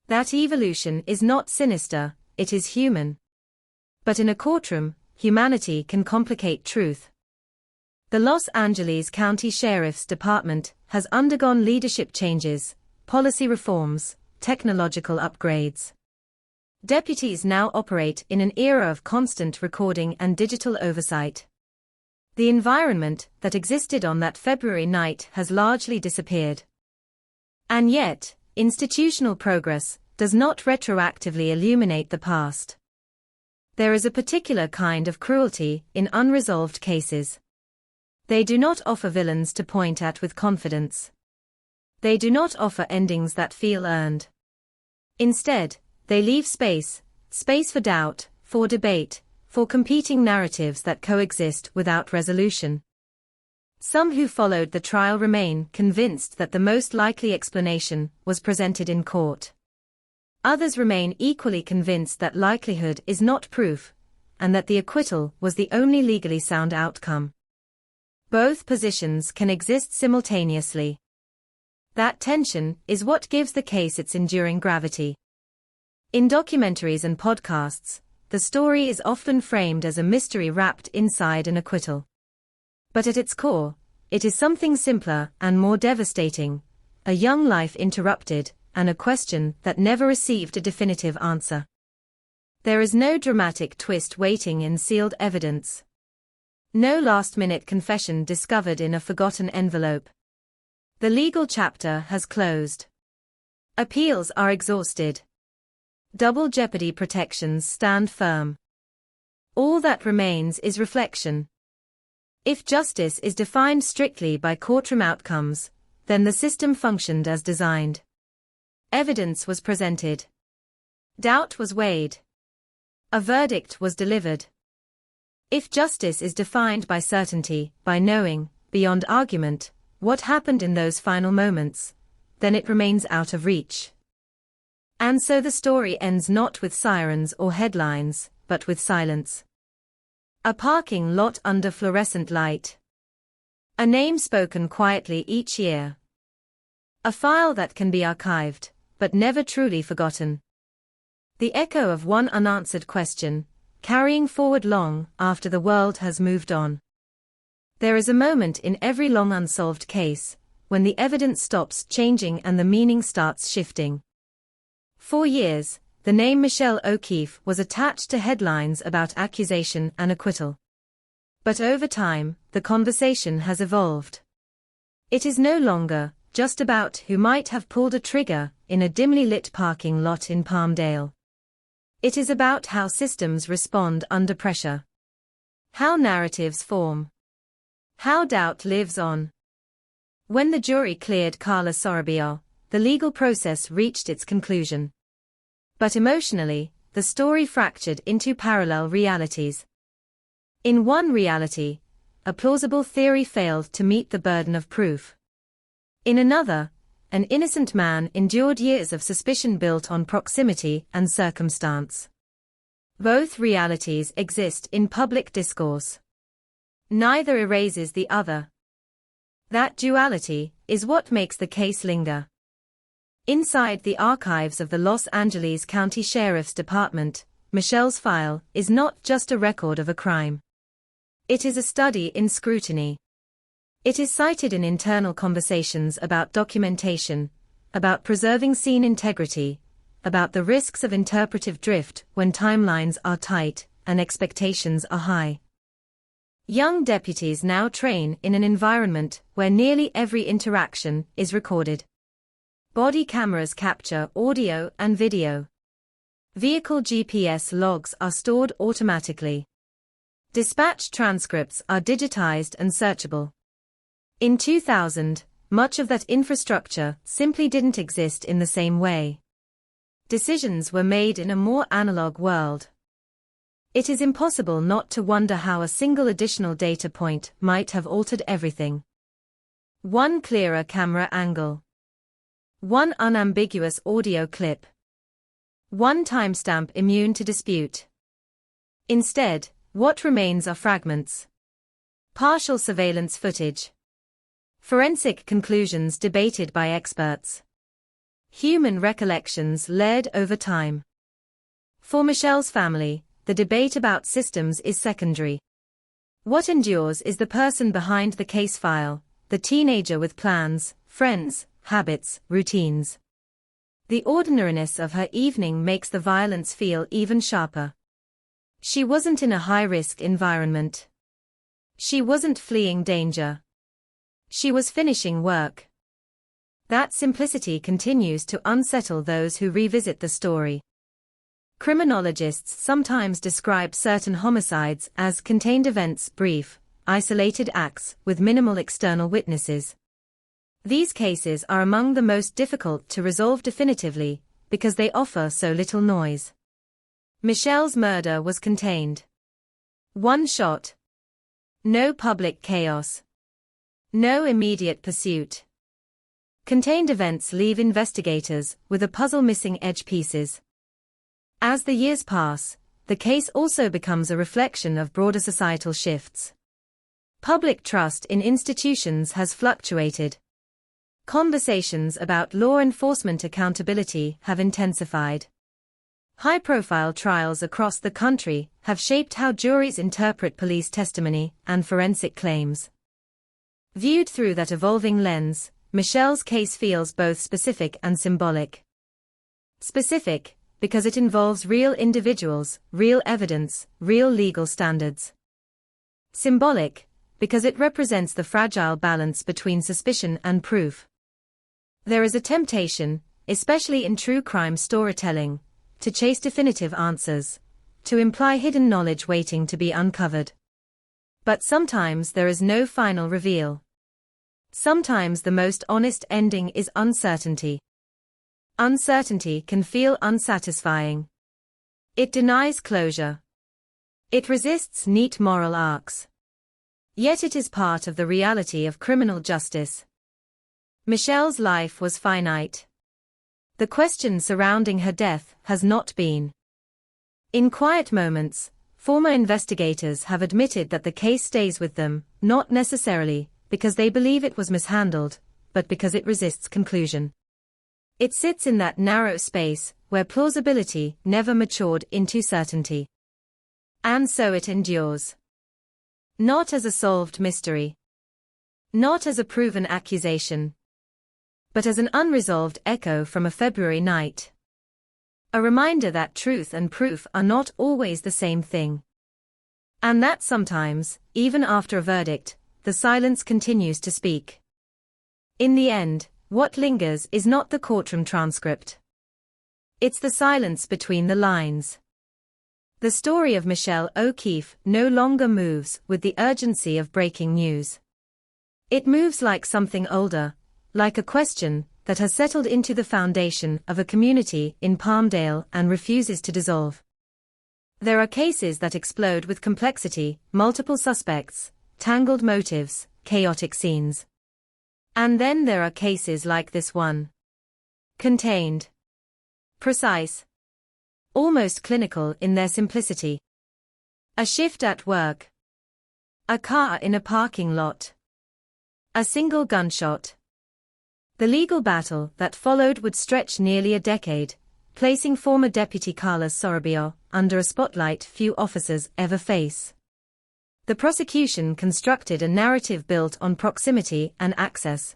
That evolution is not sinister, it is human. But in a courtroom, humanity can complicate truth. The Los Angeles County Sheriff's Department has undergone leadership changes, policy reforms, technological upgrades. Deputies now operate in an era of constant recording and digital oversight. The environment that existed on that February night has largely disappeared. And yet, institutional progress does not retroactively illuminate the past. There is a particular kind of cruelty in unresolved cases. They do not offer villains to point at with confidence. They do not offer endings that feel earned. Instead, they leave space for doubt, for debate, for competing narratives that coexist without resolution. Some who followed the trial remain convinced that the most likely explanation was presented in court. Others remain equally convinced that likelihood is not proof, and that the acquittal was the only legally sound outcome. Both positions can exist simultaneously. That tension is what gives the case its enduring gravity. In documentaries and podcasts, the story is often framed as a mystery wrapped inside an acquittal. But at its core, it is something simpler and more devastating, a young life interrupted, and a question that never received a definitive answer. There is no dramatic twist waiting in sealed evidence. No last-minute confession discovered in a forgotten envelope. The legal chapter has closed. Appeals are exhausted. Double jeopardy protections stand firm. All that remains is reflection. If justice is defined strictly by courtroom outcomes, then the system functioned as designed. Evidence was presented. Doubt was weighed. A verdict was delivered. If justice is defined by certainty, by knowing, beyond argument, what happened in those final moments, then it remains out of reach. And so the story ends not with sirens or headlines, but with silence. A parking lot under fluorescent light. A name spoken quietly each year. A file that can be archived, but never truly forgotten. The echo of one unanswered question, carrying forward long after the world has moved on. There is a moment in every long unsolved case, when the evidence stops changing and the meaning starts shifting. For years, the name Michelle O'Keefe was attached to headlines about accusation and acquittal. But over time, the conversation has evolved. It is no longer just about who might have pulled a trigger in a dimly lit parking lot in Palmdale. It is about how systems respond under pressure. How narratives form. How doubt lives on. When the jury cleared Carla Sorabio, the legal process reached its conclusion. But emotionally, the story fractured into parallel realities. In one reality, a plausible theory failed to meet the burden of proof. In another, an innocent man endured years of suspicion built on proximity and circumstance. Both realities exist in public discourse. Neither erases the other. That duality is what makes the case linger. Inside the archives of the Los Angeles County Sheriff's Department, Michelle's file is not just a record of a crime. It is a study in scrutiny. It is cited in internal conversations about documentation, about preserving scene integrity, about the risks of interpretive drift when timelines are tight and expectations are high. Young deputies now train in an environment where nearly every interaction is recorded. Body cameras capture audio and video. Vehicle GPS logs are stored automatically. Dispatch transcripts are digitized and searchable. In 2000, much of that infrastructure simply didn't exist in the same way. Decisions were made in a more analog world. It is impossible not to wonder how a single additional data point might have altered everything. One clearer camera angle. One unambiguous audio clip. One timestamp immune to dispute. Instead, what remains are fragments. Partial surveillance footage. Forensic conclusions debated by experts. Human recollections layered over time. For Michelle's family, the debate about systems is secondary. What endures is the person behind the case file, the teenager with plans, friends, habits, routines. The ordinariness of her evening makes the violence feel even sharper. She wasn't in a high-risk environment. She wasn't fleeing danger. She was finishing work. That simplicity continues to unsettle those who revisit the story. Criminologists sometimes describe certain homicides as contained events, brief, isolated acts with minimal external witnesses. These cases are among the most difficult to resolve definitively because they offer so little noise. Michelle's murder was contained. One shot. No public chaos. No immediate pursuit. Contained events leave investigators with a puzzle missing edge pieces. As the years pass, the case also becomes a reflection of broader societal shifts. Public trust in institutions has fluctuated. Conversations about law enforcement accountability have intensified. High-profile trials across the country have shaped how juries interpret police testimony and forensic claims. Viewed through that evolving lens, Michelle's case feels both specific and symbolic. Specific, because it involves real individuals, real evidence, real legal standards. Symbolic, because it represents the fragile balance between suspicion and proof. There is a temptation, especially in true crime storytelling, to chase definitive answers, to imply hidden knowledge waiting to be uncovered. But sometimes there is no final reveal. Sometimes the most honest ending is uncertainty. Uncertainty can feel unsatisfying. It denies closure. It resists neat moral arcs. Yet it is part of the reality of criminal justice. Michelle's life was finite. The question surrounding her death has not been. In quiet moments, former investigators have admitted that the case stays with them, not necessarily because they believe it was mishandled, but because it resists conclusion. It sits in that narrow space where plausibility never matured into certainty. And so it endures. Not as a solved mystery. Not as a proven accusation. But as an unresolved echo from a February night. A reminder that truth and proof are not always the same thing. And that sometimes, even after a verdict, the silence continues to speak. In the end, what lingers is not the courtroom transcript. It's the silence between the lines. The story of Michelle O'Keefe no longer moves with the urgency of breaking news. It moves like something older, like a question that has settled into the foundation of a community in Palmdale and refuses to dissolve. There are cases that explode with complexity, multiple suspects, tangled motives, chaotic scenes. And then there are cases like this one. Contained. Precise. Almost clinical in their simplicity. A shift at work. A car in a parking lot. A single gunshot. The legal battle that followed would stretch nearly a decade, placing former Deputy Carlos Sorabio under a spotlight few officers ever face. The prosecution constructed a narrative built on proximity and access.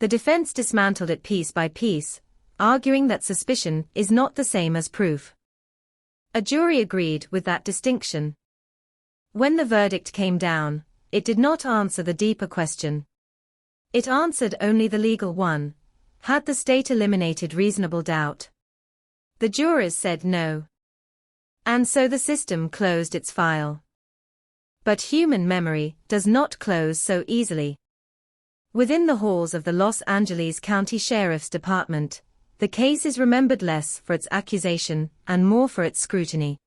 The defense dismantled it piece by piece, arguing that suspicion is not the same as proof. A jury agreed with that distinction. When the verdict came down, it did not answer the deeper question. It answered only the legal one: had the state eliminated reasonable doubt? The jurors said no. And so the system closed its file. But human memory does not close so easily. Within the halls of the Los Angeles County Sheriff's Department, the case is remembered less for its accusation and more for its scrutiny.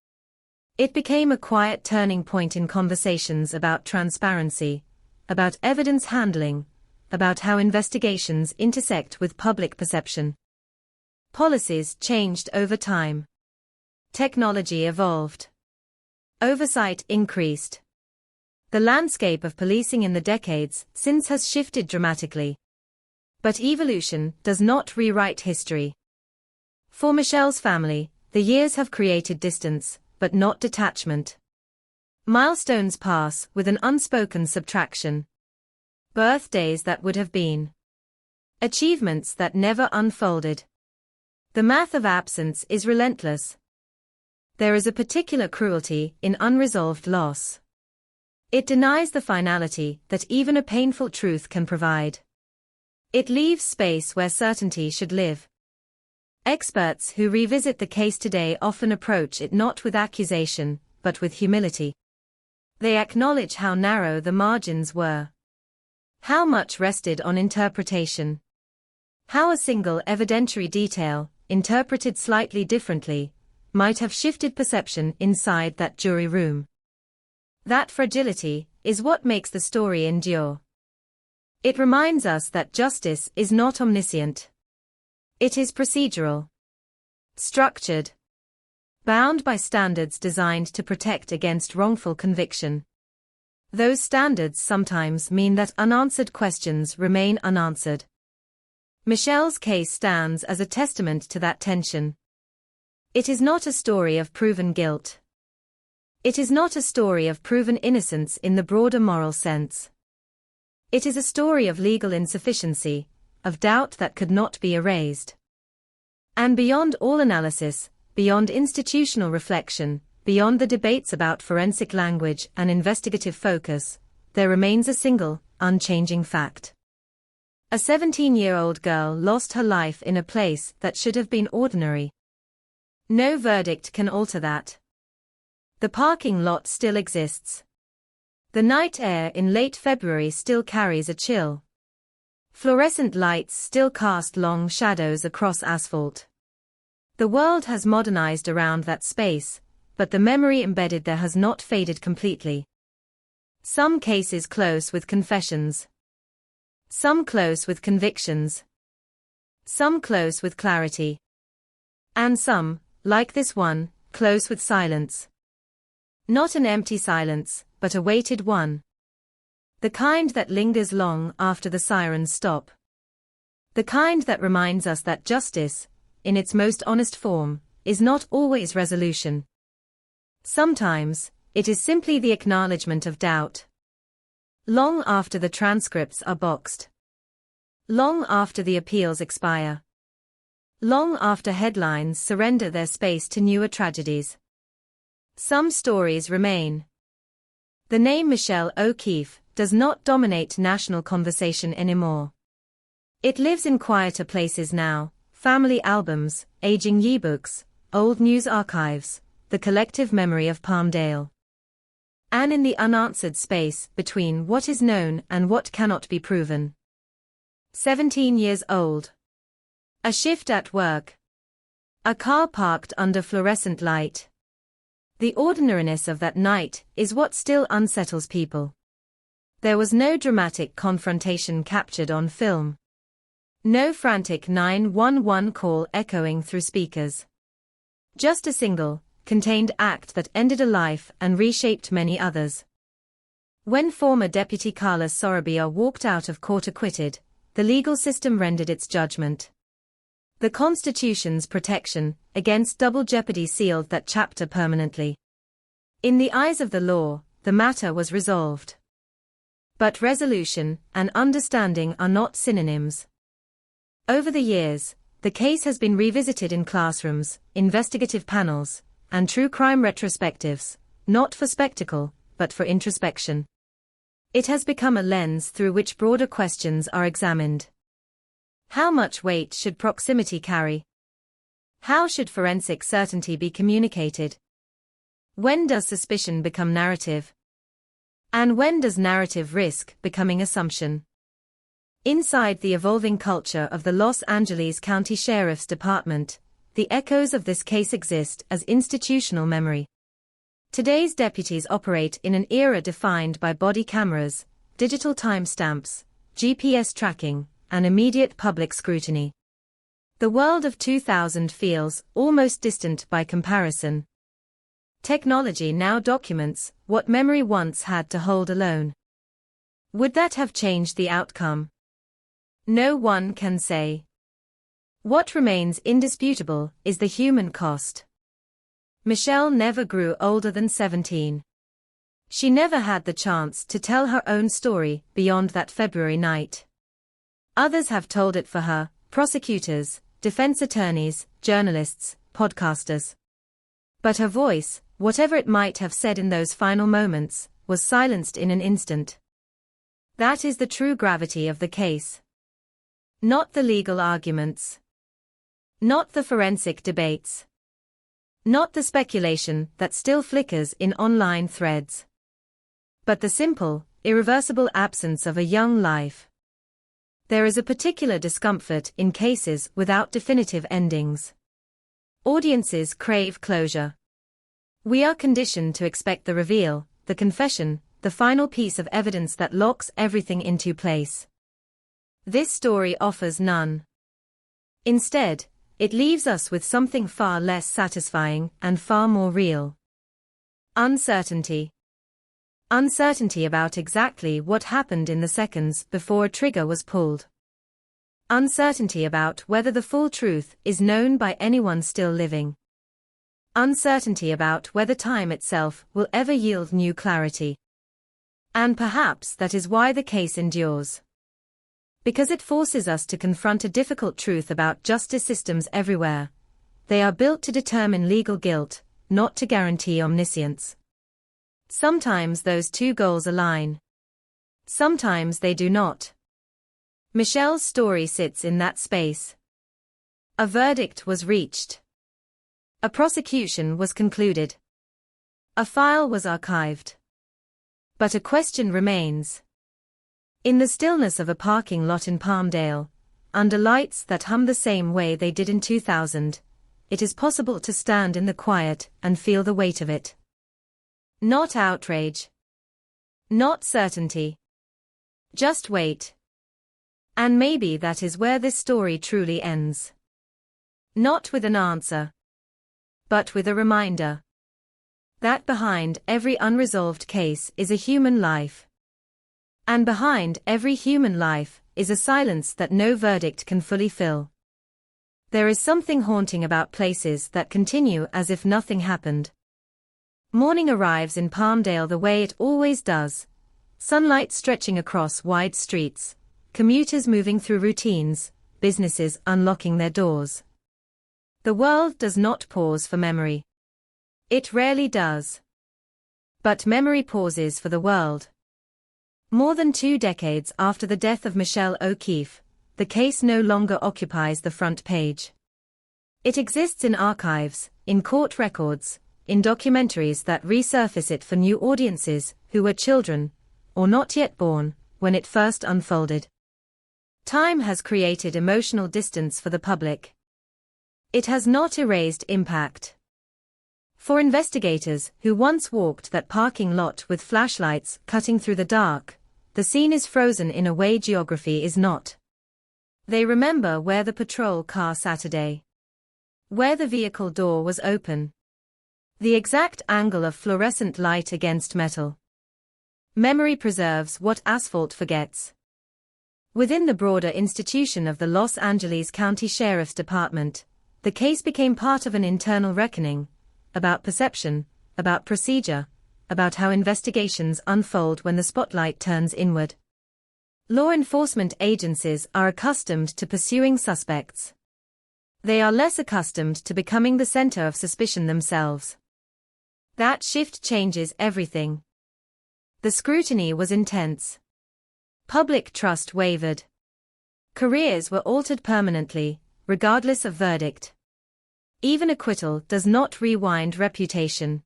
It became a quiet turning point in conversations about transparency, about evidence handling, about how investigations intersect with public perception. Policies changed over time. Technology evolved. Oversight increased. The landscape of policing in the decades since has shifted dramatically. But evolution does not rewrite history. For Michelle's family, the years have created distance, but not detachment. Milestones pass with an unspoken subtraction. Birthdays that would have been. Achievements that never unfolded. The math of absence is relentless. There is a particular cruelty in unresolved loss. It denies the finality that even a painful truth can provide. It leaves space where certainty should live. Experts who revisit the case today often approach it not with accusation, but with humility. They acknowledge how narrow the margins were. How much rested on interpretation. How a single evidentiary detail, interpreted slightly differently, might have shifted perception inside that jury room. That fragility is what makes the story endure. It reminds us that justice is not omniscient. It is procedural. Structured. Bound by standards designed to protect against wrongful conviction. Those standards sometimes mean that unanswered questions remain unanswered. Michelle's case stands as a testament to that tension. It is not a story of proven guilt. It is not a story of proven innocence in the broader moral sense. It is a story of legal insufficiency, of doubt that could not be erased. And beyond all analysis, beyond institutional reflection, beyond the debates about forensic language and investigative focus, there remains a single, unchanging fact. A 17-year-old girl lost her life in a place that should have been ordinary. No verdict can alter that. The parking lot still exists. The night air in late February still carries a chill. Fluorescent lights still cast long shadows across asphalt. The world has modernized around that space, but the memory embedded there has not faded completely. Some cases close with confessions. Some close with convictions. Some close with clarity. And some, like this one, close with silence. Not an empty silence, but a weighted one. The kind that lingers long after the sirens stop. The kind that reminds us that justice, in its most honest form, is not always resolution. Sometimes, it is simply the acknowledgement of doubt. Long after the transcripts are boxed. Long after the appeals expire. Long after headlines surrender their space to newer tragedies. Some stories remain. The name Michelle O'Keefe does not dominate national conversation anymore. It lives in quieter places now: family albums, aging yearbooks, old news archives, the collective memory of Palmdale. And in the unanswered space between what is known and what cannot be proven. 17 years old. A shift at work. A car parked under fluorescent light. The ordinariness of that night is what still unsettles people. There was no dramatic confrontation captured on film. No frantic 911 call echoing through speakers. Just a single, contained act that ended a life and reshaped many others. When former Deputy Carlos Sorabia walked out of court acquitted, the legal system rendered its judgment. The Constitution's protection against double jeopardy sealed that chapter permanently. In the eyes of the law, the matter was resolved. But resolution and understanding are not synonyms. Over the years, the case has been revisited in classrooms, investigative panels, and true crime retrospectives, not for spectacle, but for introspection. It has become a lens through which broader questions are examined. How much weight should proximity carry? How should forensic certainty be communicated? When does suspicion become narrative? And when does narrative risk becoming assumption? Inside the evolving culture of the Los Angeles County Sheriff's Department, the echoes of this case exist as institutional memory. Today's deputies operate in an era defined by body cameras, digital timestamps, GPS tracking, and immediate public scrutiny. The world of 2000 feels almost distant by comparison. Technology now documents what memory once had to hold alone. Would that have changed the outcome? No one can say. What remains indisputable is the human cost. Michelle never grew older than 17. She never had the chance to tell her own story beyond that February night. Others have told it for her, prosecutors, defense attorneys, journalists, podcasters. But her voice, whatever it might have said in those final moments, was silenced in an instant. That is the true gravity of the case. Not the legal arguments. Not the forensic debates. Not the speculation that still flickers in online threads. But the simple, irreversible absence of a young life. There is a particular discomfort in cases without definitive endings. Audiences crave closure. We are conditioned to expect the reveal, the confession, the final piece of evidence that locks everything into place. This story offers none. Instead, it leaves us with something far less satisfying and far more real. Uncertainty. Uncertainty about exactly what happened in the seconds before a trigger was pulled. Uncertainty about whether the full truth is known by anyone still living. Uncertainty about whether time itself will ever yield new clarity. And perhaps that is why the case endures. Because it forces us to confront a difficult truth about justice systems everywhere. They are built to determine legal guilt, not to guarantee omniscience. Sometimes those two goals align. Sometimes they do not. Michelle's story sits in that space. A verdict was reached. A prosecution was concluded. A file was archived. But a question remains. In the stillness of a parking lot in Palmdale, under lights that hum the same way they did in 2000, it is possible to stand in the quiet and feel the weight of it. Not outrage. Not certainty. Just wait. And maybe that is where this story truly ends. Not with an answer, but with a reminder that behind every unresolved case is a human life. And behind every human life is a silence that no verdict can fully fill. There is something haunting about places that continue as if nothing happened. Morning arrives in Palmdale the way it always does. Sunlight stretching across wide streets, commuters moving through routines, businesses unlocking their doors. The world does not pause for memory. It rarely does. But memory pauses for the world. More than 2 decades after the death of Michelle O'Keefe, the case no longer occupies the front page. It exists in archives, in court records, in documentaries that resurface it for new audiences who were children, or not yet born, when it first unfolded. Time has created emotional distance for the public. It has not erased impact. For investigators who once walked that parking lot with flashlights cutting through the dark, the scene is frozen in a way geography is not. They remember where the patrol car Saturday. Where the vehicle door was open. The exact angle of fluorescent light against metal. Memory preserves what asphalt forgets. Within the broader institution of the Los Angeles County Sheriff's Department, the case became part of an internal reckoning about perception, about procedure, about how investigations unfold when the spotlight turns inward. Law enforcement agencies are accustomed to pursuing suspects. They are less accustomed to becoming the center of suspicion themselves. That shift changes everything. The scrutiny was intense. Public trust wavered. Careers were altered permanently, regardless of verdict. Even acquittal does not rewind reputation.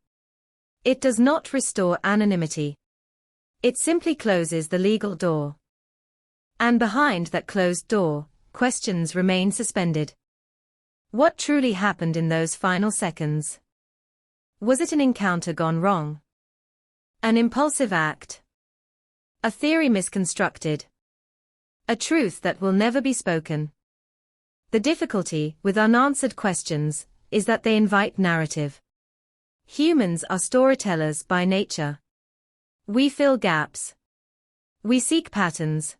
It does not restore anonymity. It simply closes the legal door. And behind that closed door, questions remain suspended. What truly happened in those final seconds? Was it an encounter gone wrong? An impulsive act? A theory misconstructed? A truth that will never be spoken? The difficulty with unanswered questions is that they invite narrative. Humans are storytellers by nature. We fill gaps. We seek patterns.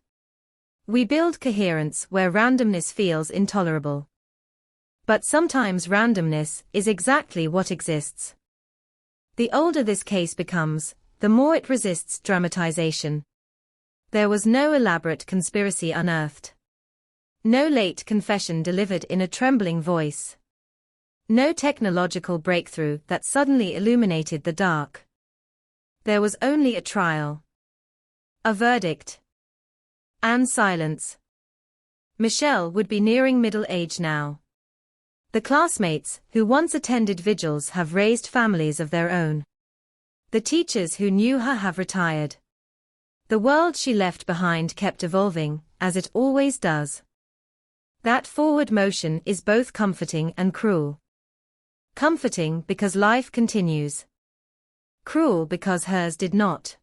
We build coherence where randomness feels intolerable. But sometimes randomness is exactly what exists. The older this case becomes, the more it resists dramatization. There was no elaborate conspiracy unearthed. No late confession delivered in a trembling voice. No technological breakthrough that suddenly illuminated the dark. There was only a trial. A verdict. And silence. Michelle would be nearing middle age now. The classmates who once attended vigils have raised families of their own. The teachers who knew her have retired. The world she left behind kept evolving, as it always does. That forward motion is both comforting and cruel. Comforting because life continues. Cruel because hers did not.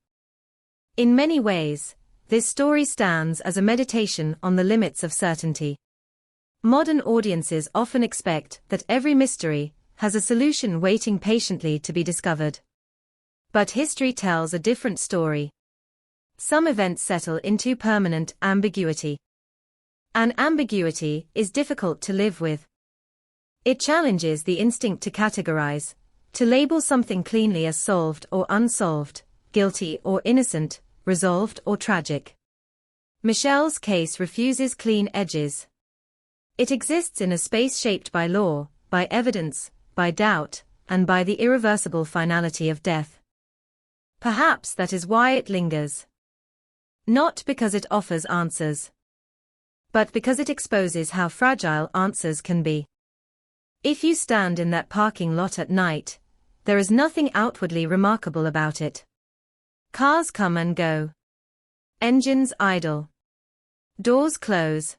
In many ways, this story stands as a meditation on the limits of certainty. Modern audiences often expect that every mystery has a solution waiting patiently to be discovered. But history tells a different story. Some events settle into permanent ambiguity. And ambiguity is difficult to live with. It challenges the instinct to categorize, to label something cleanly as solved or unsolved, guilty or innocent, resolved or tragic. Michelle's case refuses clean edges. It exists in a space shaped by law, by evidence, by doubt, and by the irreversible finality of death. Perhaps that is why it lingers. Not because it offers answers, but because it exposes how fragile answers can be. If you stand in that parking lot at night, there is nothing outwardly remarkable about it. Cars come and go. Engines idle. Doors close.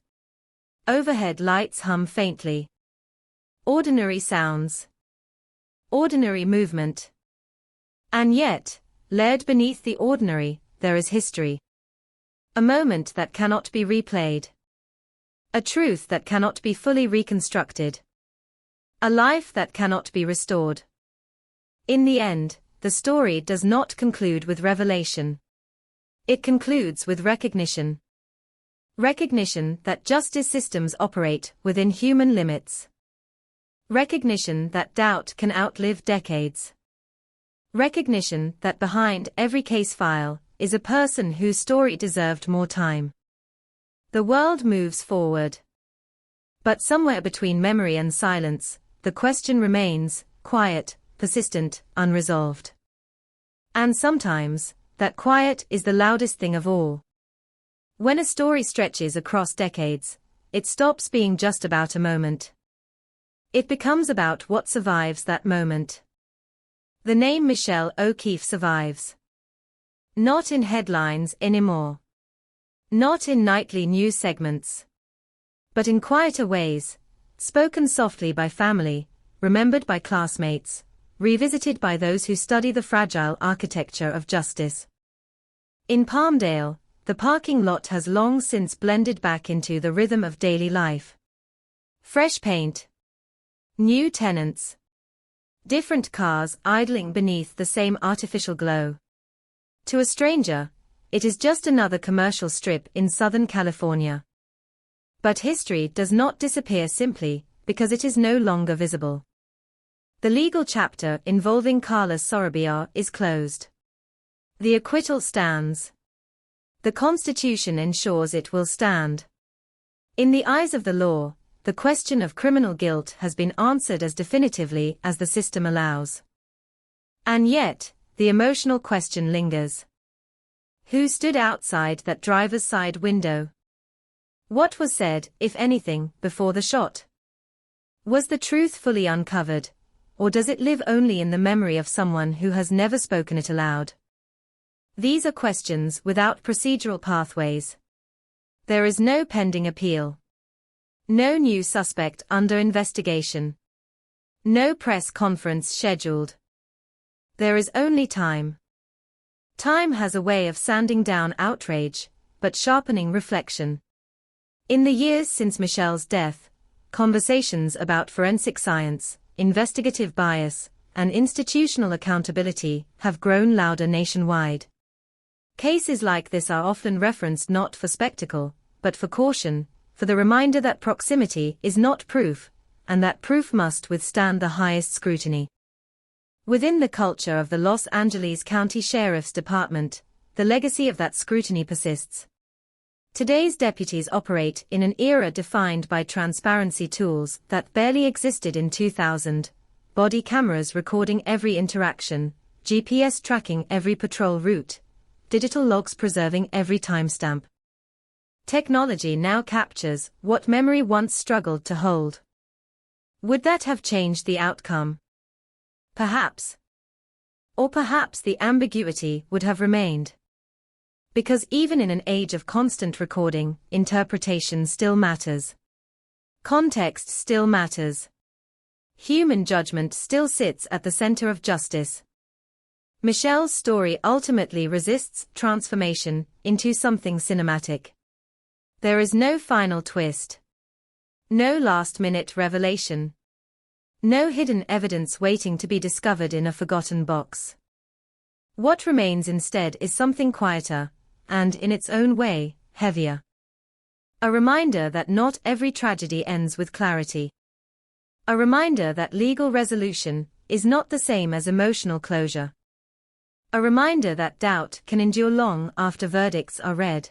Overhead lights hum faintly. Ordinary sounds. Ordinary movement. And yet, layered beneath the ordinary, there is history. A moment that cannot be replayed. A truth that cannot be fully reconstructed. A life that cannot be restored. In the end, the story does not conclude with revelation. It concludes with recognition. Recognition that justice systems operate within human limits. Recognition that doubt can outlive decades. Recognition that behind every case file is a person whose story deserved more time. The world moves forward. But somewhere between memory and silence, the question remains, quiet, persistent, unresolved. And sometimes, that quiet is the loudest thing of all. When a story stretches across decades, it stops being just about a moment. It becomes about what survives that moment. The name Michelle O'Keefe survives. Not in headlines anymore. Not in nightly news segments. But in quieter ways, spoken softly by family, remembered by classmates, revisited by those who study the fragile architecture of justice. In Palmdale, the parking lot has long since blended back into the rhythm of daily life. Fresh paint. New tenants. Different cars idling beneath the same artificial glow. To a stranger, it is just another commercial strip in Southern California. But history does not disappear simply because it is no longer visible. The legal chapter involving Carla Sorabiar is closed. The acquittal stands. The Constitution ensures it will stand. In the eyes of the law, the question of criminal guilt has been answered as definitively as the system allows. And yet, the emotional question lingers. Who stood outside that driver's side window? What was said, if anything, before the shot? Was the truth fully uncovered, or does it live only in the memory of someone who has never spoken it aloud? These are questions without procedural pathways. There is no pending appeal. No new suspect under investigation. No press conference scheduled. There is only time. Time has a way of sanding down outrage, but sharpening reflection. In the years since Michelle's death, conversations about forensic science, investigative bias, and institutional accountability have grown louder nationwide. Cases like this are often referenced not for spectacle, but for caution, for the reminder that proximity is not proof, and that proof must withstand the highest scrutiny. Within the culture of the Los Angeles County Sheriff's Department, the legacy of that scrutiny persists. Today's deputies operate in an era defined by transparency tools that barely existed in 2000, body cameras recording every interaction, GPS tracking every patrol route, digital logs preserving every timestamp. Technology now captures what memory once struggled to hold. Would that have changed the outcome? Perhaps. Or perhaps the ambiguity would have remained. Because even in an age of constant recording, interpretation still matters. Context still matters. Human judgment still sits at the center of justice. Michelle's story ultimately resists transformation into something cinematic. There is no final twist. No last-minute revelation. No hidden evidence waiting to be discovered in a forgotten box. What remains instead is something quieter, and in its own way, heavier. A reminder that not every tragedy ends with clarity. A reminder that legal resolution is not the same as emotional closure. A reminder that doubt can endure long after verdicts are read.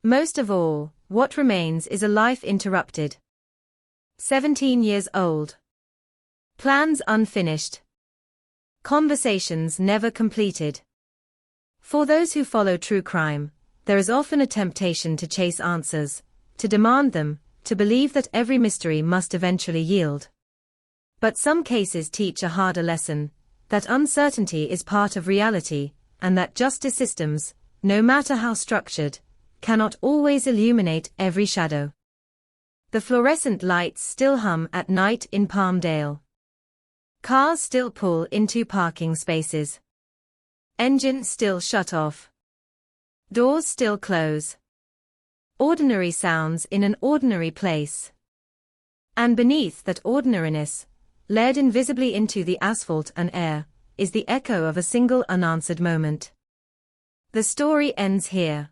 Most of all, what remains is a life interrupted. 17 years old. Plans unfinished. Conversations never completed. For those who follow true crime, there is often a temptation to chase answers, to demand them, to believe that every mystery must eventually yield. But some cases teach a harder lesson, that uncertainty is part of reality, and that justice systems, no matter how structured, cannot always illuminate every shadow. The fluorescent lights still hum at night in Palmdale. Cars still pull into parking spaces. Engine still shut off. Doors still close. Ordinary sounds in an ordinary place. And beneath that ordinariness, layered invisibly into the asphalt and air, is the echo of a single unanswered moment. The story ends here.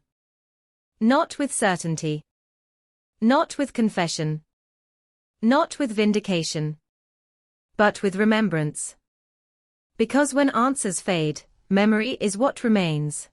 Not with certainty. Not with confession. Not with vindication. But with remembrance. Because when answers fade, memory is what remains.